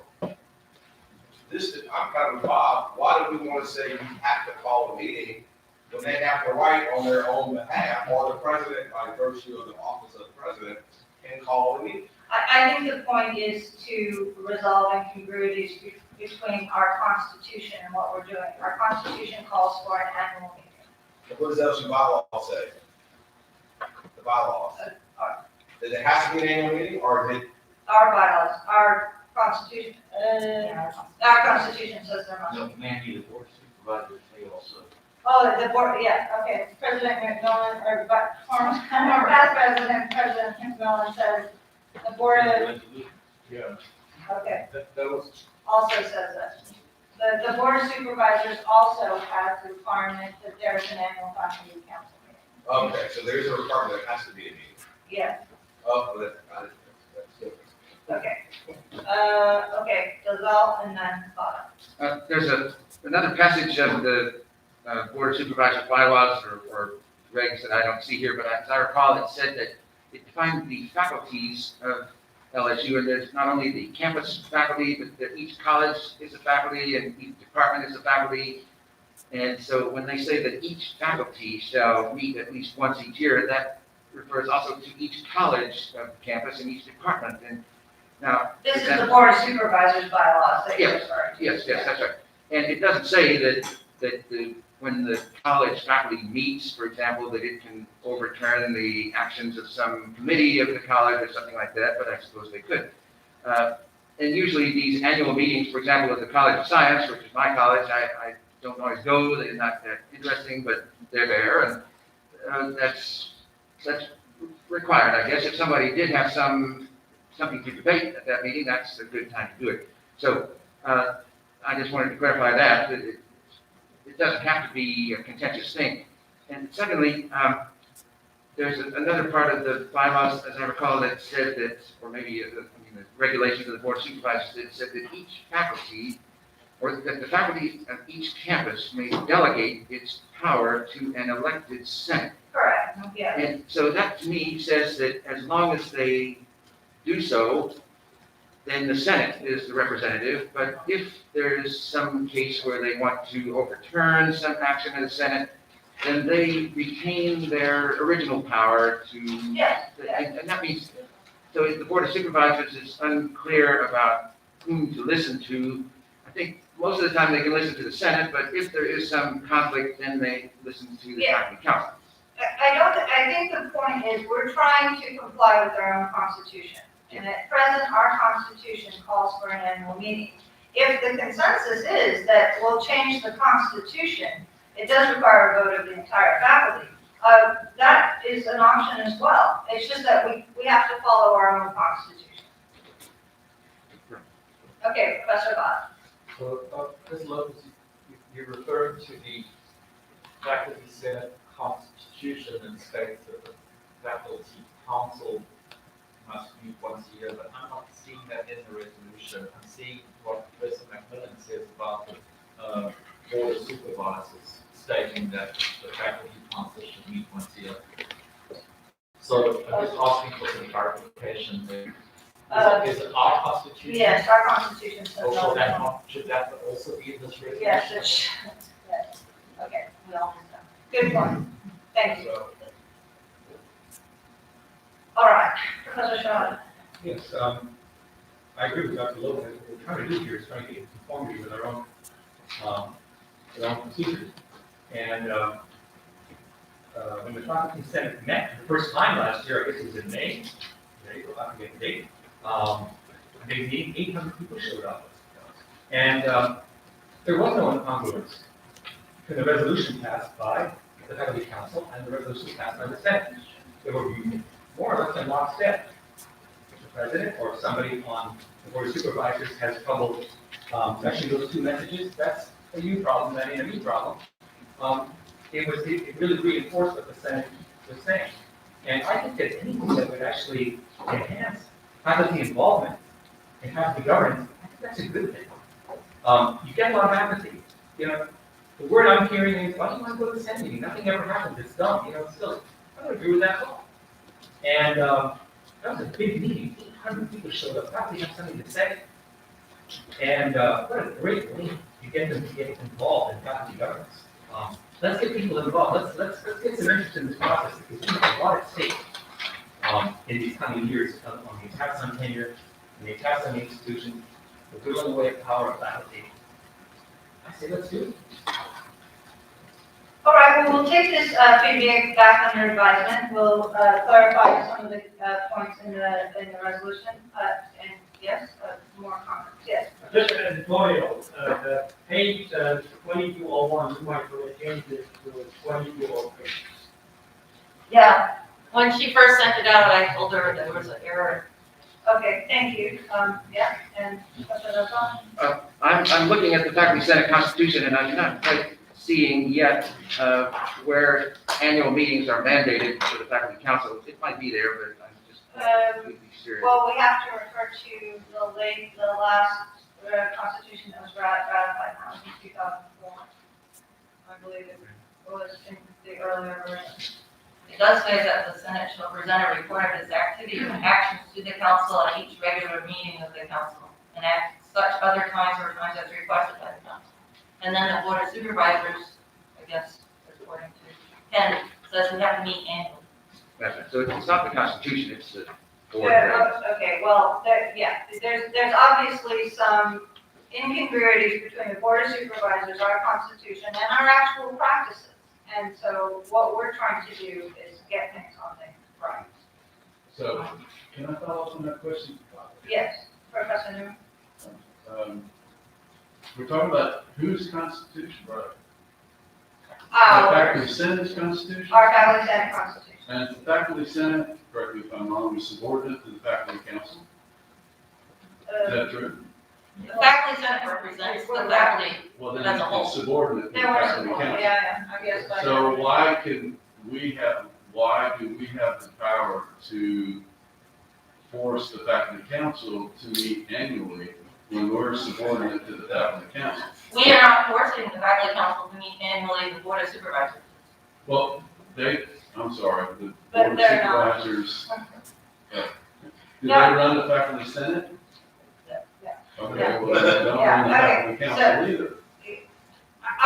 I'm kind of Bob, why do we want to say you have to call a meeting when they have the right on their own behalf, or the president, by virtue of the office of the president, can call a meeting? I think the point is to resolve incongruities between our constitution and what we're doing. Our constitution calls for an annual meeting. What does the LSU bylaw say? The bylaws. Does it have to be an annual meeting, or is it? Our bylaws, our constitution, our constitution says there must be. No, Mandy, the board of supervisors, they also. Oh, the board, yeah, okay, President McMillan, or, but, former past President McMillan says, the board of, Yeah, okay, that was, also says that. The board of supervisors also has the requirement that there's an annual faculty council meeting. Okay, so there's a requirement that has to be a meeting. Yeah, Oh, that's different. okay. Okay, Delzell and then Bob. There's another passage of the Board of Supervisors bylaws or regs that I don't see here, but as I recall, it said that it defined the faculties of LSU, and there's not only the campus faculty, but that each college is a faculty and each department is a faculty. And so when they say that each faculty shall meet at least once each year, that refers also to each college of campus and each department. And Now. This is the Board of Supervisors bylaws that you're Yes, referring to. yes, that's right. And it doesn't say when the college faculty meets, for example, that it can overturn the actions of some committee of the college or something like that, but I suppose they could. And usually these annual meetings, for example, at the College of Science, which is my college, I don't always go, they're not that interesting, but they're there, and that's required, I guess. If somebody did have something to debate at that meeting, that's a good time to do it. So, I just wanted to clarify that it doesn't have to be a contentious thing. And secondly, there's another part of the bylaws, as I recall, that said that, or maybe, the regulations of the Board of Supervisors, that said that each faculty, or that the faculty of each campus may delegate its power to an elected senate. Correct, yeah. And so that to me says that as long as they do so, then the Senate is the representative. But if there is some case where they want to overturn some action of the Senate, then they retain their original power to. Yes. And that means, so if the Board of Supervisors is unclear about whom to listen to, I think most of the time they can listen to the Senate, but if there is some conflict, then they listen to the faculty council. I think the point is we're trying to comply with our own constitution. And at present, our constitution calls for an annual meeting. If the consensus is that we'll change the constitution, it does require a vote of the entire faculty. That is an option as well. It's just that we have to follow our own constitution. Okay, Professor Bott. So, Ms. Lopez, you're referring to the faculty senate constitution and states that the faculty council must meet once a year, but I'm not seeing that in the resolution. I'm seeing what Professor McMillan says about the Board of Supervisors, stating that the faculty council should meet once a year. So I'm just asking for some clarification there. Is it our constitution? Yes, our constitution says Or no. should that also be in this resolution? Yes, it should. Yes. Okay, we all understand. Good point. Thank you. All right, Professor Shaw. Yes, I agree with Dr. Lopez. What we're trying to do here is trying to get conformity with our own procedures. And when the faculty senate met the first time last year, I guess it was in May, there you go, I forget the date, I think 800 people showed up. And there was no incongruence between the resolution passed by the faculty council and the resolution passed by the Senate. They were more or less in lockstep. If the president or somebody on the Board of Supervisors has trouble matching those two messages, that's a you problem, that ain't a me problem. It really reinforced what the Senate was saying. And I think that anything that would actually enhance faculty involvement in faculty governance, I think that's a good thing. You get a lot of apathy. You know, the word I'm hearing is, why do you want to go to the Senate meeting? Nothing ever happens. It's dumb. You know, it's silly. I don't agree with that at all. And that was a big meeting. 800 people showed up. Faculty have something to say. And what a great way to get them to get involved in faculty governance. Let's get people involved. Let's get some interest in this process because we have a lot at stake in these coming years on the attacks on tenure and the attacks on the institution, the whittling away of power of faculty. I say let's do it. All right, well, we'll take this feedback back under advisement. We'll clarify some of the points in the resolution. And yes, more comments. Yes. Just an editorial, page 2201, you might want to change this to 2203. Yeah. When she first sent it out, I told her there was an error. Okay, thank you. Yeah, and Professor Lopez? I'm looking at the faculty senate constitution and I'm not quite seeing yet where annual meetings are mandated for the faculty council. It might be there, but I'm just not completely sure. Well, we have to refer to the last constitution that was ratified in 2004. I believe it was in the earlier version. It does say that the Senate shall present a report of its activities and actions to the council at each regular meeting of the council, and at such other times or times as requested by the council. And then the Board of Supervisors, I guess, according to Ken, says we have to meet annually. That's right. So it's not the constitution, it's the board Yeah, members. okay, well, there's obviously some incongruities between the board of supervisors, our constitution, and our actual practices. And so what we're trying to do is get things on things right. So, can I follow up on that question? Yes, Professor Newman? We're talking about whose constitution, right? The Our faculty senate's constitution? faculty senate constitution. And the faculty senate, correct me if I'm wrong, is subordinate to the faculty council? Is that true? The faculty senate represents the faculty. Well, then As a whole. it's subordinate to the They were faculty supposed, council. yeah, I guess. but- So why do we have the power to force the faculty council to meet annually when we're subordinate to the faculty council? We are not forcing the faculty council to meet annually, the board of supervisors. Well, I'm sorry, the But board of they're not. supervisors, do they Yeah. run the faculty senate? Yeah. Okay, well, they don't Yeah, run the okay, faculty council either.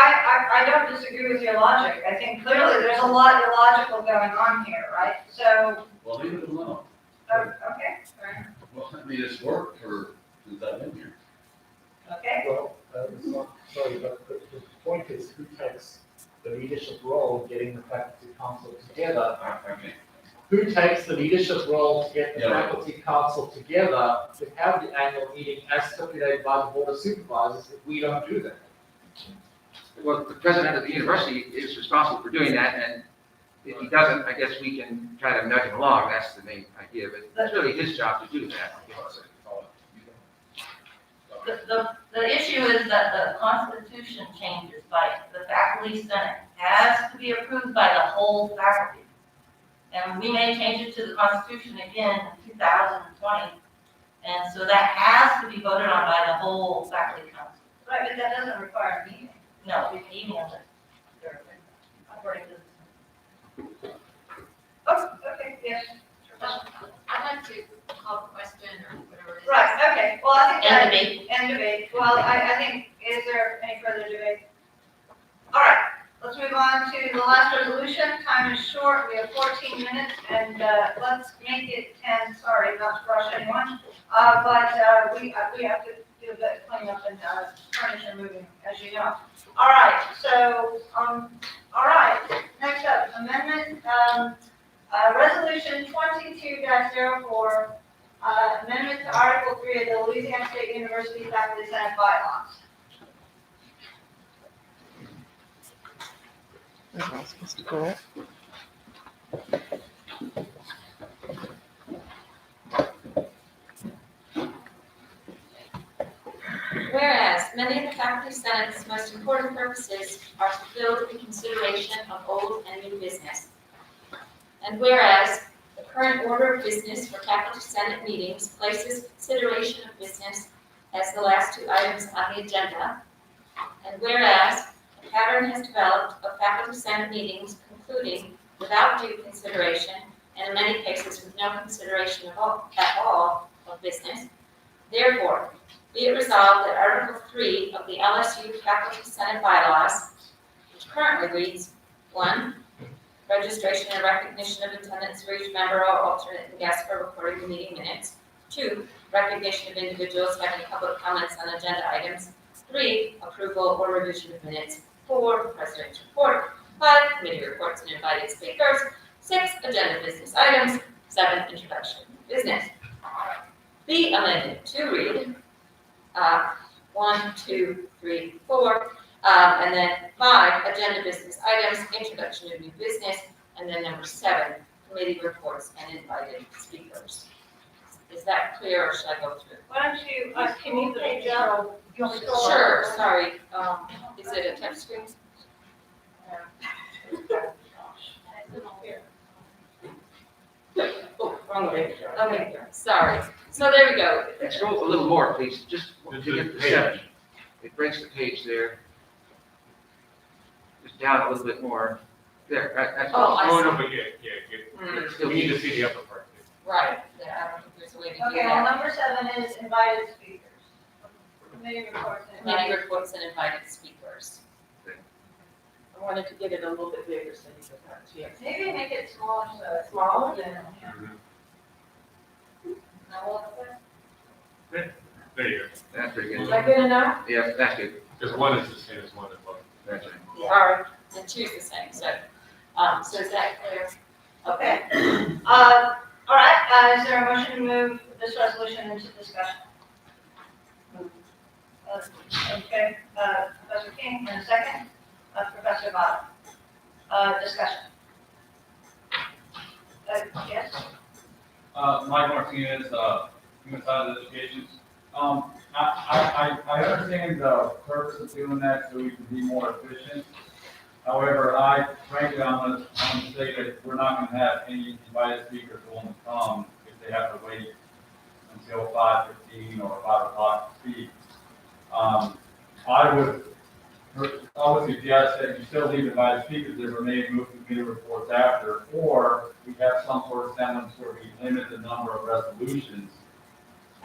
I don't disagree with your logic. I think clearly there's a lot illogical going on here, right? So, Well, leave it alone. okay, fair enough. Well, I mean, it's worked since I've been here. Okay. Well, sorry, but the point is who takes the leadership role in getting the faculty council together? Okay. Who takes the leadership role to get the Yeah. faculty council together to have the annual meeting as stipulated by the board of supervisors if we don't do that? Well, the president of the university is responsible for doing that, and if he doesn't, I guess we can try to nudge him along, that's the main idea, but it's really his job to do that. The issue is that the constitution changes by the faculty senate, has to be approved by the whole faculty. And we may change it to the constitution again in 2020, and so that has to be voted on by the whole faculty council. Right, but that doesn't require a meeting. No, we can email it. According to Oh, okay, yes. I'd like to call the question or whatever it is. Right, okay, well, I think that. End debate. End debate. Well, I think, is there any further debate? All right, let's move on to the last resolution. Time is short, we have 14 minutes, and let's make it 10, sorry, not to rush anyone. But we have to do a bit of cleanup and furniture moving, as you know. All right, so, all right, next up, amendment, resolution 22-04, amendment to Article 3 of the Louisiana State University Faculty Senate bylaws. Whereas many of the faculty senate's most important purposes are fulfilled in consideration of old and new business. And whereas the current order of business for faculty senate meetings places consideration of business as the last two items on the agenda. And whereas a pattern has developed of faculty senate meetings concluding without due consideration, and in many cases with no consideration at all of business. Therefore, be it resolved that Article 3 of the LSU Faculty Senate bylaws, which currently reads, 1, registration and recognition of attendance for each member or alternate and guest for recording the meeting minutes. 2, recognition of individuals having public comments on agenda items. 3, approval or revision of minutes. 4, president's report. 5, committee reports and invited speakers. 6, agenda business items. 7, introduction of business. Be amended to read 1, 2, 3, 4, and then 5, agenda business items, introduction of new business, and then number 7, committee reports and invited speakers. Is that clear, or should I go through? Why don't you, can you page up? Sure, sorry, is it a touch screen? Oh, wrong way. Okay, sorry. So there we go. Scroll a little more, please, just to get the seven. It breaks the page there. Just down a little bit more. There, that's. Oh, I see. no, but yeah. We need to see the upper part. Right, yeah, I don't think there's a way to do Okay, well, that. number 7 is invited speakers. Committee reports and Committee invited. reports and invited speakers. I wanted to get it a little bit bigger so you could have a chance. Maybe make it smaller so it's. Smaller? Yeah. There you go. That's pretty Is good. that good enough? Yes, that's good. Because one is the same as one as well. That's right. Sorry, and two's the same, so, so is that clear? Okay. All right, is there a motion to move this resolution into discussion? Okay, Professor King, in a second, Professor Vada. Discussion. Yes? Mike Martinez, Human Science Education. I understand the purpose of doing that so we can be more efficient. However, frankly, I'm gonna say that we're not gonna have any invited speakers willing to come if they have to wait until 5:15 or 5 o'clock to speak. I would suggest that you still leave invited speakers that remain, move to committee reports after, or we have some sort of semblance where we limit the number of resolutions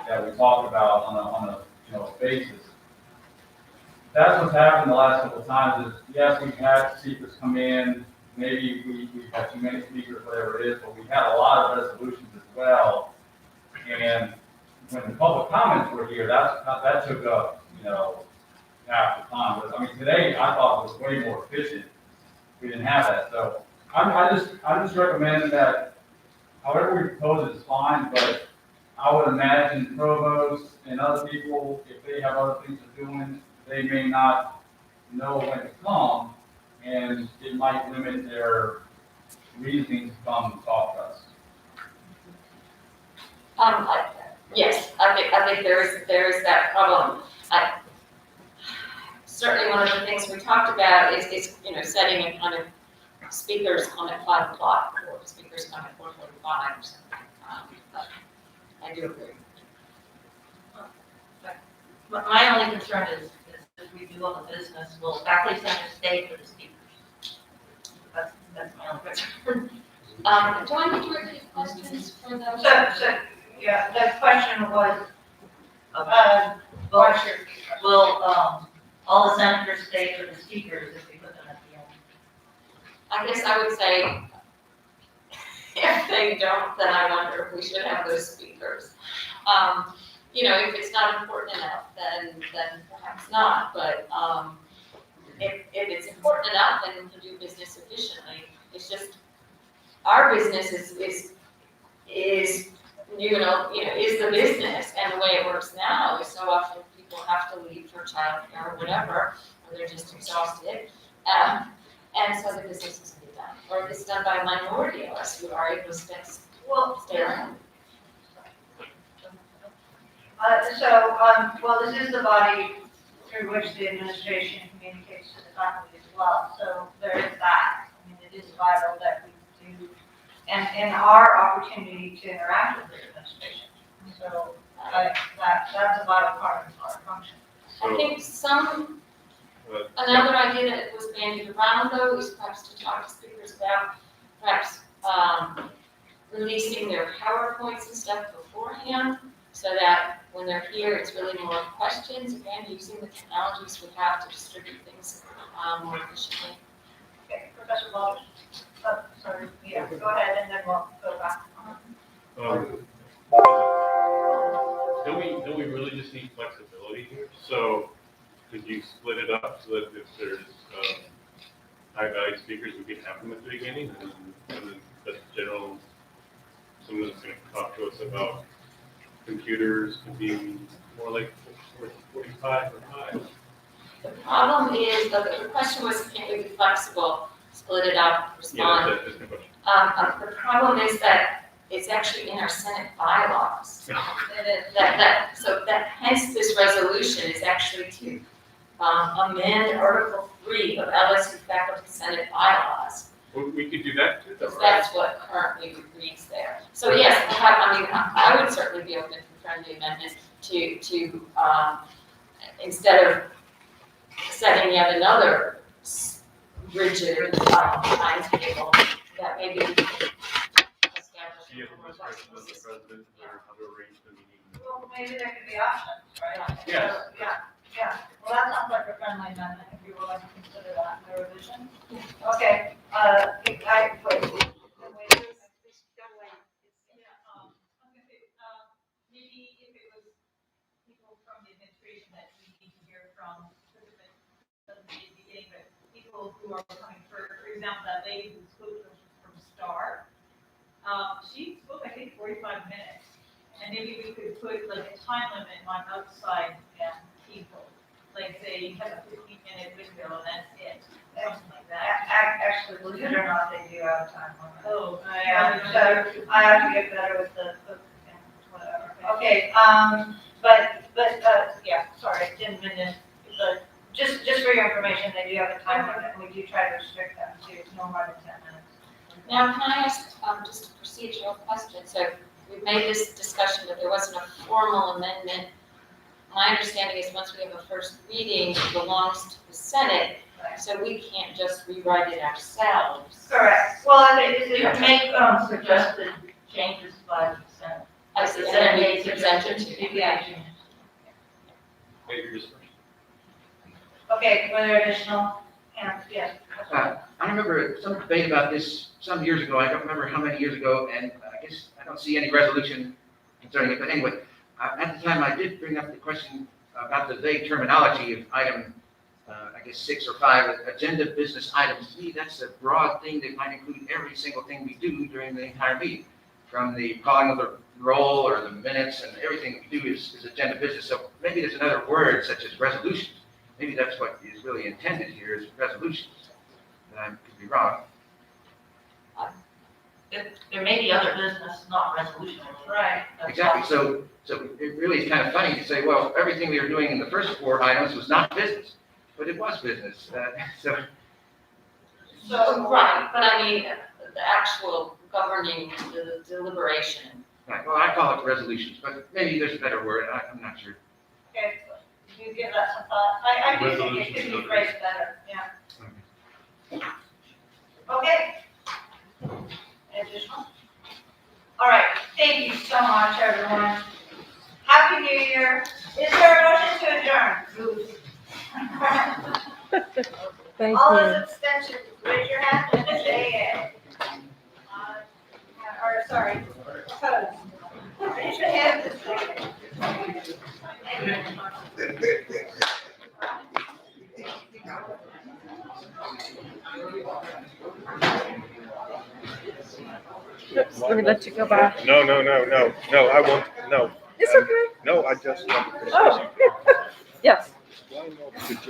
that we talk about on a basis. That's what's happened the last couple of times is, yes, we've had speakers come in, maybe we've had too many speakers, whatever it is, but we've had a lot of resolutions as well. And when the public comments were here, that took up, half the time. But, I mean, today I thought it was way more efficient. We didn't have that. So I just recommend that however we propose it is fine, but I would imagine provosts and other people, if they have other things they're doing, they may not know when to come, and it might limit their reasoning to come talk to us. Yes, I think there is that problem. Certainly one of the things we talked about is setting a kind of speakers come at 5 o'clock or speakers come at 4:45 or something. But I do agree. My only concern is if we do all the business, will faculty center stay for the speakers? That's my only concern. Do I need to repeat questions for those? So, yeah, the question was, Will all the senators stay for the speakers if we put them at the end? I guess I would say, if they don't, then I wonder if we should have those speakers. If it's not important enough, then perhaps not, but, if it's important enough, then we can do business efficiently. It's just, our business is the business, and the way it works now is so often people have to leave for childcare or whatever, or they're just exhausted. And so the business is to be done, or it's done by a minority of us who are able to stay around. This is the body through which the administration communicates to the faculty as well, so there is that. I mean, it is vital that we do, and our opportunity to interact with the administration. So, that's a vital part of our function. I think another idea that was bandied around though is perhaps to talk to speakers about perhaps releasing their PowerPoints and stuff beforehand, so that when they're here, it's really more questions, again, using the technologies we have to distribute things more efficiently. Okay, Professor Walsh. Sorry, yeah, go ahead, and then we'll go back. Don't we really just need flexibility here? So could you split it up so that if there's high value speakers, we can have them at the beginning, and then the general, someone that's going to talk to us about computers can be more like 45 or 5. The problem is, the question was, can we be flexible, split it up, respond? Yeah, that's the question. The problem is that it's actually in our Senate bylaws. So hence this resolution is actually to amend Article 3 of LSU Faculty Senate bylaws. We could do that too, though, Because right? that's what currently reads there. So yes, I would certainly be open for friendly amendments to instead of setting yet another rigid timetable, that maybe establish. Do you have a discussion with the president or how to arrange the meeting? Well, maybe there could be options, right? Yes. So, yeah. Well, that sounds like a friendly amendment, if you would like to consider that in the revision. Okay, Maybe if it was from the administration that we need to hear from, doesn't need to be beginning, but people who are coming for example, that lady who spoke to us from Star. She spoke, I think, 45 minutes, and maybe we could put like a time limit on outside people. Like say, you have a 15-minute window and that's it, something like that. Actually, believe it or not, they do have a time limit. Oh, So I have to get better with the, whatever. Okay, yeah, sorry, didn't mean to, but just for your information, they do have a time limit, and we do try to restrict them to no more than 10 minutes. Now, can I ask, just a procedural question? So we've made this discussion, but there wasn't a formal amendment. My understanding is once we have a first reading, it belongs to the Senate, so we can't just rewrite it ourselves. Correct. Well, it make suggested changes by the Senate. I see, and then we present it to you. Yeah. Maybe you're just. Okay, were there additional, yes. I remember some debate about this some years ago. I don't remember how many years ago, and I guess I don't see any resolution concerning it. But anyway, at the time, I did bring up the question about the vague terminology of item, I guess 6 or 5, agenda business items. To me, that's a broad thing that might include every single thing we do during the entire meeting, from the calling of the roll or the minutes, and everything we do is agenda business. So maybe there's another word such as resolutions. Maybe that's what is really intended here is resolutions. And I could be wrong. There may be other business, not resolution. Right. Exactly. So it really is kind of funny to say, well, everything we were doing in the first 4 items was not business, but it was business. So, right, but I mean, the actual governing the deliberation. Right. Well, I call it resolutions, but maybe there's a better word. I'm not sure. Okay, you give that some thought. I do think it could be phrased better, yeah. Okay. Additional? All right, thank you so much, everyone. Happy New Year. Is there a motion to adjourn? Thank All you. those abstentions, raise your hand and say yay. Or, sorry, opposed. Raise your hand and say Oops, let me let you go by. No, I won't, no. It's okay. No, I just want to. Oh, yes. Do I know if you could just